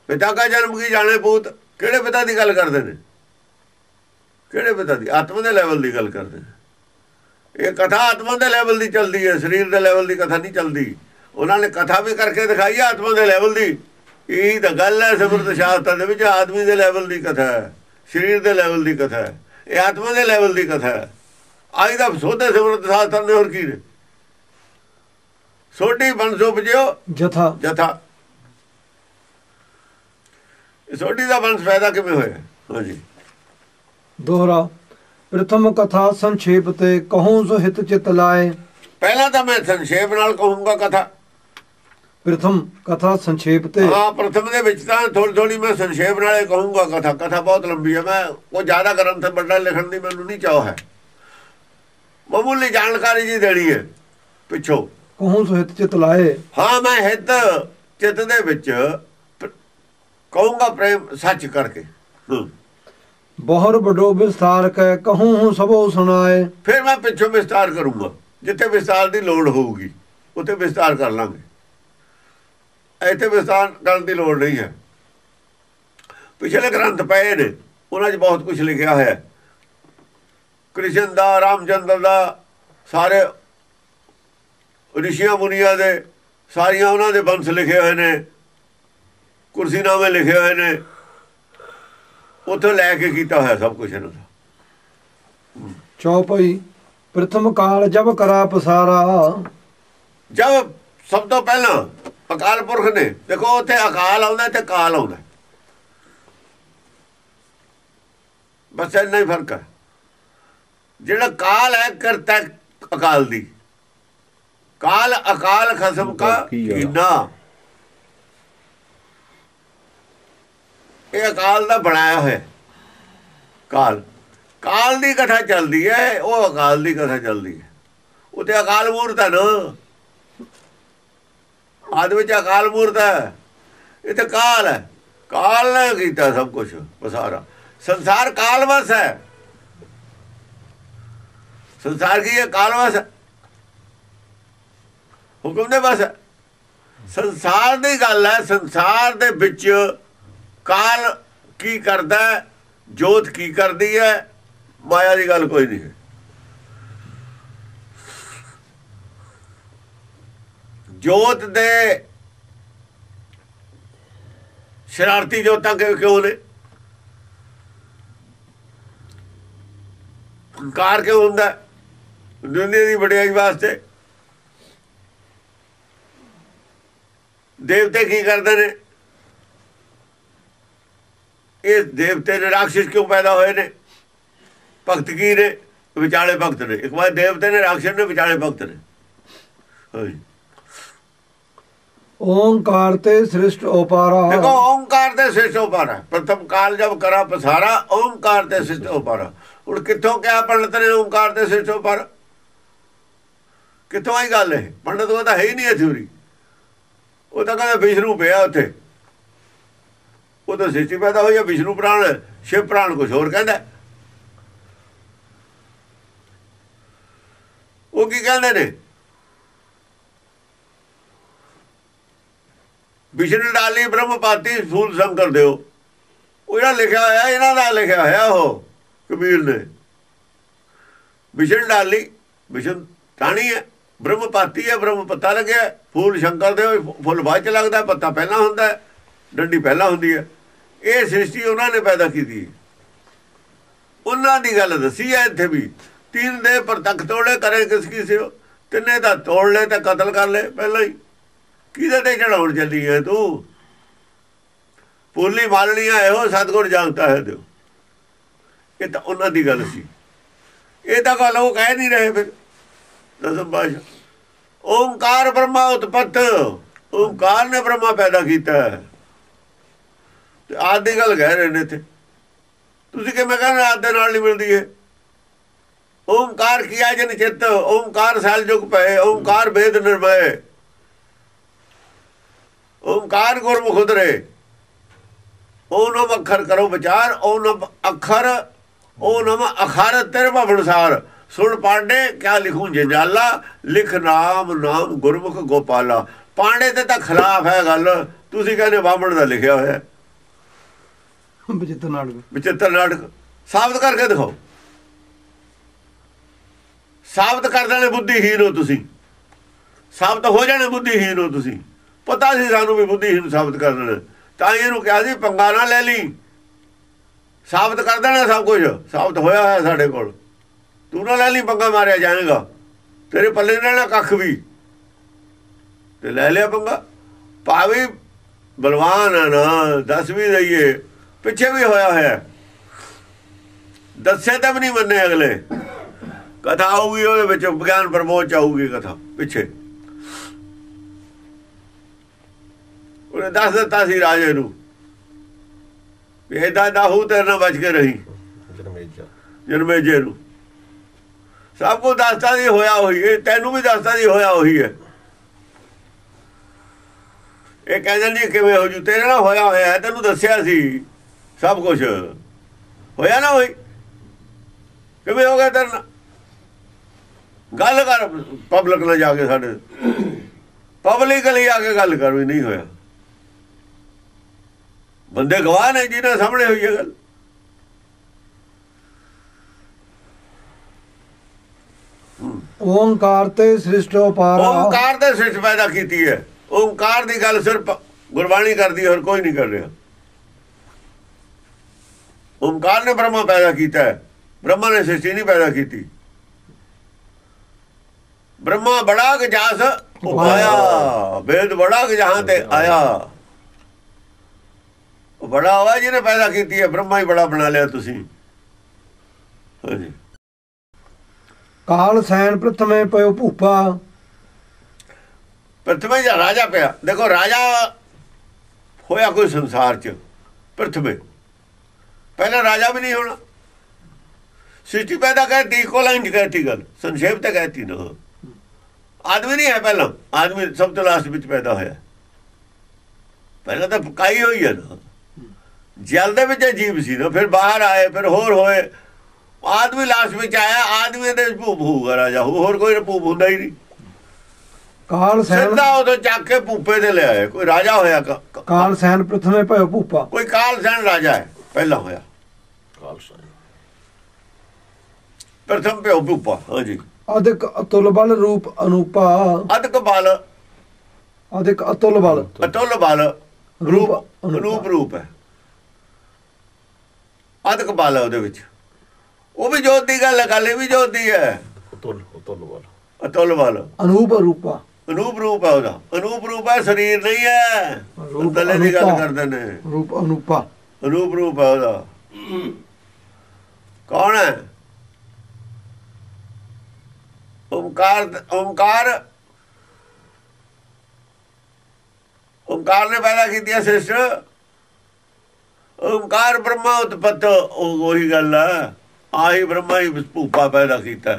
ਪਿਤਾ ਕਾ ਜਨਮ ਕੀ ਜਾਣੇ ਪੂਤ। ਕਿਹੜੇ ਪਿਤਾ ਦੀ ਗੱਲ ਕਰਦੇ ਨੇ? ਕਿਹੜੇ ਪਿਤਾ ਦੀ? ਆਤਮਾ ਦੇ ਲੈਵਲ ਦੀ ਗੱਲ ਕਰਦੇ ਨੇ। ਇਹ ਕਥਾ ਆਤਮਾ ਦੇ ਲੈਵਲ ਦੀ ਚੱਲਦੀ ਹੈ, ਸਰੀਰ ਦੇ ਲੈਵਲ ਦੀ ਕਥਾ ਨਹੀਂ ਚੱਲਦੀ। ਉਹਨਾਂ ਨੇ ਕਥਾ ਵੀ ਕਰਕੇ ਦਿਖਾਈ ਹੈ ਆਤਮਾ ਦੇ ਲੈਵਲ ਦੀ। ਇਹੀ ਤਾਂ ਗੱਲ ਹੈ ਸਿਮਰਤ ਸ਼ਾਸਤਰਾਂ ਦੇ ਵਿੱਚ। ਆਦਮੀ ਦੇ ਲੈਵਲ ਦੀ ਕਥਾ ਹੈ, ਸਰੀਰ ਦੇ ਲੈਵਲ ਦੀ ਕਥਾ ਹੈ, ਇਹ ਆਤਮਾ ਦੇ ਲੈਵਲ ਦੀ ਕਥਾ ਹੈ। ਅੱਜ ਦਾ ਸੋਧੇ ਸਿਮਰਤ ਸ਼ਾਸਤਰਾਂ ਨੇ ਹੋਰ ਕੀ ਨੇ? ਸੋਢੀ ਬੰਸ ਉਪਜਿਓ ਜਥਾ। ਜਥਾ ਸੋਢੀ ਦਾ ਬੰਸ ਪੈਦਾ ਕਿਵੇਂ ਹੋਇਆ? ਹਾਂਜੀ, ਦੋਹਰਾ। ਪ੍ਰਥਮ ਕਥਾ ਸੰਖੇਪ ਤੇ ਕਹੂੰ ਸੋ ਹਿਤ ਚਿਤ ਲਾਏ। ਪਹਿਲਾਂ ਤਾਂ ਮੈਂ ਸੰਖੇਪ ਨਾਲ ਕਹੂੰਗਾ ਕਥਾ। ਪ੍ਰਥਮ ਕਥਾ ਸੰਖੇਪ ਤੇ। ਹਾਂ, ਪ੍ਰਥਮ ਦੇ ਵਿੱਚ ਤਾਂ ਥੋੜੀ ਥੋੜੀ ਮੈਂ ਸੰਖੇਪ ਨਾਲੇ ਕਹੂੰਗਾ ਕਥਾ। ਕਥਾ ਬਹੁਤ ਲੰਬੀ ਹੈ। ਮੈਂ ਉਹ ਜ਼ਿਆਦਾ ਗ੍ਰੰਥ ਵੱਡਾ ਲਿਖਣ ਦੀ ਮੈਨੂੰ ਨਹੀਂ ਚਾਹ ਹੈ। ਮਾਮੂਲੀ ਜਾਣਕਾਰੀ ਜੀ ਦੇਣੀ ਹੈ ਪਿੱਛੋਂ। ਕਹੂੰ ਸੋ ਹਿਤ ਚਿਤ ਲਾਏ। ਹਾਂ, ਮੈਂ ਹਿਤ ਚਿੱਤ ਦੇ ਵਿੱਚ ਕਹੂੰਗਾ ਪ੍ਰੇਮ ਸੱਚ ਕਰਕੇ। ਬਹੁਰ ਵੱਡੋ ਵਿਸਥਾਰ ਕੈ ਕਹੂੰ ਹੂੰ ਸਭੋ ਸੁਣਾਏ। ਫਿਰ ਮੈਂ ਪਿੱਛੋਂ ਵਿਸਤਾਰ ਕਰੂੰਗਾ। ਜਿੱਥੇ ਵਿਸਤਾਰ ਦੀ ਲੋੜ ਹੋਊਗੀ ਉੱਥੇ ਵਿਸਤਾਰ ਕਰ ਲਾਂਗੇ। ਇੱਥੇ ਵਿਸਤਾਰ ਕਰਨ ਦੀ ਲੋੜ ਨਹੀਂ ਹੈ। ਪਿਛਲੇ ਗ੍ਰੰਥ ਪਏ ਨੇ, ਉਹਨਾਂ 'ਚ ਬਹੁਤ ਕੁਝ ਲਿਖਿਆ ਹੋਇਆ। ਕ੍ਰਿਸ਼ਨ ਦਾ, ਰਾਮਚੰਦਰ ਦਾ, ਸਾਰੇ ਰਿਸ਼ੀਆਂ ਮੁਨੀਆਂ ਦੇ, ਸਾਰੀਆਂ ਉਹਨਾਂ ਦੇ ਬੰਸ ਲਿਖੇ ਹੋਏ ਨੇ, ਕੁਰਸੀਨਾਮੇ ਲਿਖੇ ਹੋਏ ਨੇ। ਉੱਥੋਂ ਲੈ ਕੇ ਕੀਤਾ ਹੋਇਆ ਸਭ ਕੁਝ ਇਹਨਾਂ ਦਾ। ਚੌਪਈ। ਪ੍ਰਥਮ ਕਾਲ ਜਬ ਕਰਾ ਪਸਾਰਾ। ਜਦ ਸਭ ਤੋਂ ਪਹਿਲਾਂ ਅਕਾਲ ਪੁਰਖ ਨੇ, ਦੇਖੋ ਉੱਥੇ ਅਕਾਲ ਆਉਂਦਾ ਤੇ ਕਾਲ ਆਉਂਦਾ, ਬਸ ਇੰਨਾ ਹੀ ਫਰਕ ਹੈ। ਜਿਹੜਾ ਕਾਲ ਹੈ ਕਰਤਾ ਅਕਾਲ ਦੀ। ਕਾਲ ਅਕਾਲ ਖਸਮ ਕਾ ਕੀਨਾ। ਇਹ ਅਕਾਲ ਦਾ ਬਣਾਇਆ ਹੋਇਆ ਕਾਲ। ਕਾਲ ਦੀ ਕਥਾ ਚੱਲਦੀ ਹੈ, ਉਹ ਅਕਾਲ ਦੀ ਕਥਾ ਚੱਲਦੀ ਹੈ। ਉੱਥੇ ਅਕਾਲ ਮੂਰਤ ਹੈ ਨਾ, ਆਦਿ ਵਿੱਚ ਅਕਾਲ ਮੂਰਤ ਹੈ। ਇਹ ਤਾਂ ਕਾਲ ਹੈ। ਕਾਲ ਨੇ ਕੀਤਾ ਸਭ ਕੁਝ ਪਸਾਰਾ। ਸੰਸਾਰ ਕਾਲਵਸ ਹੈ। ਸੰਸਾਰ ਕੀ ਹੈ? ਕਾਲਵਸ ਹੈ, ਹੁਕਮ ਦੇ ਬਸ ਹੈ। ਸੰਸਾਰ ਦੀ ਗੱਲ ਹੈ। ਸੰਸਾਰ ਦੇ ਵਿੱਚ ਕਾਲ ਕੀ ਕਰਦਾ, ਜੋਤ ਕੀ ਕਰਦੀ ਹੈ, ਮਾਇਆ ਦੀ ਗੱਲ ਕੋਈ ਨਹੀਂ ਹੈ। ਜੋਤ ਦੇ ਸ਼ਰਾਰਤੀ ਜੋਤਾਂ ਕਿਉਂ ਨੇ? ਹੰਕਾਰ ਕਿਉਂ ਹੁੰਦਾ? ਦੁਨੀਆ ਦੀ ਵਡਿਆਈ ਵਾਸਤੇ। ਦੇਵਤੇ ਕੀ ਕਰਦੇ ਨੇ? ਇਹ ਦੇਵਤੇ ਨੇ ਰਾਖਸ਼ ਕਿਉਂ ਪੈਦਾ ਹੋਏ ਨੇ? ਭਗਤ ਕੀ ਨੇ? ਵਿਚਾਲੇ ਭਗਤ ਨੇ। ਇੱਕ ਵਾਰ ਦੇਵਤੇ ਨੇ, ਰਾਖਸ਼ ਨੇ, ਵਿਚਾਲੇ ਭਗਤ ਨੇ। ਹਾਂਜੀ, ਓੰਕਾਰ ਤੇ ਸ੍ਰਿਸ਼ਟ ਉਪਾਰਾ। ਦੇਖੋ ਓੰਕਾਰ ਤੇ ਸ੍ਰਿਸ਼ਟ ਉਪਾਰਾ। ਪ੍ਰਥਮ ਕਾਲ ਜਬ ਕਰਾ ਪਸਾਰਾ, ਓੰਕਾਰ ਤੇ ਸ੍ਰਿਸ਼ਟ ਉਪਾਰਾ। ਹੁਣ ਕਿੱਥੋਂ ਕਿਹਾ ਪੰਡਤ ਨੇ ਓੰਕਾਰ ਤੇ ਸ੍ਰਿਸ਼ਟ ਉਪਾਰਾ? ਕਿੱਥੋਂ ਆਈ ਗੱਲ ਇਹ? ਪੰਡਤ ਉਹ ਤਾਂ ਹੈ ਹੀ ਨਹੀਂ ਇਹ ਥਿਊਰੀ। ਉਹ ਤਾਂ ਕਹਿੰਦਾ ਵਿਸ਼ਨੂੰ ਪਿਆ ਉੱਥੇ, ਉਹ ਤਾਂ ਸ੍ਰਿਸ਼ਟੀ ਪੈਦਾ ਹੋਈ ਹੈ। ਵਿਸ਼ਨੂੰ ਪ੍ਰਾਣ, ਸ਼ਿਵ ਪ੍ਰਾਣ ਕੁਛ ਹੋਰ ਕਹਿੰਦਾ। ਉਹ ਕੀ ਕਹਿੰਦੇ ਨੇ? ਵਿਸ਼ਨ ਡਾਲੀ ਬ੍ਰਹਮ ਪਾਤੀ ਸੂਲ ਸ਼ੰਕਰ ਦਿਓ। ਉਹ ਜਿਹੜਾ ਲਿਖਿਆ ਹੋਇਆ ਇਹਨਾਂ ਦਾ ਲਿਖਿਆ ਹੋਇਆ ਉਹ ਕਬੀਰ ਨੇ। ਵਿਸ਼ਨ ਡਾਲੀ, ਵਿਸ਼ਨ ਟਾਣੀ ਹੈ, ਬ੍ਰਹਮ ਪਾਤੀ ਹੈ, ਬ੍ਰਹਮ ਪੱਤਾ ਲੱਗਿਆ। ਫੂਲ ਸ਼ੰਕਰ ਦੇ ਫੁੱਲ ਬਾਅਦ ਚ ਲੱਗਦਾ, ਪੱਤਾ ਪਹਿਲਾਂ ਹੁੰਦਾ, ਡੰਡੀ ਪਹਿਲਾਂ ਹੁੰਦੀ ਹੈ। ਇਹ ਸ੍ਰਿਸ਼ਟੀ ਉਹਨਾਂ ਨੇ ਪੈਦਾ ਕੀਤੀ, ਉਹਨਾਂ ਦੀ ਗੱਲ ਦੱਸੀ ਹੈ ਇੱਥੇ ਵੀ। तीन दे प्रतख तोड़े करे किसकी से हो, तिन्ने दा तोड़ ले तो कतल कर ले पहले ही। किदे ते चढ़ाउण चली है तू? पूली मालनी है हो सतगुर जानता है तो। ये तो उन्हां दी गल सी, ये तो गल वो कह नहीं रहे। फिर दसम पातशाह ओंकार ब्रह्मा उत्पत्त, ओंकार ने ब्रह्मा पैदा किया है। आदि गल कह रहे ने इत्थे, तुसीं किवें कहंदे आदि नाल नहीं मिलदी है? ओंकार किया जन चित्त, ओंकार सैल जुग पे, ओंकार वेद निर्भय, ओंकार गुरमुख उतरे। ओ नम अखर करो विचार, ओ नम अखर, ओ नम अखर तेरे भवनसार। सुन पांडे क्या लिखूं जंजाला, लिख नाम नाम गुरमुख गोपाला। पांडे ते तां खिलाफ है गल, तुसीं कहंदे बामण दा लिखिया होया। विचित्र नाटक, विचित्र नाटक साबित करके दिखाओ। साबित कर देने बुद्धिहीन हो तुसी, साबित हो जाने बुद्धिहीन हो तुसी। पता सी सानू भी बुद्धिहीन साबित कर देना, तां इहनूं कहा सी पंगा ना ले ली, साबित कर देना सब कुछ। साबित होया है साडे कोल, तू ना ले ली पंगा, मारिया जाएगा, तेरे पल्ले नहीं रहना कख भी। ते ले लिया पंगा, भावी बलवान है ना, दस भी दईए। पिछे भी होया है, दसे तो भी नहीं मन्ने अगले। कथा आऊगी ਉਹਦੇ ਵਿੱਚ ਵਿਗਿਆਨ ਪ੍ਰਮੋਦ ਚ ਆਊਗੀ ਕਥਾ ਪਿੱਛੇ। ਉਹਨੇ ਦੱਸ ਦਿੱਤਾ ਸੀ ਰਾਜੇ ਨੂੰ ਵੀ ਏਦਾਂ ਦਾਹੂ ਤੇਰੇ ਨਾਲ ਬਚ ਕੇ ਰਹੀ, ਜਨਮੇਜੇ ਨੂੰ ਸਭ ਕੁਝ ਦੱਸਦਾ ਸੀ ਹੋਇਆ ਉਹੀ ਹੈ, ਤੈਨੂੰ ਵੀ ਦੱਸਦਾ ਸੀ ਹੋਇਆ ਉਹੀ ਹੈ। ਇਹ ਕਹਿੰਦੇ ਨਹੀਂ ਕਿਵੇਂ ਹੋ ਜੂ, ਤੇਰੇ ਨਾਲ ਹੋਇਆ ਹੋਇਆ, ਤੈਨੂੰ ਦੱਸਿਆ ਸੀ ਸਭ ਕੁਝ ਹੋਇਆ ਨਾ। ਹੋਈ ਕਿਵੇਂ ਹੋ ਗਿਆ ਤੇਰੇ ਨਾਲ? गल कर पब्लिक ना जाके, साढ़े पब्लिकली आके गल कर भी नहीं होया। बंदे गवाह ने जिन्हें सामने हुई है गल। ओंकार ते सृष्टि उपारा, ओंकार ते सृष्टि पैदा की है। ओंकार की गल सिर्फ गुरबाणी कर दी, और कोई नहीं कर रहा। ओंकार ने ब्रह्मा पैदा किया है, ब्रह्मा ने सृष्टि नहीं पैदा की। ब्रह्मा बड़ा के जास उपाया, वेद बड़ा के जहां ते आया। बड़ा हुआ जिन्हें पैदा की है, ब्रह्मा ही बड़ा बना लिया तुसी। हाँ जी। काल सैन प्रथमे पयो भूपा, प्रथमे जा राजा पिया। देखो राजा होया कोई संसार च प्रथमे, पहला राजा भी नहीं होना। सृष्टि पैदा कहती, इको लाइन कहती गल, संक्षेप तो कहती ना। आदमी नहीं है पहला, आदमी सब तो लास्ट विच पैदा होया। पहला तो काई होई है ना, जल दे विच जीव सी ना, फिर बाहर आए, फिर होर होए, आदमी लास्ट विच आया। आदमी दे भूप होगा राजा, होर कोई भूप हुंदा ही नहीं। काल सैन सीधा उदों चक के भूपे ते ले आए, कोई राजा होया। काल सैन प्रथमे पयो भूपा, कोई काल सैन राजा है, पहला होया काल सैन, प्रथम पयो भूपा। हाँ जी। अधिक अतुल बल रूप अनूपा, अधिक बल, अधिक अतुल बल, अतुल बल रूप अनूप रूप है। अधिक बल है ਉਹਦੇ ਵਿੱਚ, ਉਹ ਵੀ ਜੋਤ ਦੀ ਗੱਲ ਹੈ, ਗੱਲ ਵੀ ਜੋਤ ਦੀ ਹੈ। अतुल बल, अनूप रूपा, अनूप रूप है ਉਹਦਾ, अनूप रूप है, शरीर नहीं है। गले ਦੀ ਗੱਲ ਕਰਦੇ ਨੇ, रूप अनूपा, अनूप रूप है ਉਹਦਾ। कौन है? ओंकार। ओंकार, ओंकार ने पैदा की सृष्टि। ओंकार ब्रह्मा उत्पत्त, वही गल है, आही ब्रह्मा ही भूपा पैदा किया।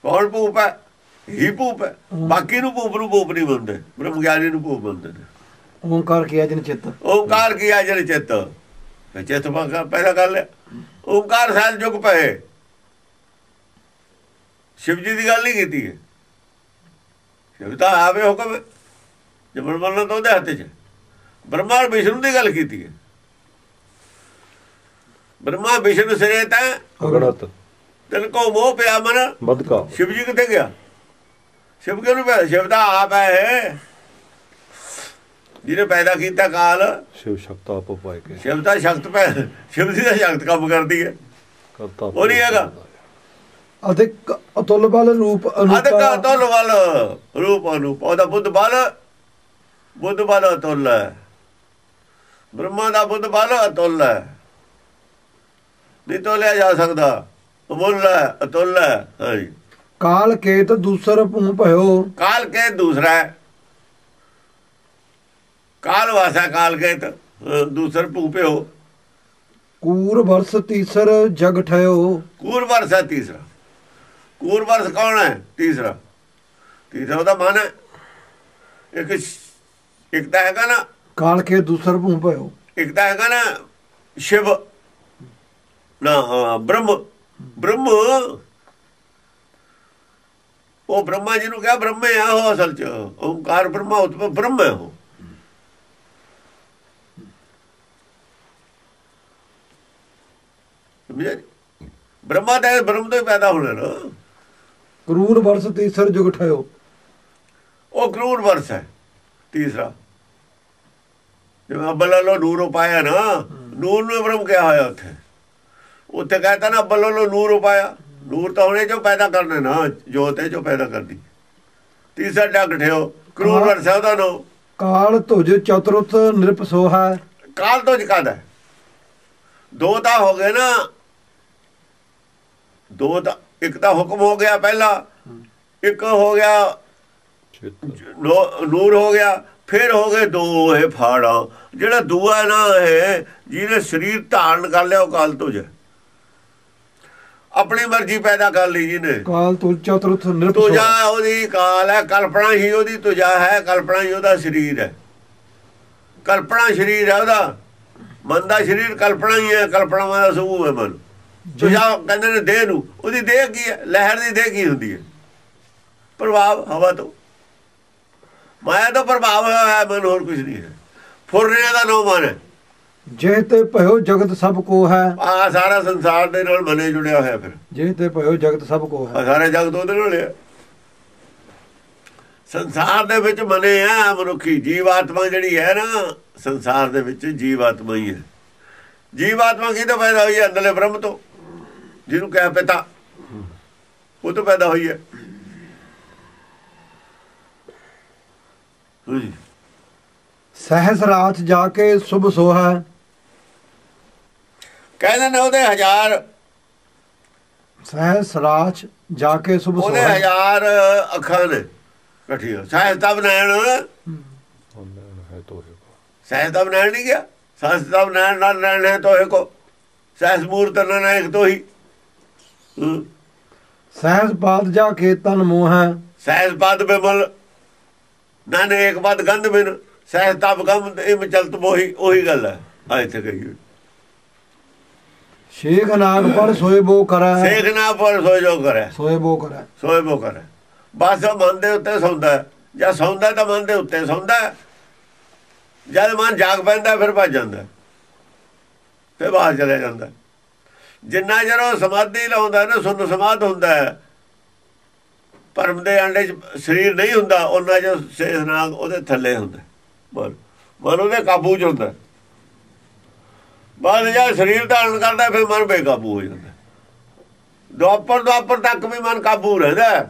कौन भूप है? ही भूप है। बाकी नूं भूप नहीं बनते, ब्रह्म ज्ञानी नूं भूप बनते ने। ओंकार किया जिन चित्त, ओंकार किया जिन चित्त, चित्त पैदा कर लिया। ओंकार सैल जुग पे, शिव जी की गल नहीं की है। शिव तो आवे हुक्म है, जमन मरना तो ਉਹਦੇ हत्थ च। ब्रह्मा और विष्णु की गल की है। ब्रह्मा विष्णु सिरे अगणत तिनको मोह पिया मन बदका। शिव जी कितने गया? शिव क्यों नहीं पैदा? शिव तो आप है जिन्हें पैदा किया काल। शिव शक्त आप उपाय के। शिव तो शक्त शिव जी तो शक्त काम करती है, वो नहीं है। अधिक अतुल बल रूप अधिक अतुल बल रूप अनूप। ਉਹਦਾ बुद्ध बल अतुल है। ब्रह्मा का बुद्ध बल अतुल है, नहीं तोलिया जा सकता, अमुल है, अतुल है। हाँ जी। काल केत दूसर भू भयो। काल केत दूसरा है, काल वासा काल केत दूसर भू भयो। कूर वर्ष तीसर जग ठयो। कूर वर्ष है तीसरा। कूर वर्ष कौन है? तीसरा। तीसरा ਉਹਦਾ मन है। एक तो है ना काल के दूसर भू भयो। एक तो है ना शिव ना ब्रह्म। ब्रह्म वो ब्रह्मा जी क्या ब्रह्म है वो असल च ओंकार ब्रह्मा उत्पन्न ब्रह्म है वो। ब्रह्मा तो ब्रह्म तो ही पैदा होना ना। क्रूर वर्ष तीसर जुग ठयो। वो क्रूर वर्ष है तीसरा। जिवें अब्बल लो नूर उपाया ना, नूर ने ब्रह्म क्या होया उत्थे? उत्थे कहता ना अब्बल लो नूर उपाया। नूर तो होने जो पैदा करने ना, जोत है जो पैदा करनी। तीसरा डग ठेओ क्रूर वर्ष है ਉਹਦਾ नो। काल तुझ चतुर्थ नृप सोहा। काल तुझ कादा है? दो तो हो गए ना, दो तो एक तो हुक्म हो गया पहला, एक हो गया नूर हो गया, फिर हो गए दो है फाड़ा। ਜਿਹੜਾ ਦੂਆ ना है ਜਿਹਨੇ शरीर धारण कर लिया वो काल तुझ। अपनी मर्जी पैदा कर ली ਜਿਹਨੇ। काल तुझ चतुर्थ नृप तुझा ਉਹਦੀ काल है, कल्पना ही ਉਹਦੀ तुझा है, कल्पना ही ਉਹਦਾ शरीर है। कल्पना शरीर है ਉਹਦਾ, मन का शरीर कल्पना ही है, कल्पना ਦਾ ਸਮੂਹ है मन। तुझा ਕਹਿੰਦੇ ਨੇ देह ਨੂੰ। ਉਹਦੀ देह ਕੀ ਹੈ? लहर ਦੀ देह ਕੀ ਹੁੰਦੀ है? प्रभाव हवा तो माया तो प्रभाव है मन, और कुछ नहीं है। फुरने का नो मन है। जे ते भयो जगत सब को है। आ सारा संसार दे नाल मने जुड़िया होया। फिर जे ते भयो जगत सब को है। सारे जगत ਉਹਦੇ ਨਾਲ ਹੈ। संसार ਦੇ ਵਿੱਚ ਮਨੇ ਹੈ ਮਨੁੱਖੀ ਜੀਵਾਤਮਾ ਜਿਹੜੀ ਹੈ ਨਾ, ਸੰਸਾਰ ਦੇ ਵਿੱਚ ਜੀਵਾਤਮਾ ਹੀ ਹੈ। ਜੀਵਾਤਮਾ ਕਿਹਦੇ ਪੈਦਾ ਹੋਈ ਹੈ? ਅੰਦਰਲੇ ਬ੍ਰਹਮ ਤੋਂ, ਜਿਹਨੂੰ ਕਹਿ ਪਿਤਾ, ਉਹ ਤੋਂ ਪੈਦਾ ਹੋਈ ਹੈ। सहस रात जाके शुभ सोहा। कहते ने ਉਹਦੇ हजार सहस रात जाके शुभ ਉਹਦੇ सोहा। हजार ਅੱਖਾਂ ਨੇ ਇਕੱਠੀਆਂ। सहस तब नैन सहस तब नैन नहीं गया। सहस तब नैन ना नैन है तो एक सहस मूर्त न एक तो ही। सहस पाद जाके तन मोह। सहस पद बिमल नाने एक पद गंध बिन सहस तब गम इम चलत मोही। ਉਹੀ ਗੱਲ ਹੈ ਆ ਇੱਥੇ ਕਹੀ। शेख नाग पर सोए बो करे। शेख नाग पर सोए जो करे। सोए बो करे। सोए बो करे। बस मन ਦੇ ਉੱਤੇ ਸੌਂਦਾ ਹੈ। ਜਾਂ ਸੌਂਦਾ ਤਾਂ ਮਨ ਦੇ ਉੱਤੇ ਸੌਂਦਾ ਹੈ। ਜਦ ਮਨ ਜਾਗ ਪੈਂਦਾ ਫਿਰ ਭੱਜ ਜਾਂਦਾ, ਫਿਰ ਬਾਹਰ ਚਲੇ ਜਾਂਦਾ। ਜਿੰਨਾ ਚਿਰ ਉਹ ਸਮਾਧੀ ਲਾਉਂਦਾ ਨਾ, ਸੁੰਨ ਸਮਾਧ ਹੁੰਦਾ ਹੈ, ਭਰਮ ਦੇ ਅੰਡੇ 'ਚ ਸਰੀਰ ਨਹੀਂ ਹੁੰਦਾ, ਉਹਨਾਂ 'ਚ ਸ਼ੇਖ ਨਾਗ ਉਹਦੇ ਥੱਲੇ ਹੁੰਦਾ। ਮਨ ਉਹਦੇ ਕਾਬੂ 'ਚ ਹੁੰਦਾ। ਬਾਅਦ ਜਦ ਸਰੀਰ ਧਾਰਨ ਕਰਦਾ ਫਿਰ ਮਨ ਬੇਕਾਬੂ ਹੋ ਜਾਂਦਾ। ਦੁਆਪਰ ਤੱਕ ਵੀ ਮਨ ਕਾਬੂ ਰਹਿੰਦਾ,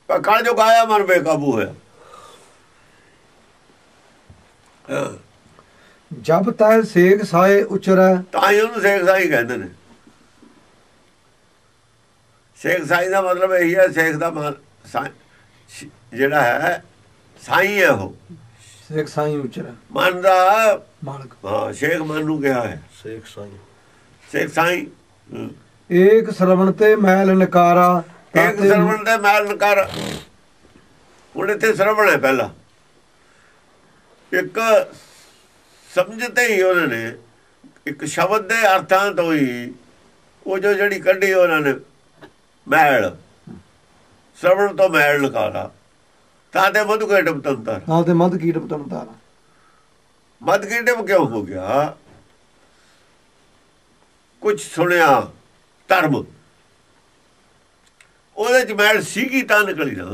ਪਰ ਕਲ ਜੋ ਗਾਇਆ ਮਨ ਬੇਕਾਬੂ ਹੋਇਆ। ਜਬ ਤੈ ਸੇਖ ਸਾਏ ਉਚਰੈ। ਤਾਂ ਹੀ ਉਹਨੂੰ ਸੇਖ ਸਾਈ ਕਹਿੰਦੇ ਨੇ। ਸੇਖ ਸਾਈ ਦਾ ਮਤਲਬ ਇਹੀ ਹੈ, ਸੇਖ ਦਾ ਜਿਹੜਾ ਹੈ ਸਾਈ ਹੈ, ਉਹ ਸੇਖ ਸਾਈ ਉਚਰੈ ਮਨ ਦਾ ਮਾਲਕ। ਹਾਂ, ਸ਼ੇਖ ਮਨ ਨੂੰ ਕਿਹਾ ਹੈ ਸੇਖ ਸਾਈ। ਸੇਖ ਸਾਈ ਏਕ ਸਰਵਣ ਤੇ ਮੈਲ ਨਕਾਰਾ। ਇੱਕ ਸਰਵਣ ਤੇ ਮੈਲ ਨਕਾਰਾ। ਹੁਣ ਇੱਥੇ ਸਰਵਣ ਹੈ ਪਹਿਲਾ। ਇੱਕ ਸਮਝਦੇ ਹੀ ਉਹਨਾਂ ਨੇ, ਇੱਕ ਸ਼ਬਦ ਦੇ ਅਰਥਾਂ ਤੋਂ ਹੀ ਉਹ ਜਿਹੜੀ ਕੱਢੀ ਉਹਨਾਂ ਨੇ ਮੈਲ, श्रवण तो मैल निकाला ताते मध के डब तंतर। हाँ ते मध कीट पतन तारा। मध की डब क्यों हो गया? कुछ सुनिया धर्म ਉਹਦੇ ਚ ਮੈਲ ਸੀਗੀ ਤਾਂ ਨਿਕਲੀ ਨਾ।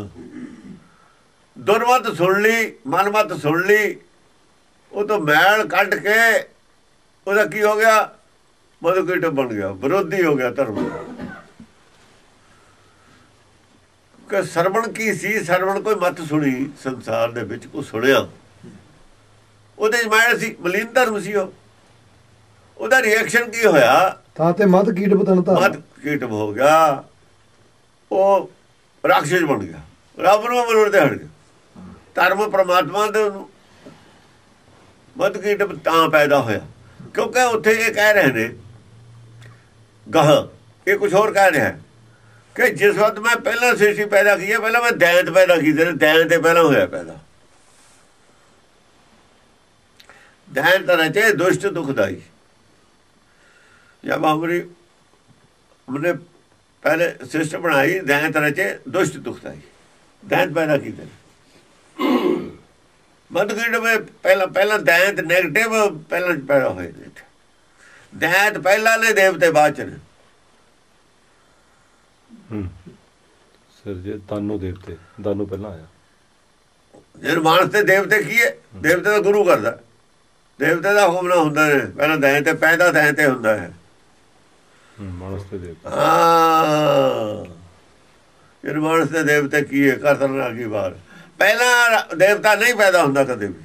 ਦੁਰਮਤ ਸੁਣ ਲਈ, ਮਨਮਤ ਸੁਣ ਲਈ, ਉਹ ਤੋਂ ਮੈਲ ਕੱਢ ਕੇ ਉਹਦਾ ਕੀ ਹੋ ਗਿਆ? ਮਧੁਕੀਟ ਬਣ ਗਿਆ, ਵਿਰੋਧੀ ਹੋ ਗਿਆ ਧਰਮ। ਕਿ ਸਰਵਣ ਕੀ ਸੀ? ਸਰਵਣ ਕੋਈ ਮਤ ਸੁਣੀ ਸੰਸਾਰ ਦੇ ਵਿੱਚ, ਕੋ ਸੁਣਿਆ, ਉਹਦੇ ਚ ਮੈਲ ਸੀ, ਮਲੀਨ ਧਰਮ ਸੀ। ਉਹਦਾ ਰਿਐਕਸ਼ਨ ਕੀ ਹੋਇਆ? ਤਾਂ ਤੇ ਮਧ ਕੀਟ ਪਤਨ ਤਾਰਾ। ਮਧ ਕੀਟ ਹੋ ਗਿਆ, ਉਹ ਰਾਖਸ਼ ਬਣ ਗਿਆ, ਰੱਬ ਨੂੰ ਮੰਨਣ ਤੇ ਹਟ ਗਿਆ। ਧਰਮ ਪ੍ਰਮਾਤਮਾ ਦੇ ਉਹਨੂੰ ਮਧ ਕੀਟ ਤਾਂ ਪੈਦਾ ਹੋਇਆ ਕਿਉਂਕਿ ਉੱਥੇ ਇਹ ਕਹਿ ਰਹੇ ਨੇ ਗਾਹ, ਇਹ ਕੁਝ ਹੋਰ ਕਹਿ ਰਿਹਾ ਕਿ ਜਿਸ ਵਕਤ ਮੈਂ ਪਹਿਲਾਂ ਸ੍ਰਿਸ਼ਟੀ ਪੈਦਾ ਕੀ ਹੈ, ਪਹਿਲਾਂ ਮੈਂ ਦੈਂਤ ਪੈਦਾ ਕੀਤੇ ਨੇ, ਦੈਂਤ ਤੇ ਪਹਿਲਾਂ ਹੋਇਆ ਪੈਦਾ। ਦੈਂਤ ਰਚੇ ਦੁਸ਼ਟ ਦੁਖਦਾਈ। जब हमने पहले सृष्टि बनाई, दैंत रचे दुष्ट दुखदाई, दैंत पैदा किए। मधुकीट में पहला दैंत नैगेटिव पहला पैदा हुए थे। दैंत पहला ने, देवते बाद च ने। सर जी दानो देवते, दानो पहला आया। निर्माण से देवते की है, देवते का गुरु करता, देवते का हुक्म ना होंदा ने। पहला दैंत पैदा दैंत होंदा है। मानस ते देवते, मानस ते देवते की है खतरनाक की बात। पहला देवता नहीं पैदा होंदा कदे भी।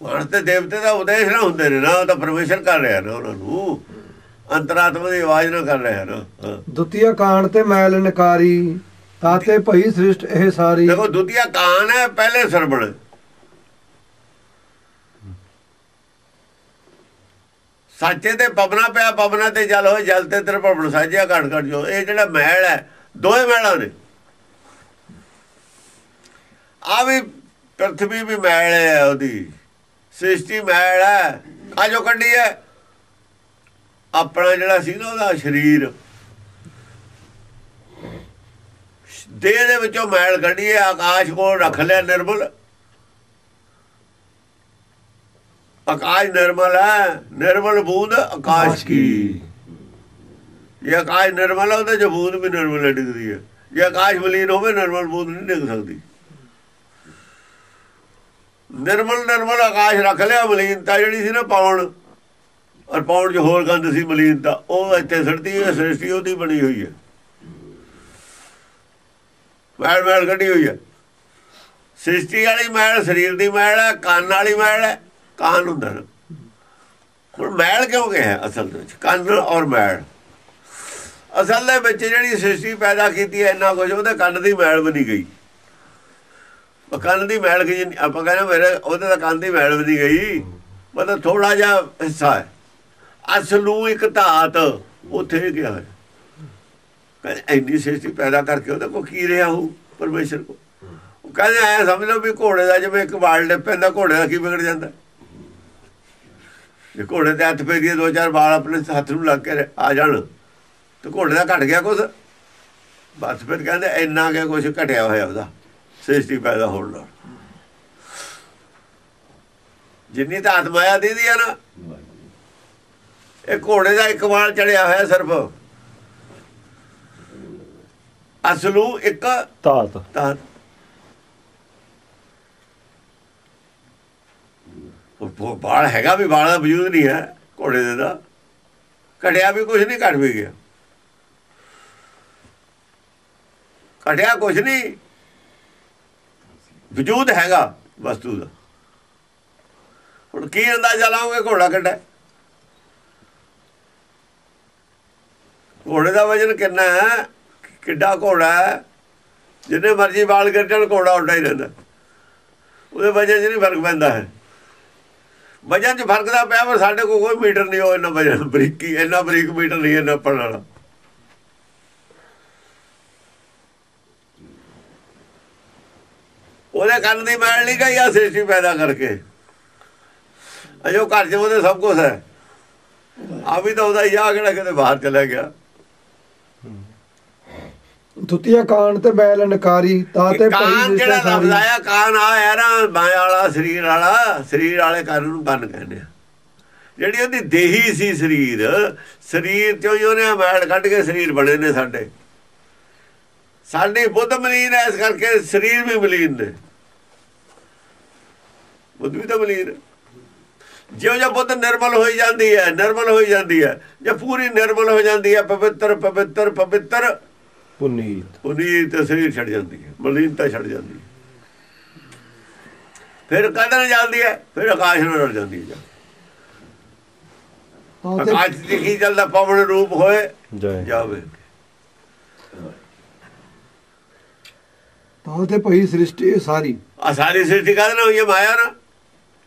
मानस ते देवते का उपदेश ना होंदे ने ना, तो परमेश्वर कर रहा ना, उन्होंने अंतरात्मा की आवाज ना कर रहा ना। द्वितीय कांड ते मैल निकारी ताते भई सृष्ट ਇਹ ਸਾਰੀ। देखो द्वितीय कांड है, पहले सरवण। ਸਾਚੇ ਤੇ ਪਵਨਾ ਪਿਆ, ਪਵਨਾ ਤੇ ਜਲ ਹੋਏ, ਜਲ ਤੇ ਤੇਰੇ ਭਵਨ ਸਾਜਿਆ ਘਟ ਘਟ ਜੋ। ਇਹ ਜਿਹੜਾ ਮਹਿਲ ਹੈ, ਦੋਵੇਂ ਮਹਿਲਾਂ ਨੇ। ਆ ਵੀ ਪ੍ਰਥਵੀ ਵੀ ਮਹਿਲ ਹੈ, ਉਹਦੀ ਸ੍ਰਿਸ਼ਟੀ ਮਹਿਲ ਹੈ। ਆ ਜੋ ਕੱਢੀ ਹੈ ਆਪਣਾ ਜਿਹੜਾ ਸੀ ਨਾ ਉਹਦਾ ਸਰੀਰ, ਦੇਹ ਦੇ ਵਿੱਚੋਂ ਮੈਲ ਕੱਢੀ ਹੈ। ਆਕਾਸ਼ ਕੋਲ ਰੱਖ ਲਿਆ ਨਿਰਮਲ। आकाश निर्मल है, निर्मल बूंद आकाश की। ये आकाश निर्मल है, तो जो बूंद भी निर्मल डिगती है। ये आकाश मलिन हो, निर्मल बूंद नहीं डिग सकती। निर्मल निर्मल आकाश रख लिया, मलीनता जी सी ना पौन, और पौन च होर गंद सी मलीनता, वो इतने सड़ती है। सृष्टि ਉਹਦੀ बनी हुई है, मैल मैल कढ़ी हुई है। सृष्टि वाली मैल शरीर की मैल है, कान वाली मैल है। कान ਹੁੰਦਾ ਨਾ, ਹੁਣ ਮੈਲ ਕਿਉਂ ਗਿਆ ਅਸਲ ਦੇ ਵਿੱਚ? ਕੰਨ ਔਰ ਮੈਲ। ਅਸਲ ਦੇ ਵਿੱਚ ਜਿਹੜੀ ਸ੍ਰਿਸ਼ਟੀ ਪੈਦਾ ਕੀਤੀ ਹੈ ਇੰਨਾ ਕੁਝ, ਉਹਦੇ ਕੰਨ ਦੀ ਮੈਲ ਬਣੀ ਗਈ। ਕੰਨ ਦੀ ਮੈਲ ਗਈ, ਆਪਾਂ ਕਹਿੰਦੇ ਮੇਰੇ ਉਹਦੇ ਤਾਂ ਕੰਨ ਦੀ ਮੈਲ ਬਣੀ ਗਈ, ਮਤਲਬ ਥੋੜਾ ਜਿਹਾ ਹਿੱਸਾ ਹੈ। ਅਸਲ ਨੂੰ ਇੱਕ ਧਾਤ ਉੱਥੇ ਗਿਆ ਹੈ। ਕਹਿੰਦੇ ਇੰਨੀ ਸ੍ਰਿਸ਼ਟੀ ਪੈਦਾ ਕਰਕੇ ਉਹਦੇ ਕੋਲ ਕੀ ਰਿਹਾ ਹੋਊ ਪਰਮੇਸ਼ਰ ਕੋਲ? ਉਹ ਕਹਿੰਦੇ ਐਂ ਸਮਝ ਲਓ ਵੀ ਘੋੜੇ ਦਾ ਜਿਵੇਂ ਇੱਕ ਵਾਲ ਡਿੱਪ ਪੈਂਦਾ, ਘੋੜੇ ਦਾ ਕੀ ਵਿਗੜ ਜਾਂਦਾ? ਜੇ ਘੋੜੇ ਦੇ ਹੱਥ ਫੇਰੀਏ, ਦੋ ਚਾਰ ਵਾਲ ਆਪਣੇ ਹੱਥ ਨੂੰ ਲੱਗ ਕੇ ਆ ਜਾਣ, ਤੇ ਘੋੜੇ ਦਾ ਘਟ ਗਿਆ ਕੁਛ, ਬਸ ਫਿਰ ਕਹਿੰਦੇ ਇੰਨਾ ਕਿ ਕੁਛ ਘਟਿਆ ਹੋਇਆ ਉਹਦਾ ਸ੍ਰਿਸ਼ਟੀ ਪੈਦਾ ਹੋਣ ਨਾਲ। ਜਿੰਨੀ ਤਾਂ ਆਤਮਾਇਆ ਦੀਦੀ ਆ ਨਾ, ਇਹ ਘੋੜੇ ਦਾ ਇੱਕ ਵਾਲ ਚੜਿਆ ਹੋਇਆ ਸਿਰਫ। ਅਸਲੂ ਇੱਕ ਤਾਤ। ਬਾਲ ਹੈਗਾ ਵੀ, ਬਾਲ ਦਾ ਵਜੂਦ ਨਹੀਂ ਹੈ ਘੋੜੇ ਦੇ ਦਾ। ਘਟਿਆ ਵੀ ਕੁਛ ਨਹੀਂ, ਘਟ ਵੀ ਗਿਆ। ਘਟਿਆ ਕੁਛ ਨਹੀਂ, ਵਜੂਦ ਹੈਗਾ ਵਸਤੂ ਦਾ। ਹੁਣ ਕੀ ਅੰਦਾਜ਼ਾ ਲਾਓਗੇ ਘੋੜਾ ਕਿੱਡਾ? ਘੋੜੇ ਦਾ ਵਜਨ ਕਿੰਨਾ ਹੈ? ਕਿੱਡਾ ਘੋੜਾ ਹੈ? ਜਿੰਨੇ ਮਰਜ਼ੀ ਬਾਲ ਗਿਰ ਜਾਣ, ਘੋੜਾ ਉੱਡਾ ਹੀ ਰਹਿੰਦਾ। ਉਹਦੇ ਵਜਨ 'ਚ ਨਹੀਂ ਫਰਕ ਪੈਂਦਾ ਹੈ। ਵਜਨ 'ਚ ਫਰਕ ਦਾ ਪਿਆ, ਪਰ ਸਾਡੇ ਕੋਲ ਕੋਈ ਮੀਟਰ ਨਹੀਂ ਉਹ ਇੰਨਾ ਵਜਨ, ਬਰੀਕੀ ਇੰਨਾ ਬਰੀਕ ਮੀਟਰ ਨਹੀਂ ਇੰਨਾ ਪੜਨ ਵਾਲਾ। ਉਹਦੇ ਕੰਨ ਦੀ ਮੈਲ ਨਹੀਂ ਗਈ ਆ ਸ੍ਰਿਸ਼ਟੀ ਪੈਦਾ ਕਰਕੇ। ਅਜੋ ਘਰ 'ਚ ਉਹਦੇ ਸਭ ਕੁਛ ਹੈ। ਆ ਵੀ ਤਾਂ ਉਹਦਾ ਹੀ ਆ, ਕਿਹੜਾ ਕਿਤੇ ਬਾਹਰ ਚਲਾ ਗਿਆ। ਥੁੱਤੀਆ ਕਾਨ ਤੇ ਬੈਲ ਨਕਾਰੀ ਤਾਤੇ ਕਾਨ ਭਈ ਜਿਹੜਾ ਦਿਸ਼ਾ ਲਫ਼ਜ਼ ਸਾਰੀ। ਆਇਆ ਕਾਨ ਆ ਨਾ ਮਾਇਆ ਵਾਲਾ ਸਰੀਰ ਵਾਲੇ ਕੰਨ ਨੂੰ ਕੰਨ ਕਹਿੰਦੇ ਆ। ਜਿਹੜੀ ਉਹਦੀ ਦੇਹੀ ਸੀ ਸਰੀਰ ਚੋਂ ਹੀ ਉਹਨੇ ਮੈਲ ਕੱਢ ਕੇ ਸਰੀਰ ਬਣੇ ਨੇ ਸਾਡੀ ਬੁੱਧ ਮਲੀਨ ਹੈ, ਇਸ ਕਰਕੇ ਸਰੀਰ ਵੀ ਮਲੀਨ ਨੇ। ਬੁੱਧ ਵੀ ਤਾਂ ਮਲੀਨ। ਜਿਉਂ ਜਿਹਾ ਬੁੱਧ ਨਿਰਮਲ ਹੋਈ ਜਾਂਦੀ ਹੈ ਜੇ ਪੂਰੀ ਨਿਰਮਲ ਹੋ ਜਾਂਦੀ ਹੈ, ਪਵਿੱਤਰ ਪੁਨੀਤ ਸਰੀਰ ਛੱਡ ਜਾਂਦੀ ਹੈ, ਮਲੀਨਤਾ ਛੱਡ ਜਾਂਦੀ ਹੈ। ਫਿਰ ਕਦਰ ਜਾਂਦੀ ਹੈ, ਫਿਰ ਆਕਾਸ਼ ਨੂੰ ਰਲ ਜਾਂਦੀ ਹੈ। ਆਕਾਸ਼ ਦੀ ਕੀ ਚੱਲਦਾ ਪਵਨ ਰੂਪ ਹੋਏ ਜਾਵੇ। ਤਾਂ ਤੇ ਭਈ ਸ੍ਰਿਸ਼ਟੀ ਸਾਰੀ। ਆ ਸਾਰੀ ਸ੍ਰਿਸ਼ਟੀ ਕਾਹਦੇ ਨਾਲ ਹੋਈ ਹੈ? ਮਾਇਆ ਨਾ।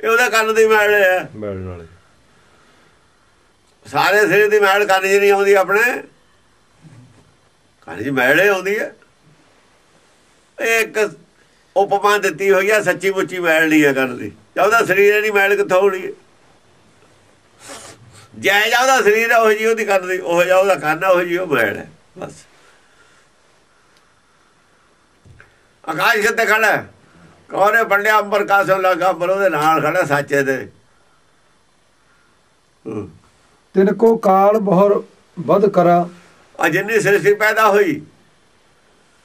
ਇਹ ਉਹਦਾ ਕੰਨ ਦੀ ਮੈਲ ਹੈ। ਮੈਲ ਨਾਲ ਸਾਰੇ ਸਰੀਰ ਦੀ ਮੈਲ ਕੰਨ 'ਚ ਨਹੀਂ ਆਉਂਦੀ, ਆਪਣੇ ਕੰਨ 'ਚ ਮੈਲ ਆਉਂਦੀ ਹੈ। ਇਹ ਇੱਕ ਉਪਮਾ ਦਿੱਤੀ ਹੋਈ ਹੈ, ਸੱਚੀ ਮੁੱਚੀ ਮੈਲ ਨਹੀਂ ਹੈ ਕੰਨ ਦੀ। ਉਹਦਾ ਸਰੀਰ ਨਹੀਂ, ਮੈਲ ਕਿੱਥੋਂ ਹੋਣੀ ਹੈ? ਜੈ ਜਾ ਉਹਦਾ ਸਰੀਰ ਹੈ, ਉਹ ਜੀ ਉਹਦੀ ਕੰਨ ਦੀ, ਉਹ ਜਾ ਉਹਦਾ ਕੰਨ ਹੈ, ਉਹ ਜੀ ਉਹ ਮੈਲ ਹੈ। ਬਸ ਆਕਾਸ਼ ਕਿੱਥੇ ਖੜਾ? ਕੌਣੇ ਪੰਡਿਆ ਅੰਬਰ ਕਾਸੋਂ ਲੱਗਾ, ਪਰ ਉਹਦੇ ਨਾਲ ਖੜਾ ਸਾਚੇ ਦੇ। ਤਿਨ ਕੋ ਕਾਲ ਬਹੁਰ ਵੱਧ ਕਰਾ। ਆ ਜਿੰਨੀ ਸ੍ਰਿਸ਼ਟੀ ਪੈਦਾ ਹੋਈ,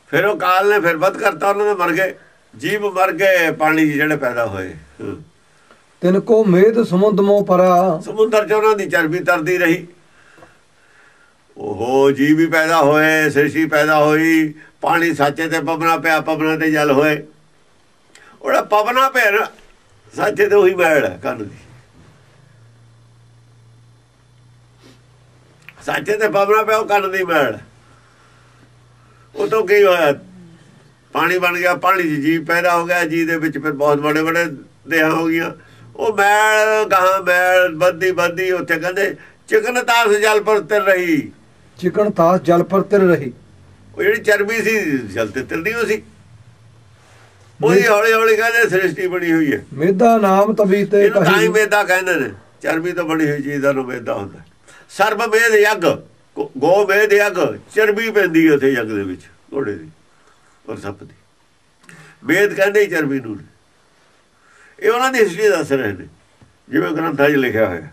ਫਿਰ ਉਹ ਕਾਲ ਨੇ ਫਿਰ ਵੱਧ ਕਰਤਾ, ਉਹਨਾਂ ਦੇ ਮਰ ਗਏ ਜੀਵ, ਮਰ ਗਏ ਪਾਣੀ 'ਚ ਜਿਹੜੇ ਪੈਦਾ ਹੋਏ। ਤਿਨ ਕੋ ਮੇਦ ਸਮੁੰਦਮੋ ਪਰਾ। ਸਮੁੰਦਰ 'ਚ ਉਹਨਾਂ ਦੀ ਚਰਬੀ ਤਰਦੀ ਰਹੀ। ਉਹ ਜੀਵ ਵੀ ਪੈਦਾ ਹੋਏ, ਸ੍ਰਿਸ਼ਟੀ ਪੈਦਾ ਹੋਈ, ਪਾਣੀ ਸਾਚੇ ਤੇ ਪਵਨਾ ਪਿਆ, ਪਵਨਾ ਤੇ ਜਲ ਹੋਏ। ਉਹਦਾ ਪਵਨਾ ਪਿਆ ਨਾ ਸਾਚੇ ਤੇ ਉਹੀ ਮੈਲ ਹੈ ਕੰਨ ਦੀ। ਸਾਚੇ ਤੇ ਪਵਨਾ ਪਿਆ, ਉਹ ਕੰਨ ਦੀ ਮੈਲ। ਉਹ ਤੋਂ ਕੀ ਹੋਇਆ? ਪਾਣੀ ਬਣ ਗਿਆ, ਪਾਣੀ 'ਚ ਜੀਵ ਪੈਦਾ ਹੋ ਗਿਆ, ਜੀਵ ਦੇ ਵਿੱਚ ਫਿਰ ਬਹੁਤ ਬੜੇ ਦੇਹਾਂ ਹੋ ਗਈਆਂ। ਉਹ ਮੈਲ ਗਾਹਾਂ ਮੈਲ ਵੱਧਦੀ ਉੱਥੇ ਕਹਿੰਦੇ ਚਿਕਨ ਤਾਸ ਜਲ ਪਰ ਤਿਰ ਰਹੀ। ਚਿਕਨ ਤਾਸ ਜਲ ਪਰ ਤਿਰ ਰਹੀ। ਉਹ ਜਿਹੜੀ ਚਰਬੀ ਸੀ ਜਲ ਤੇ ਤਿਰਦੀ ਹੋ ਸੀ, ਉਹਦੀ ਹੌਲੀ ਹੌਲੀ ਕਹਿੰਦੇ ਸ੍ਰਿਸ਼ਟੀ ਬਣੀ ਹੋਈ ਹੈ। ਮੇਦਾ ਨਾਮ ਤਵੀ ਤੇ ਤਾਂ ਹੀ ਮੇਦਾ ਕਹਿੰਦੇ ਨੇ, ਚਰਬੀ ਤੋਂ ਬਣੀ ਹੋਈ ਚੀਜ਼ ਦਾ ਨੂੰ ਮੇਦਾ ਹੁੰਦਾ। ਸਰਬ ਮੇਦ ਯੱਗ, ਗੋ ਮੇਦ ਯੱਗ, ਚਰਬੀ ਪੈਂਦੀ ਹੈ ਉੱਥੇ ਯੱਗ ਦੇ ਵਿੱਚ, ਘੋੜੇ ਦੀ ਔਰ ਸੱਪ ਦੀ। ਮੇਦ ਕਹਿੰਦੇ ਚਰਬੀ ਨੂੰ। ਇਹ ਉਹਨਾਂ ਦੀ ਹਿਸਟਰੀ ਦੱਸ ਰਹੇ ਨੇ, ਜਿਵੇਂ ਗ੍ਰੰਥਾਂ 'ਚ ਲਿਖਿਆ ਹੋਇਆ।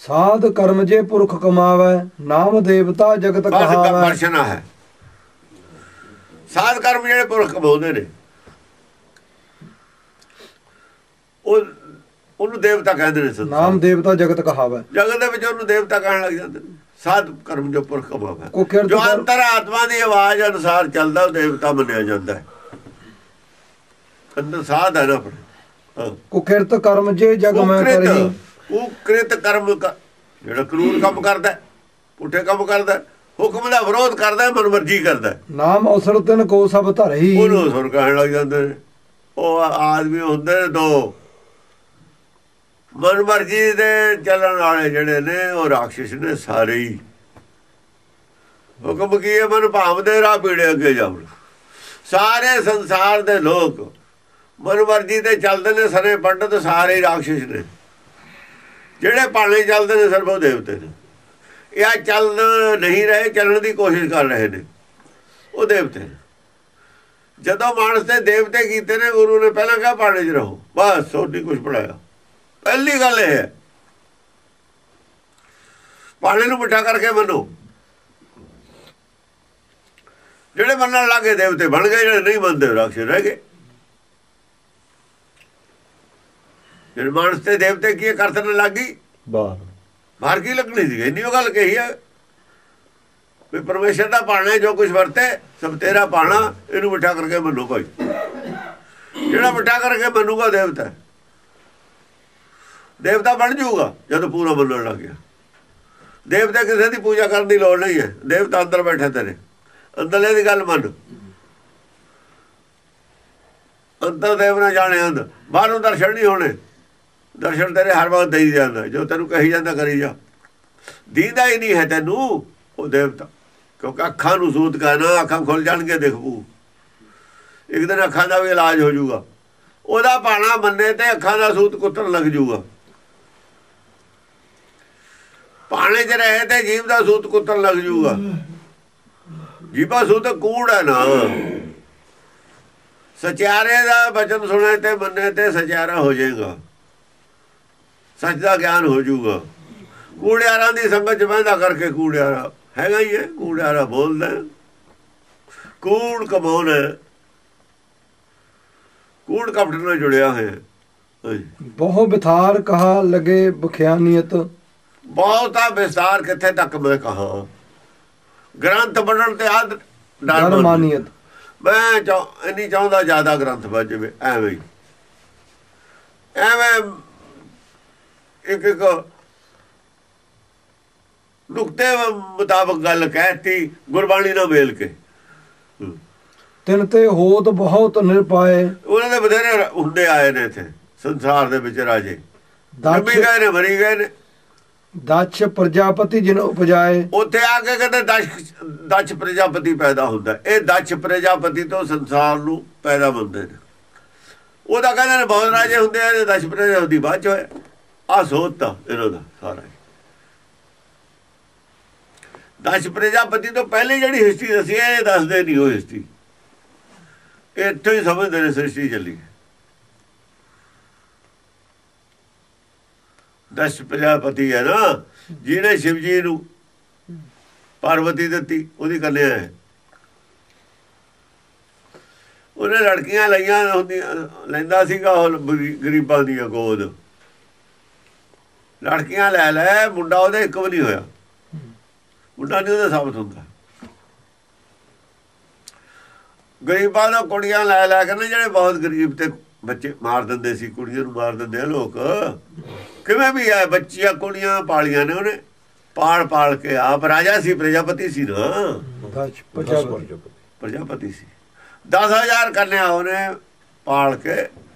ਸਾਧ ਕਰਮ ਜੇ ਪੁਰਖ ਕਮਾਵੇ, ਨਾਮ ਦੇਵਤਾ ਜਗਤ ਕਹਾਵੇ। ਪ੍ਰਸ਼ਨ ਹੈ ਸਾਧ ਕਰਮ ਜਿਹੜੇ ਪੁਰਖ ਕਮਾਉਂਦੇ ਨੇ, ਉਹਨੂੰ ਦੇਵਤਾ ਕਹਿੰਦੇ ਨੇ। ਨਾਮ ਦੇਵਤਾ ਜਗਤ ਕਹਾਵੇ। ਜਗਤ ਦੇ ਵਿੱਚ ਉਹਨੂੰ ਦੇਵਤਾ ਕਹਿਣ ਲੱਗ ਜਾਂਦੇ ਨੇ। ਸਾਧ ਕਰਮ ਜੋ ਪੁਰਖ ਕਮਾਵੇ, ਜੋ ਅੰਤਰ ਆਤਮਾ ਦੀ ਆਵਾਜ਼ ਅਨੁਸਾਰ ਚੱਲਦਾ, ਉਹ ਦੇਵਤਾ ਮੰਨਿਆ ਜਾਂਦਾ ਹੈ। ਅੰਦਰ ਸਾਧ ਹੈ ਨਾ ਆਪਣੇ। ਕੁਕਿਰਤ ਕਰਮ ਜੇ ਜਗ ਮੈਂ ਕਰੀ। ਕੁਕ੍ਰਿਤ ਕਰਮ, ਜਿਹੜਾ ਕਰੂਰ ਕੰਮ ਕਰਦਾ, ਪੁੱਠੇ ਕੰਮ ਕਰਦਾ, ਹੁਕਮ ਦਾ ਵਿਰੋਧ ਕਰਦਾ, ਮਨਮਰਜ਼ੀ ਕਰਦਾ। ਨਾਮ ਅਵਸਰ ਤਿਨ ਕੋ ਸਭ ਧਰਈ। ਉਹਨੂੰ ਸੁਰ ਕਹਿਣ ਲੱਗ ਜਾਂਦੇ ਨੇ। ਉਹ ਆਦਮੀ ਹੁੰਦੇ ਨੇ ਦੋ, ਮਨਮਰਜ਼ੀ ਦੇ ਚੱਲਣ ਵਾਲੇ ਜਿਹੜੇ ਨੇ ਉਹ ਰਾਖਸ਼ ਨੇ ਸਾਰੇ ਹੀ। ਹੁਕਮ ਕੀ ਹੈ? ਮਨ ਭਾਵਦੇ ਰਾਹ ਪੀੜੇ ਅੱਗੇ ਜਾਵਣ। ਸਾਰੇ ਸੰਸਾਰ ਦੇ ਲੋਕ ਮਨਮਰਜ਼ੀ ਤੇ ਚੱਲਦੇ ਨੇ, ਸਾਰੇ ਪੰਡਤ ਸਾਰੇ ਹੀ ਰਾਖਸ਼ ਨੇ। ਜਿਹੜੇ ਪਾਣੇ ਚੱਲਦੇ ਨੇ ਸਿਰਫ ਉਹ ਦੇਵਤੇ ਨੇ। ਇਹ ਚੱਲ ਨਹੀਂ ਰਹੇ, ਚੱਲਣ ਦੀ ਕੋਸ਼ਿਸ਼ ਕਰ ਰਹੇ ਨੇ, ਉਹ ਦੇਵਤੇ ਨੇ। ਜਦੋਂ ਮਾਨਸ ਤੇ ਦੇਵਤੇ ਕੀਤੇ ਨੇ, ਗੁਰੂ ਨੇ ਪਹਿਲਾਂ ਕਿਹਾ ਪਾਣੇ 'ਚ ਰਹੋ, ਬਸ ਹੋਰ ਨਹੀਂ ਕੁਛ ਪੜਾਇਆ। ਪਹਿਲੀ ਗੱਲ ਇਹ ਹੈ, ਪਾਣੇ ਨੂੰ ਮਿੱਠਾ ਕਰਕੇ ਮੰਨੋ। ਜਿਹੜੇ ਮੰਨਣ ਲੱਗੇ ਦੇਵਤੇ ਬਣ ਗਏ, ਜਿਹੜੇ ਨਹੀਂ ਮੰਨਦੇ ਰਾਖਸ਼ ਰਹਿ ਗਏ। ਜਿਹੜੇ ਮਾਨਸ ਤੇ ਦੇਵਤੇ ਕੀ ਕਰਤਨ ਲੱਗ ਗਈ, ਬਾਹਰ ਕੀ ਲੱਗਣੀ ਸੀ? ਇੰਨੀ ਉਹ ਗੱਲ ਕਹੀ ਹੈ ਵੀ ਪਰਮੇਸ਼ਰ ਦਾ ਪਾਣਾ ਜੋ ਕੁਛ ਵਰਤੇ ਸਭ ਤੇਰਾ ਪਾਣਾ, ਇਹਨੂੰ ਮਿੱਠਾ ਕਰਕੇ ਮੰਨੋ ਭਾਈ। ਜਿਹੜਾ ਮਿੱਠਾ ਕਰਕੇ ਮੰਨੂਗਾ ਦੇਵਤਾ ਬਣ ਜਾਊਗਾ ਜਦੋਂ ਪੂਰਾ ਮੰਨਣ ਲੱਗ ਗਿਆ। ਦੇਵਤਾ ਕਿਸੇ ਦੀ ਪੂਜਾ ਕਰਨ ਦੀ ਲੋੜ ਨਹੀਂ ਹੈ। ਦੇਵਤਾ ਅੰਦਰ ਬੈਠੇ ਤੇਰੇ, ਅੰਦਰਲੇ ਦੀ ਗੱਲ ਮੰਨ। ਅੰਦਰ ਦੇਵ ਨਾ ਜਾਣੇ, ਅੰਦਰ ਬਾਹਰੋਂ ਦਰਸ਼ਨ ਨਹੀਂ ਹੋਣੇ। ਦਰਸ਼ਨ ਤੇਰੇ ਹਰ ਵਕਤ ਦੇਈ ਜਾਂਦਾ, ਜੋ ਤੈਨੂੰ ਕਹੀ ਜਾਂਦਾ ਕਰੀ ਜਾ। ਦੀਦਾ ਹੀ ਨਹੀਂ ਹੈ ਤੈਨੂੰ ਉਹ ਦੇਵਤਾ, ਕਿਉਂਕਿ ਅੱਖਾਂ ਨੂੰ ਸੂਤ ਕਰਨਾ, ਅੱਖਾਂ ਖੁੱਲ ਜਾਣਗੇ ਦਿਖੂ। ਇੱਕ ਦਿਨ ਅੱਖਾਂ ਦਾ ਵੀ ਇਲਾਜ ਹੋ ਜਾਊਗਾ। ਉਹਦਾ ਪਾਣਾ ਮੰਨੇ ਤੇ ਅੱਖਾਂ ਦਾ ਸੂਤ ਕੁੱਤਣ ਲੱਗ ਜਾਊਗਾ। ਪਾਣੇ 'ਚ ਰਹੇ ਤੇ ਜੀਵ ਦਾ ਸੂਤ ਕੁੱਤਣ ਲੱਗ ਜਾਊਗਾ। ਜੀਵਾ ਸੂਤ ਕੂੜ ਹੈ ਨਾ। ਸਚਿਆਰੇ ਦਾ ਬਚਨ ਸੁਣੇ ਤੇ ਮੰਨੇ ਤੇ ਸਚਿਆਰਾ ਹੋ ਜਾਏਗਾ, ਸੱਚ ਦਾ ਗਿਆਨ ਹੋ ਜਾਊਗਾ। ਕੂੜਿਆਰਾਂ ਦੀ ਸੰਗਤ ਚ ਬਹਿੰਦਾ ਕਰਕੇ ਕੂੜਿਆਰਾ ਹੈਗਾ ਹੀ ਹੈ, ਕੂੜਿਆਰਾ ਬੋਲਦਾ ਕੂੜ ਕਮਾਉਣਾ, ਕੂੜ ਕਪਟ ਨਾਲ ਜੁੜਿਆ ਹੈ। ਬਹੁ ਵਿਥਾਰ ਕਹਾ ਲਗੇ ਬਖਿਆਨੀਅਤ। ਬਹੁਤਾ ਵਿਸਤਾਰ ਕਿੱਥੇ ਤੱਕ ਮੈਂ ਕਹਾ, ਗ੍ਰੰਥ ਬਣਨ ਤੇ ਆਦ ਮਾਨੀਅਤ। ਮੈਂ ਇੰਨੀ ਚਾਹੁੰਦਾ ਜ਼ਿਆਦਾ ਗ੍ਰੰਥ ਬਣ ਜਾਵੇ। ਐਵੇਂ ਇੱਕ ਨੁਕਤੇ ਮੁਤਾਬਕ ਗੱਲ ਕਹਿਤੀ, ਗੁਰਬਾਣੀ ਨਾਲ ਮੇਲ ਕੇ। ਤਿੰਨ ਤੇ ਹੋਤ ਬਹੁਤ ਨਿਰਪਾਏ। ਉਹਨਾਂ ਦੇ ਬਥੇਰੇ ਹੁੰਦੇ ਆਏ ਨੇ ਇੱਥੇ ਸੰਸਾਰ ਦੇ ਵਿੱਚ ਰਾਜੇ, ਜੰਮੀ ਗਏ ਨੇ, ਮਰੀ ਗਏ ਨੇ। ਦਕਸ਼ ਪ੍ਰਜਾਪਤੀ ਜਿਨ ਉਪਜਾਏ। ਉੱਥੇ ਆ ਕੇ ਕਹਿੰਦੇ ਦਕਸ਼ ਪ੍ਰਜਾਪਤੀ ਪੈਦਾ ਹੁੰਦਾ। ਇਹ ਦਕਸ਼ ਪ੍ਰਜਾਪਤੀ ਤੋਂ ਸੰਸਾਰ ਨੂੰ ਪੈਦਾ ਹੁੰਦੇ ਨੇ। ਉਹਦਾ ਕਹਿੰਦੇ ਨੇ ਬਹੁਤ ਰਾਜੇ ਹੁੰਦੇ ਆ, ਦਕਸ਼ ਪ੍ਰਜਾਪਤੀ ਬਾਅਦ ਚ ਹੋਇਆ। ਆਹ ਸੋਚਤਾ ਇਹਨਾਂ ਦਾ ਸਾਰਾ। ਦਕਸ਼ ਪ੍ਰਜਾਪਤੀ ਤੋਂ ਪਹਿਲੇ ਜਿਹੜੀ ਹਿਸਟਰੀ ਦੱਸੀ ਇਹ ਦੱਸਦੇ ਨਹੀਂ। ਉਹ ਹਿਸਟਰੀ ਇੱਥੋਂ ਹੀ ਸਮਝਦੇ ਨੇ ਸ੍ਰਿਸ਼ਟੀ ਚੱਲੀ। ਦਕਸ਼ ਪ੍ਰਜਾਪਤੀ ਹੈ ਨਾ, ਜਿਹਨੇ ਸ਼ਿਵ ਜੀ ਨੂੰ ਪਾਰਵਤੀ ਦਿੱਤੀ, ਉਹਦੀ ਕੰਨਿਆ ਹੈ। ਉਹਨੇ ਲੜਕੀਆਂ ਲਈਆਂ ਹੁੰਦੀਆਂ, ਲੈਂਦਾ ਸੀਗਾ ਉਹ ਗਰੀਬਾਂ ਦੀਆਂ ਗੋਦ। ਲੜਕੀਆਂ ਲੈ ਲੈ, ਮੁੰਡਾ ਉਹਦਾ ਇੱਕ ਵੀ ਨਹੀਂ ਹੋਇਆ। ਮੁੰਡਾ ਨਹੀਂ ਉਹਦਾ ਸਾਬਤ ਹੁੰਦਾ। ਗਰੀਬਾਂ ਦਾ ਕੁੜੀਆਂ ਲੈ ਲੈ ਕੇ ਨਾ, ਜਿਹੜੇ ਬਹੁਤ ਗਰੀਬ ਤੇ ਬੱਚੇ ਮਾਰ ਦਿੰਦੇ ਸੀ, ਕੁੜੀਆਂ ਨੂੰ ਮਾਰ ਦਿੰਦੇ ਆ ਲੋਕ। ਕਿਵੇਂ ਵੀ ਹੈ, ਬੱਚੀਆਂ ਕੁੜੀਆਂ ਪਾਲੀਆਂ ਨੇ ਉਹਨੇ, ਪਾਲ ਕੇ। ਆਪ ਰਾਜਾ ਸੀ, ਪ੍ਰਜਾਪਤੀ ਸੀ ਨਾ, ਪ੍ਰਜਾਪਤੀ ਸੀ। 10,000 ਕੰਨਿਆ ਉਹਨੇ ਪਾਲ ਕੇ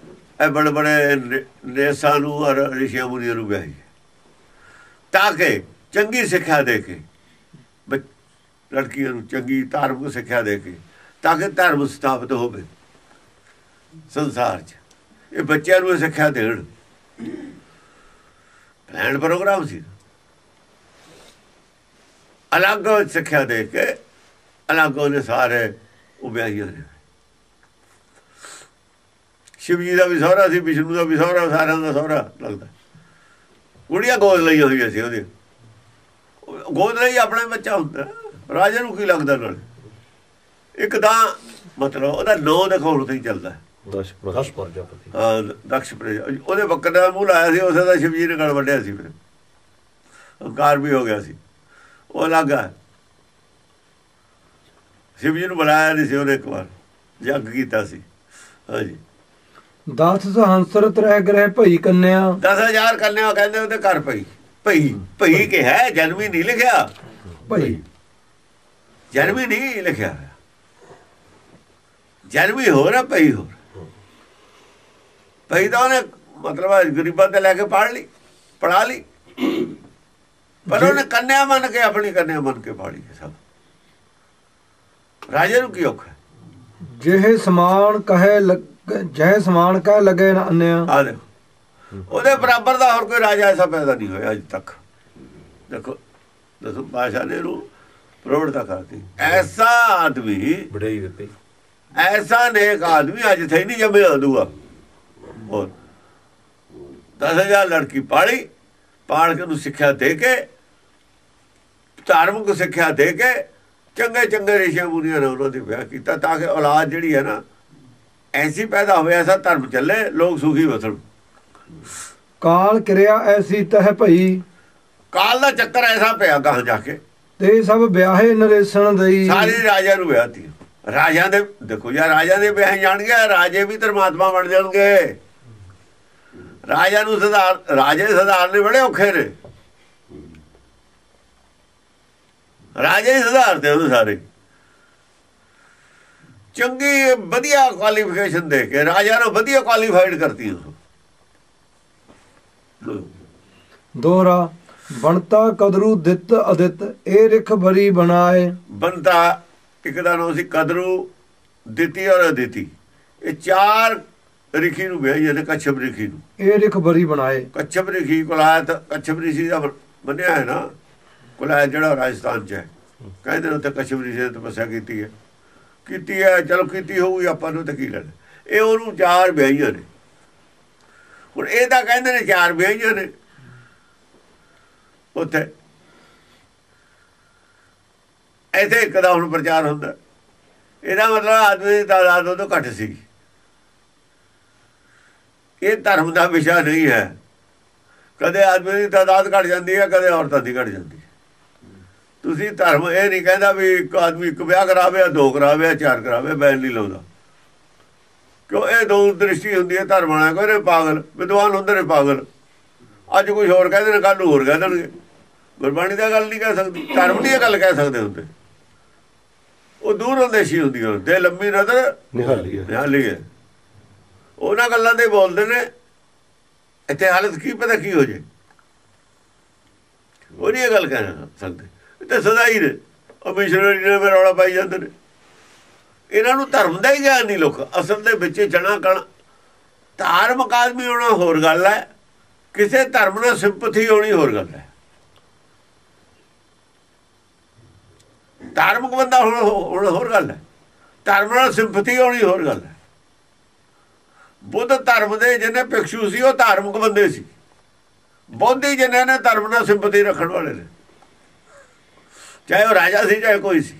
ਇਹ ਬੜੇ ਬੜੇ ਨੇਸਾਂ ਨੂੰ ਔਰ ਰਿਸ਼ੀਆਂ ਮੁਨੀਆਂ ਨੂੰ ਵਿਆਹੀ, ਤਾਂ ਕਿ ਚੰਗੀ ਸਿੱਖਿਆ ਦੇ ਕੇ ਲੜਕੀਆਂ ਨੂੰ ਚੰਗੀ ਧਾਰਮਿਕ ਸਿੱਖਿਆ ਦੇ ਕੇ, ਤਾਂ ਕਿ ਧਰਮ ਸਥਾਪਿਤ ਹੋਵੇ ਸੰਸਾਰ 'ਚ। ਇਹ ਬੱਚਿਆਂ ਨੂੰ ਸਿੱਖਿਆ ਦੇਣ, ਪਲਾਨ ਪ੍ਰੋਗਰਾਮ ਸੀ। ਅਲੱਗ ਸਿੱਖਿਆ ਦੇ ਕੇ ਅਲੱਗ ਉਹਨੇ ਸਾਰੇ ਉਹ ਵਿਆਹੀਆਂ ਨੇ। ਸ਼ਿਵ ਜੀ ਦਾ ਵੀ ਸਹੁਰਾ ਸੀ, ਵਿਸ਼ਨੂੰ ਦਾ ਵੀ ਸਹੁਰਾ, ਸਾਰਿਆਂ ਦਾ ਸਹੁਰਾ ਲੱਗਦਾ। ਕੁੜੀਆਂ ਗੋਦ ਲਈਆਂ ਹੋਈਆਂ ਸੀ ਉਹਦੀਆਂ। ਗੋਦ ਲਈ ਆਪਣਾ ਬੱਚਾ ਹੁੰਦਾ, ਰਾਜੇ ਨੂੰ ਕੀ ਲੱਗਦਾ ਨਾਲ। ਇੱਕ ਤਾਂ ਮਤਲਬ ਉਹਦਾ ਨਾਂ ਦਿਖਾਉਣ ਤੇ ਹੀ ਚੱਲਦਾ। ਦਕਸ਼ ਪ੍ਰਜਾਪਤੀ। ਹਾਂ, ਦਕਸ਼ ਪ੍ਰਜਾਪਤੀ। ਉਹਦੇ ਬੱਕਰ ਦਾ ਮੂੰਹ ਲਾਇਆ ਸੀ, ਉਸੇ ਦਾ ਸ਼ਿਵ ਜੀ ਨੇ ਗਲ ਵੱਢਿਆ ਸੀ। ਫਿਰ ਹੰਕਾਰ ਵੀ ਹੋ ਗਿਆ ਸੀ। ਉਹ ਅਲੱਗ ਹੈ। ਸ਼ਿਵ ਜੀ ਨੂੰ ਬੁਲਾਇਆ ਨਹੀਂ ਸੀ ਉਹਨੇ, ਇੱਕ ਵਾਰ ਜੱਗ ਕੀਤਾ ਸੀ। ਹਾਂਜੀ। 10 ਹੰਸਰਤ ਰਹਿ ਗ੍ਰਹਿ ਭਈ ਕੰਨਿਆ। 10,000 ਕੰਨਿਆ ਕਹਿੰਦੇ ਉਹਦੇ ਘਰ ਪਈ। ਭਈ ਕਿਹਾ, ਜਨਮੀ ਨਹੀਂ ਲਿਖਿਆ। ਭਈ ਜਨਮੀ ਨਹੀਂ ਲਿਖਿਆ, ਜਨਮੀ ਹੋਰ ਹੈ, ਭਈ ਹੋਰ। ਭਈ ਤਾਂ ਉਹਨੇ ਮਤਲਬ ਗਰੀਬਾਂ ਤੇ ਲੈ ਕੇ ਪੜਾ ਲਈ, ਪਰ ਉਹਨੇ ਕੰਨਿਆ ਮੰਨ ਕੇ, ਆਪਣੀ ਕੰਨਿਆ ਮੰਨ ਕੇ ਪਾਲੀ ਸਭ। ਰਾਜੇ ਨੂੰ ਕੀ ਔਖਾ। ਜਿਹੇ ਸਮਾਨ ਕਹੇ ਜਹ ਸਮਾਨ ਕਹਿ ਲਗੇ ਨਾ ਅੰਨਿਆ। ਆ ਦੇਖੋ, ਉਹਦੇ ਬਰਾਬਰ ਦਾ ਹੋਰ ਕੋਈ ਰਾਜਾ ਐਸਾ ਪੈਦਾ ਨਹੀਂ ਹੋਇਆ ਅੱਜ ਤੱਕ। ਦੇਖੋ ਦਸਮ ਪਾਤਸ਼ਾਹ ਨੇ ਇਹਨੂੰ ਪ੍ਰੋੜਤਾ ਕਰਤੀ। ਐਸਾ ਆਦਮੀ ਵਡਿਆਈ ਦਿੱਤੀ, ਐਸਾ ਨੇਕ ਆਦਮੀ ਅੱਜ ਥੇ ਨਹੀਂ ਜੰਮਿਆ ਦੂਆ। ਹੋਰ 10,000 ਲੜਕੀ ਪਾਲ ਕੇ ਉਹਨੂੰ ਸਿੱਖਿਆ ਦੇ ਕੇ, ਧਾਰਮਿਕ ਸਿੱਖਿਆ ਦੇ ਕੇ, ਚੰਗੇ ਰਿਸ਼ੀਆਂ ਮੁਨੀਆਂ ਨੇ ਉਹਨਾਂ ਦੇ ਵਿਆਹ ਕੀਤਾ, ਤਾਂ ਕਿ ਔਲਾਦ ਜਿਹੜੀ ਹੈ ਨਾ ਐਸੀ ਪੈਦਾ ਹੋਵੇ, ਐਸਾ ਧਰਮ ਚੱਲੇ, ਲੋਕ ਸੁਖੀ ਵਸਣ। ਕਾਲ ਕਿਰਿਆ ਐਸੀ ਤਹ ਭਈ। ਕਾਲ ਦਾ ਚੱਕਰ ਐਸਾ ਪਿਆ ਗਾਹ ਜਾ ਕੇ, ਤੇ ਸਭ ਵਿਆਹੇ ਨਰੇਸਣ ਦਈ। ਸਾਰੀ ਰਾਜਿਆਂ ਨੂੰ ਵਿਆਹਤੀ। ਰਾਜਿਆਂ ਦੇ ਦੇਖੋ ਯਾਰ, ਰਾਜਿਆਂ ਦੇ ਵਿਆਹ ਜਾਣਗੇ, ਰਾਜੇ ਵੀ ਧਰਮਾਤਮਾ ਬਣ ਜਾਣਗੇ। ਰਾਜਿਆਂ ਨੂੰ ਰਾਜੇ ਸੁਧਾਰਨੇ ਬੜੇ ਔਖੇ ਨੇ। ਰਾਜੇ ਹੀ ਸੁਧਾਰਦੇ ਉਹਨੂੰ ਸਾਰੇ। ਚੰਗੀ ਵਧੀਆ ਕੁਆਲੀਫਿਕੇਸ਼ਨ ਦੇ ਕੇ ਰਾਜਾ ਨੂੰ ਵਧੀਆ ਕੁਆਲੀਫਾਈਡ ਕਰਤੀ ਉਹ। ਦੋਹਰਾ ਬਣਤਾ ਕਦਰੂ ਦਿੱਤ ਅਦਿਤ, ਇਹ ਰਿਖ ਬਰੀ ਬਣਾਏ। ਬਣਤਾ ਇੱਕ ਦਾ ਨਾਮ ਸੀ ਕਦਰੂ, ਦਿੱਤੀ ਔਰ ਅਦਿਤੀ। ਇਹ 4 ਰਿਖੀ ਨੂੰ ਵਿਆਹੀ ਨੇ, ਕੱਛਪ ਰਿਖੀ ਨੂੰ। ਇਹ ਰਿਖ ਬਰੀ ਬਣਾਏ। ਕੱਛਪ ਰਿਖੀ ਕੁਲਾਇਤ, ਕੱਛਪ ਰਿਸ਼ੀ ਦਾ ਬਣਿਆ ਹੈ ਨਾ ਕੁਲਾਇਤ, ਜਿਹੜਾ ਰਾਜਸਥਾਨ 'ਚ ਹੈ। ਕਹਿੰਦੇ ਨੇ ਉੱਥੇ ਕਸ਼ਮੀ ਰਿਸ਼ੀ ਨੇ ਤਪੱਸਿਆ ਕੀਤੀ ਹੈ ਚਲੋ ਕੀਤੀ ਹੋਊਗੀ ਆਪਾਂ ਨੂੰ ਤਾਂ ਕੀ ਲੈਣਾ। ਇਹ ਉਹਨੂੰ 4 ਵਿਆਹੀਆਂ ਨੇ। ਹੁਣ ਇਹ ਤਾਂ ਕਹਿੰਦੇ ਨੇ 4 ਵਿਆਹੀਆਂ ਨੇ ਉੱਥੇ, ਇੱਥੇ ਇੱਕ ਦਾ ਹੁਣ ਪ੍ਰਚਾਰ ਹੁੰਦਾ। ਇਹਦਾ ਮਤਲਬ ਆਦਮੀ ਦੀ ਤਾਦਾਦ ਉਦੋਂ ਘੱਟ ਸੀ। ਇਹ ਧਰਮ ਦਾ ਵਿਸ਼ਾ ਨਹੀਂ ਹੈ। ਕਦੇ ਆਦਮੀ ਦੀ ਤਾਦਾਦ ਘੱਟ ਜਾਂਦੀ ਹੈ, ਕਦੇ ਔਰਤਾਂ ਦੀ ਘੱਟ ਜਾਂਦੀ ਹੈ। ਤੁਸੀਂ ਧਰਮ ਇਹ ਨਹੀਂ ਕਹਿੰਦਾ ਵੀ ਇੱਕ ਆਦਮੀ 1 ਵਿਆਹ ਕਰਾਵੇ, 2 ਕਰਾਵੇ, 4 ਕਰਾਵੇ, ਬੈਨ ਨਹੀਂ ਲਾਉਂਦਾ। ਕਿਉਂ ਇਹ ਦੂਰ ਦ੍ਰਿਸ਼ਟੀ ਹੁੰਦੀ ਹੈ ਧਰਮ ਵਾਲਿਆਂ ਕੋਲ। ਇਹ ਪਾਗਲ ਵਿਦਵਾਨ ਹੁੰਦੇ ਨੇ ਪਾਗਲ। ਅੱਜ ਕੁਛ ਹੋਰ ਕਹਿੰਦੇ ਨੇ, ਕੱਲ੍ਹ ਨੂੰ ਹੋਰ ਕਹਿ ਦੇਣਗੇ। ਗੁਰਬਾਣੀ ਦਾ ਗੱਲ ਨਹੀਂ ਕਹਿ ਸਕਦੀ, ਧਰਮ ਦੀ ਇਹ ਗੱਲ ਕਹਿ ਸਕਦੇ ਹੁੰਦੇ। ਉਹ ਦੂਰ ਅੰਦੇਸ਼ੀ ਹੁੰਦੀ ਹੈ, ਤੇ ਲੰਮੀ ਨਜ਼ਰ ਨਿਹਾਲੀ ਹੈ। ਉਹਨਾਂ ਗੱਲਾਂ ਦੇ ਬੋਲਦੇ ਨੇ। ਇੱਥੇ ਹਾਲਤ ਕੀ ਪਤਾ ਕੀ ਹੋ ਜੇ, ਉਹ ਨਹੀਂ ਇਹ ਗੱਲ ਕਹਿ ਸਕਦੇ। ਤੇ ਸਦਾ ਹੀ ਨੇ ਉਹ ਮਿਸ਼ਨਰੀ ਨੇ ਵੀ ਰੌਲਾ ਪਾਈ ਜਾਂਦੇ ਨੇ। ਇਹਨਾਂ ਨੂੰ ਧਰਮ ਦਾ ਹੀ ਗਿਆਨ ਨਹੀਂ। ਲੋਕ ਅਸਲ ਦੇ ਵਿੱਚ ਚਣਾ ਕਣ ਧਾਰਮਿਕ ਆਦਮੀ ਹੋਣਾ ਹੋਰ ਗੱਲ ਹੈ, ਕਿਸੇ ਧਰਮ ਨਾਲ ਸਿੰਪਥੀ ਹੋਣੀ ਹੋਰ ਗੱਲ ਹੈ। ਧਾਰਮਿਕ ਬੰਦਾ ਹੋਣਾ ਹੋਰ ਗੱਲ ਹੈ, ਧਰਮ ਨਾਲ ਸਿੰਪਥੀ ਹੋਣੀ ਹੋਰ ਗੱਲ ਹੈ। ਬੁੱਧ ਧਰਮ ਦੇ ਜਿਹਨੇ ਭਿਕਸ਼ੂ ਸੀ ਉਹ ਧਾਰਮਿਕ ਬੰਦੇ ਸੀ। ਬੋਧੀ ਜਿਹਨੇ ਨੇ ਧਰਮ ਨਾਲ ਸਿੰਪਥੀ ਰੱਖਣ ਵਾਲੇ ਨੇ, ਚਾਹੇ ਉਹ ਰਾਜਾ ਸੀ ਚਾਹੇ ਕੋਈ ਸੀ।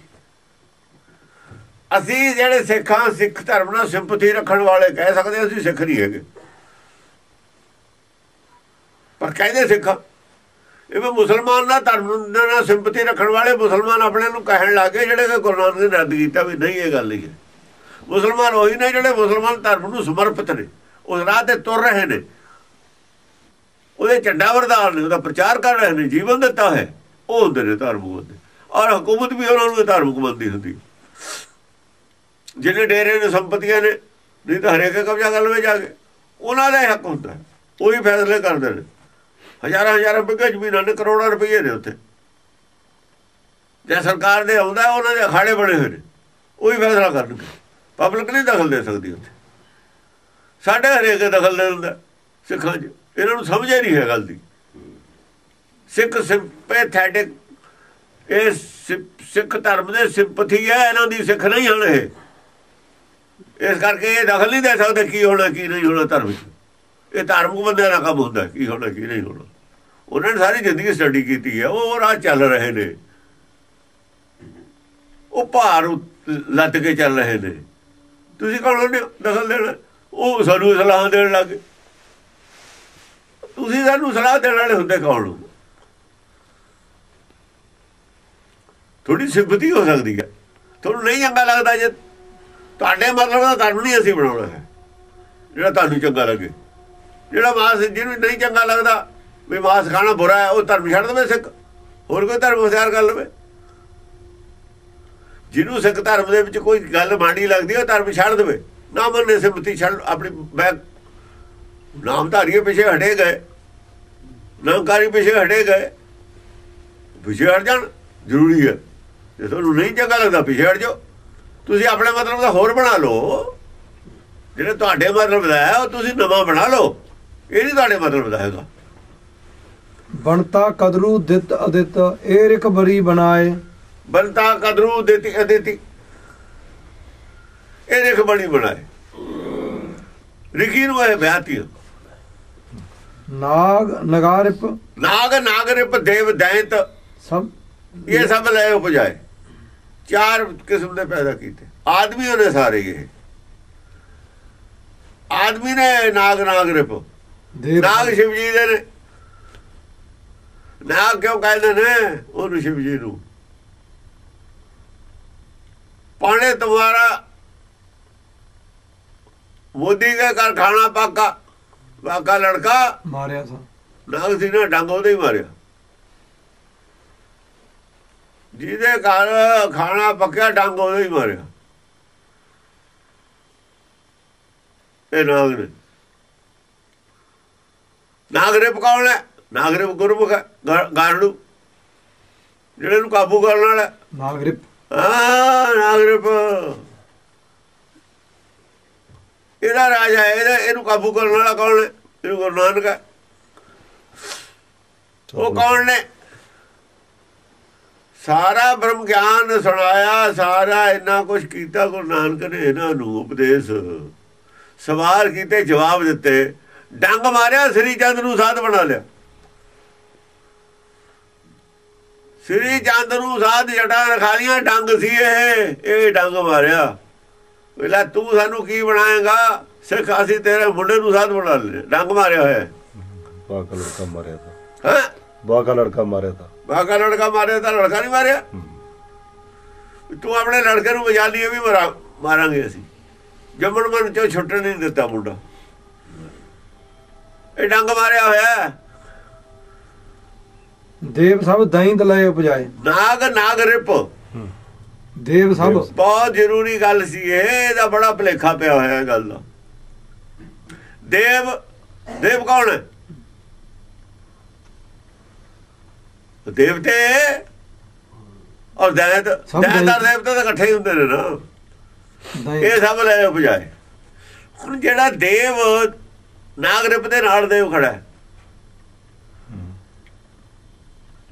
ਅਸੀਂ ਜਿਹੜੇ ਸਿੱਖਾਂ, ਸਿੱਖ ਧਰਮ ਨਾਲ ਸਿੰਪਥੀ ਰੱਖਣ ਵਾਲੇ ਕਹਿ ਸਕਦੇ ਅਸੀਂ ਸਿੱਖ ਨਹੀਂ ਹੈਗੇ, ਪਰ ਕਹਿੰਦੇ ਸਿੱਖਾਂ। ਇਹ ਮੁਸਲਮਾਨ ਨਾਲ ਧਰਮ ਨਾਲ ਸਿੰਪਥੀ ਰੱਖਣ ਵਾਲੇ ਮੁਸਲਮਾਨ ਆਪਣੇ ਨੂੰ ਕਹਿਣ ਲੱਗੇ ਜਿਹੜੇ ਕਿ ਗੁਰੂ ਨਾਨਕ ਨੇ ਰੱਦ ਕੀਤਾ ਵੀ ਨਹੀਂ ਇਹ ਗੱਲ ਨਹੀਂ ਹੈ। ਮੁਸਲਮਾਨ ਉਹੀ ਨੇ ਜਿਹੜੇ ਮੁਸਲਮਾਨ ਧਰਮ ਨੂੰ ਸਮਰਪਿਤ ਨੇ, ਉਸ ਰਾਹ ਤੇ ਤੁਰ ਰਹੇ ਨੇ, ਉਹਦੇ ਝੰਡਾ ਵਰਦਾਰ ਨੇ, ਉਹਦਾ ਪ੍ਰਚਾਰ ਕਰ ਰਹੇ ਨੇ, ਜੀਵਨ ਦਿੱਤਾ ਹੈ। ਉਹ ਹੁੰਦੇ ਨੇ ਧਾਰਮਿਕ ਬੰਦੇ। ਔਰ ਹਕੂਮਤ ਵੀ ਉਹਨਾਂ ਨੂੰ ਧਾਰਮਿਕ ਬੰਦੀ ਹੁੰਦੀ। ਜਿਹਨੇ ਡੇਰੇ ਨੇ ਸੰਪਤੀਆਂ ਨੇ, ਨਹੀਂ ਤਾਂ ਹਰੇਕ ਕਬਜ਼ਾ ਕਰ ਲਵੇ ਜਾ ਕੇ, ਉਹਨਾਂ ਦਾ ਹੱਕ ਹੁੰਦਾ। ਉਹੀ ਫੈਸਲੇ ਕਰਦੇ ਨੇ। ਹਜ਼ਾਰਾਂ ਬਿੱਗੇ ਜ਼ਮੀਨਾਂ ਨੇ, ਕਰੋੜਾਂ ਰੁਪਈਏ ਨੇ ਉੱਥੇ। ਜੇ ਸਰਕਾਰ ਦੇ ਆਉਂਦਾ ਉਹਨਾਂ ਦੇ ਅਖਾੜੇ ਬਣੇ ਹੋਏ ਨੇ, ਉਹੀ ਫੈਸਲਾ ਕਰਨਗੇ। ਪਬਲਿਕ ਨਹੀਂ ਦਖਲ ਦੇ ਸਕਦੀ ਉੱਥੇ। ਸਾਡੇ ਹਰੇਕ ਦਖਲ ਦੇ ਦਿੰਦਾ ਸਿੱਖਾਂ 'ਚ। ਇਹਨਾਂ ਨੂੰ ਸਮਝ ਹੀ ਨਹੀਂ ਹੈ ਗੱਲ ਦੀ। ਸਿੱਖ ਸਿੰਪੈਥੈਟਿਕ, ਇਹ ਸਿੱਖ ਧਰਮ ਦੇ ਸਿੰਪਥੀ ਹੈ ਇਹਨਾਂ ਦੀ, ਸਿੱਖ ਨਹੀਂ ਹਨ ਇਹ। ਇਸ ਕਰਕੇ ਇਹ ਦਖਲ ਨਹੀਂ ਦੇ ਸਕਦੇ ਕੀ ਹੋਣਾ ਕੀ ਨਹੀਂ ਹੋਣਾ ਧਰਮ 'ਚ। ਇਹ ਧਾਰਮਿਕ ਬੰਦਿਆਂ ਦਾ ਕੰਮ ਹੁੰਦਾ ਕੀ ਹੋਣਾ ਕੀ ਨਹੀਂ ਹੋਣਾ। ਉਹਨਾਂ ਨੇ ਸਾਰੀ ਜ਼ਿੰਦਗੀ ਸਟੱਡੀ ਕੀਤੀ ਹੈ, ਉਹ ਰਾਹ ਚੱਲ ਰਹੇ ਨੇ, ਉਹ ਭਾਰ ਲੱਦ ਕੇ ਚੱਲ ਰਹੇ ਨੇ। ਤੁਸੀਂ ਕੌਣ ਹੁੰਦੇ ਹੋ ਦਖਲ ਦੇਣਾ? ਉਹ ਸਾਨੂੰ ਸਲਾਹ ਦੇਣ ਲੱਗ ਗਏ। ਤੁਸੀਂ ਸਾਨੂੰ ਸਲਾਹ ਦੇਣ ਵਾਲੇ ਹੁੰਦੇ ਕੌਣ ਹੋ? ਥੋੜੀ ਸਿੰਪਥੀ ਹੋ ਸਕਦੀ ਹੈ। ਤੁਹਾਨੂੰ ਨਹੀਂ ਚੰਗਾ ਲੱਗਦਾ, ਜੇ ਤੁਹਾਡੇ ਮਤਲਬ ਦਾ ਧਰਮ ਨਹੀਂ ਅਸੀਂ ਬਣਾਉਣਾ ਹੈ ਜਿਹੜਾ ਤੁਹਾਨੂੰ ਚੰਗਾ ਲੱਗੇ। ਜਿਹੜਾ ਮਾਸ ਜਿਹਨੂੰ ਨਹੀਂ ਚੰਗਾ ਲੱਗਦਾ ਵੀ ਮਾਸ ਖਾਣਾ ਬੁਰਾ ਹੈ, ਉਹ ਧਰਮ ਛੱਡ ਦੇਵੇ ਸਿੱਖ, ਹੋਰ ਕੋਈ ਧਰਮ ਅਖਤਿਆਰ ਕਰ ਲਵੇ। ਜਿਹਨੂੰ ਸਿੱਖ ਧਰਮ ਦੇ ਵਿੱਚ ਕੋਈ ਗੱਲ ਮਾੜੀ ਲੱਗਦੀ ਉਹ ਧਰਮ ਛੱਡ ਦੇਵੇ, ਨਾ ਮੰਨੇ ਸਿੰਪਥੀ ਛੱਡ। ਆਪਣੀ ਬੈਗ ਨਾਮਧਾਰੀਏ ਪਿੱਛੇ ਹਟੇ ਗਏ, ਨਾਮਕਾਰੀ ਪਿੱਛੇ ਹਟੇ ਗਏ, ਪਿੱਛੇ ਹਟ ਜਾਣ ਜ਼ਰੂਰੀ ਹੈ। ਜੇ ਤੁਹਾਨੂੰ ਨਹੀਂ ਚੰਗਾ ਲੱਗਦਾ ਪਿੱਛੇ ਹਟ ਜਾਓ। ਤੁਸੀਂ ਆਪਣੇ ਮਤਲਬ ਦਾ ਹੋਰ ਬਣਾ ਲਓ। ਜਿਹੜੇ ਤੁਹਾਡੇ ਮਤਲਬ ਦਾ ਹੈ ਉਹ ਤੁਸੀਂ ਨਵਾਂ ਬਣਾ ਲਓ। ਇਹ ਨਹੀਂ ਤੁਹਾਡੇ ਮਤਲਬ ਦਾ ਹੈਗਾ। ਬਣਤਾ ਕਦਰੂ ਦਿੱਤ ਅਦਿੱਤ ਇਹ ਰਿਕ ਬਰੀ ਬਣਾਏ। ਬਣਤਾ ਕਦਰੂ ਦਿੱਤੀ ਅਦਿੱਤੀ ਇਹ ਰਿਕ ਬਣੀ ਬਣਾਏ। ਰਿਕੀ ਨੂੰ ਇਹ ਵਿਆਹਤੀ। ਨਾਗ ਨਗਾਰਿਪ ਨਾਗਰਿਪ ਦੇਵ ਦੈਂਤ ਸਭ ਇਹ ਸਭ ਲੈ ਉਪਜਾਏ। 4 ਕਿਸਮ ਦੇ ਪੈਦਾ ਕੀਤੇ ਆਦਮੀ ਉਹਨੇ ਸਾਰੇ। ਇਹ ਆਦਮੀ ਨੇ ਨਾਗਰਿਪ, ਨਾਗ ਸ਼ਿਵ ਜੀ ਦੇ ਨੇ। ਨਾਗ ਕਿਉਂ ਕਹਿੰਦੇ ਨੇ ਉਹਨੂੰ शिव जी ਨੂੰ? पाने तुम्हारा मोदी के घर खाना पाका पाका लड़का मारिया था नाग सिंह ने डंग ਉਹਦੇ ਹੀ ਮਾਰਿਆ। ਜਿਹਦੇ ਘਰ ਖਾਣਾ ਪੱਕਿਆ ਡੰਗ ਉਹਦੇ ਹੀ ਮਾਰਿਆ। ਇਹ ਨਾਗ ਨੇ। ਨਾਗਰਿਪ ਕੌਣ ਹੈ? ਨਾਗਰਿਪ ਗੁਰਮੁਖ ਹੈ, ਗਾਰੜੂ ਜਿਹੜੇ ਨੂੰ ਕਾਬੂ ਕਰਨ ਵਾਲਾ। ਨਾਗਰਿਪ ਨਾਗਰਿਪ ਇਹਦਾ ਰਾਜਾ ਹੈ। ਇਹਨੂੰ ਕਾਬੂ ਕਰਨ ਵਾਲਾ ਕੌਣ ਹੈ? ਇਹਨੂੰ ਗੁਰੂ ਨਾਨਕ ਹੈ। ਉਹ ਕੌਣ ਨੇ? ਸਾਰਾ ਬ੍ਰਹਮ ਗਿਆਨ ਸੁਣਾਇਆ, ਸਾਰਾ ਇੰਨਾ ਕੁਝ ਕੀਤਾ ਗੁਰੂ ਨਾਨਕ ਨੇ ਇਹਨਾਂ ਨੂੰ ਉਪਦੇਸ਼, ਸਵਾਲ ਕੀਤੇ ਜਵਾਬ ਦਿੱਤੇ, ਡੰਗ ਮਾਰਿਆ ਸ੍ਰੀ ਚੰਦ ਨੂੰ ਸਾਧ ਬਣਾ ਲਿਆ। ਸ੍ਰੀ ਚੰਦ ਨੂੰ ਸਾਧ ਜਟਾ ਰਖਾਲੀਆਂ, ਡੰਗ ਸੀ ਇਹ ਡੰਗ ਮਾਰਿਆ। ਵੇਲਾ ਤੂੰ ਸਾਨੂੰ ਕੀ ਬਣਾਏਗਾ ਸਿੱਖ, ਅਸੀਂ ਤੇਰੇ ਮੁੰਡੇ ਨੂੰ ਸਾਧ ਬਣਾ ਲੈ, ਡੰਗ ਮਾਰਿਆ ਹੋਇਆ। ਬਾਕਾ ਲੜਕਾ ਮਾਰਿਆ था, ਹਾਂ ਬਾਕਾ ਲੜਕਾ ਮਾਰਿਆ था, ਬਾਕਾ ਲੜਕਾ ਮਾਰਿਆ ਤਾਂ ਲੜਕਾ ਨਹੀਂ ਮਾਰਿਆ। ਤੂੰ ਆਪਣੇ ਲੜਕੇ ਨੂੰ ਵਜਾ ਲਈ, ਵੀ ਮਾਰਾਂਗੇ ਅਸੀਂ। ਜੰਮਣ ਮਨ ਚੋਂ ਛੁੱਟਣ ਨਹੀਂ ਦਿੱਤਾ ਮੁੰਡਾ, ਇਹ ਡੰਗ ਮਾਰਿਆ ਹੋਇਆ। ਦੇਵ ਸਭ ਦਹੀਂ ਦਲਾਏ ਉਪਜਾਏ, ਨਾਗ ਰਿਪ ਦੇਵ ਸਭ। ਬਹੁਤ ਜ਼ਰੂਰੀ ਗੱਲ ਸੀ ਇਹ, ਇਹਦਾ ਬੜਾ ਭੁਲੇਖਾ ਪਿਆ ਹੋਇਆ ਗੱਲ ਦਾ। ਦੇਵ ਕੌਣ ਹੈ? ਦੇਵਤੇ ਔਰ ਦੈਂਤ ਦੇਵਤੇ ਤਾਂ ਇਕੱਠੇ ਹੀ ਹੁੰਦੇ ਨੇ ਨਾ, ਇਹ ਸਭ ਲੈ ਉਪਜਾਏ। ਹੁਣ ਜਿਹੜਾ ਦੇਵ ਨਾਗ ਰਿਪ ਦੇ ਨਾਲ ਦੇਵ ਖੜਾ ਹੈ,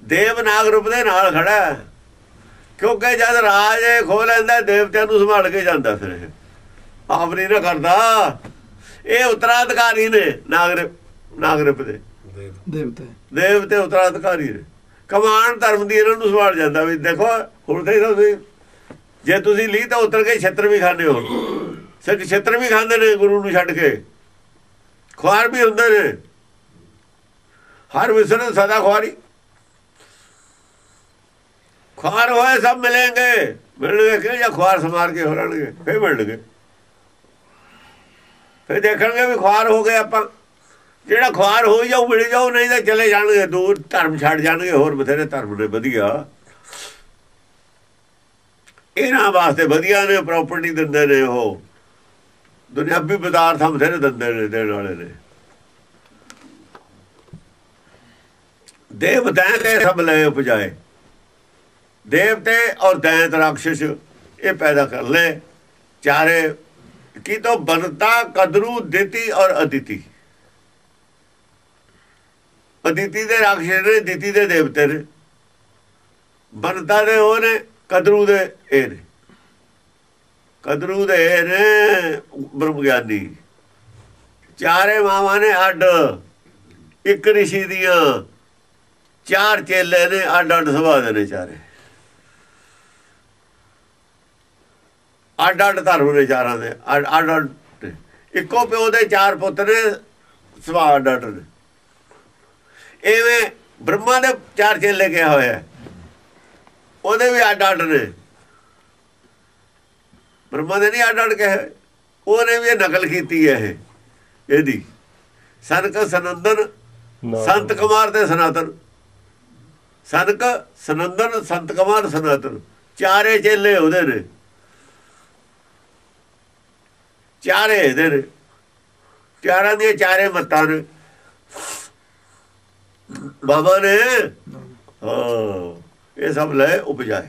ਦੇਵ ਨਾਗ ਰੂਪ ਦੇ ਨਾਲ ਖੜਾ, ਕਿਉਂਕਿ ਜਦ ਰਾਜ ਖੋਹ ਲੈਂਦਾ ਦੇਵਤਿਆਂ ਨੂੰ ਸੰਭਾਲ ਕੇ ਜਾਂਦਾ, ਫਿਰ ਇਹ ਆਪ ਨਹੀਂ ਨਾ ਕਰਦਾ। ਇਹ ਉਤਰਾਧਿਕਾਰੀ ਨੇ ਨਾਗ ਰੂਪ ਦੇ, ਦੇਵਤੇ ਉਤਰਾਧਿਕਾਰੀ ਨੇ। ਕਮਾਨ ਧਰਮ ਦੀ ਇਹਨਾਂ ਨੂੰ ਸੰਭਾਲ ਜਾਂਦਾ। ਵੀ ਦੇਖੋ ਹੁਣ ਤਾਂ ਜੇ ਤੁਸੀਂ ਲੀ ਤਾਂ ਉਤਰ ਕੇ ਛੇਤਰ ਵੀ ਖਾਂਦੇ ਹੋ, ਸਿੱਖ ਛੇਤਰ ਵੀ ਖਾਂਦੇ ਨੇ ਗੁਰੂ ਨੂੰ ਛੱਡ ਕੇ, ਖੁਆਰ ਵੀ ਹੁੰਦੇ ਨੇ। ਹਰ ਵਿਸਰ ਸਦਾ ਖੁਆਰੀ, ਖੁਆਰ ਹੋਏ ਸਭ ਮਿਲਣਗੇ ਕਿ ਜਾਂ ਖੁਆਰ ਸਮਾਰ ਕੇ ਹੋ ਰਹਿਣਗੇ, ਫਿਰ ਮਿਲਣਗੇ, ਫਿਰ ਦੇਖਣਗੇ ਵੀ ਖੁਆਰ ਹੋ ਗਏ ਆਪਾਂ। ਜਿਹੜਾ ਖੁਆਰ ਹੋ ਜਾਊ ਮਿਲ ਜਾਊ, ਨਹੀਂ ਤਾਂ ਚਲੇ ਜਾਣਗੇ ਦੂਰ, ਧਰਮ ਛੱਡ ਜਾਣਗੇ। ਹੋਰ ਬਥੇਰੇ ਧਰਮ ਨੇ ਵਧੀਆ, ਇਹਨਾਂ ਵਾਸਤੇ ਵਧੀਆ ਨੇ, ਪ੍ਰੋਪਰਟੀ ਦਿੰਦੇ ਨੇ, ਉਹ ਦੁਨਿਆਵੀ ਪਦਾਰਥਾਂ ਬਥੇਰੇ ਦਿੰਦੇ ਨੇ, ਦੇਣ ਵਾਲੇ ਨੇ। ਦੇਵ ਦੈਂਤ ਸਭ ਲੈ ਉਪਜਾਏ, देवते और दैत राक्षस ये पैदा कर ले चारे की। तो बनता कदरू दिति और अदिति, अदिति दे राक्षस ने, दिति दे देवते ने, बनता दे वो ने, कदरू दे ए ने। कदरू दे ए ने ब्रह्म ज्ञानी, चारे मावा ने अड, एक ऋषि दियां चार चेले ने अड अड सुभा दे ने, चारे ਅੱਡ ਅੱਡ ਧਰਮ ਨੇ, ਚਾਰਾਂ ਦੇ ਅੱਡ ਅੱਡ। ਇੱਕੋ ਪਿਓ ਦੇ ਚਾਰ ਪੁੱਤ ਨੇ, ਸੁਭਾਅ ਅੱਡ ਅੱਡ ਨੇ। ਇਵੇਂ ਬ੍ਰਹਮਾ ਦੇ ਚਾਰ ਚੇਲੇ ਕਿਹਾ ਹੋਇਆ, ਉਹਦੇ ਵੀ ਅੱਡ ਅੱਡ ਨੇ। ਬ੍ਰਹਮਾ ਦੇ ਨਹੀਂ ਅੱਡ ਅੱਡ ਕਹੇ, ਉਹਨੇ ਵੀ ਇਹ ਨਕਲ ਕੀਤੀ ਹੈ ਇਹਦੀ। ਸਨਕ ਸਨੰਦਨ ਸੰਤ ਕੁਮਾਰ ਤੇ ਸਨਾਤਨ, ਸਨਕ ਸਨੰਦਨ ਸੰਤ ਕੁਮਾਰ ਸਨਾਤਨ, ਚਾਰੇ ਚੇਲੇ ਉਹਦੇ ਨੇ, ਚਾਰੇ ਇਹਦੇ ਨੇ, ਚਾਰਾਂ ਦੀਆਂ ਚਾਰੇ ਮੱਤਾਂ ਨੇ ਬਾਬਾ ਨੇ। ਹਾਂ ਇਹ ਸਭ ਲੈ ਉਪਜਾਏ।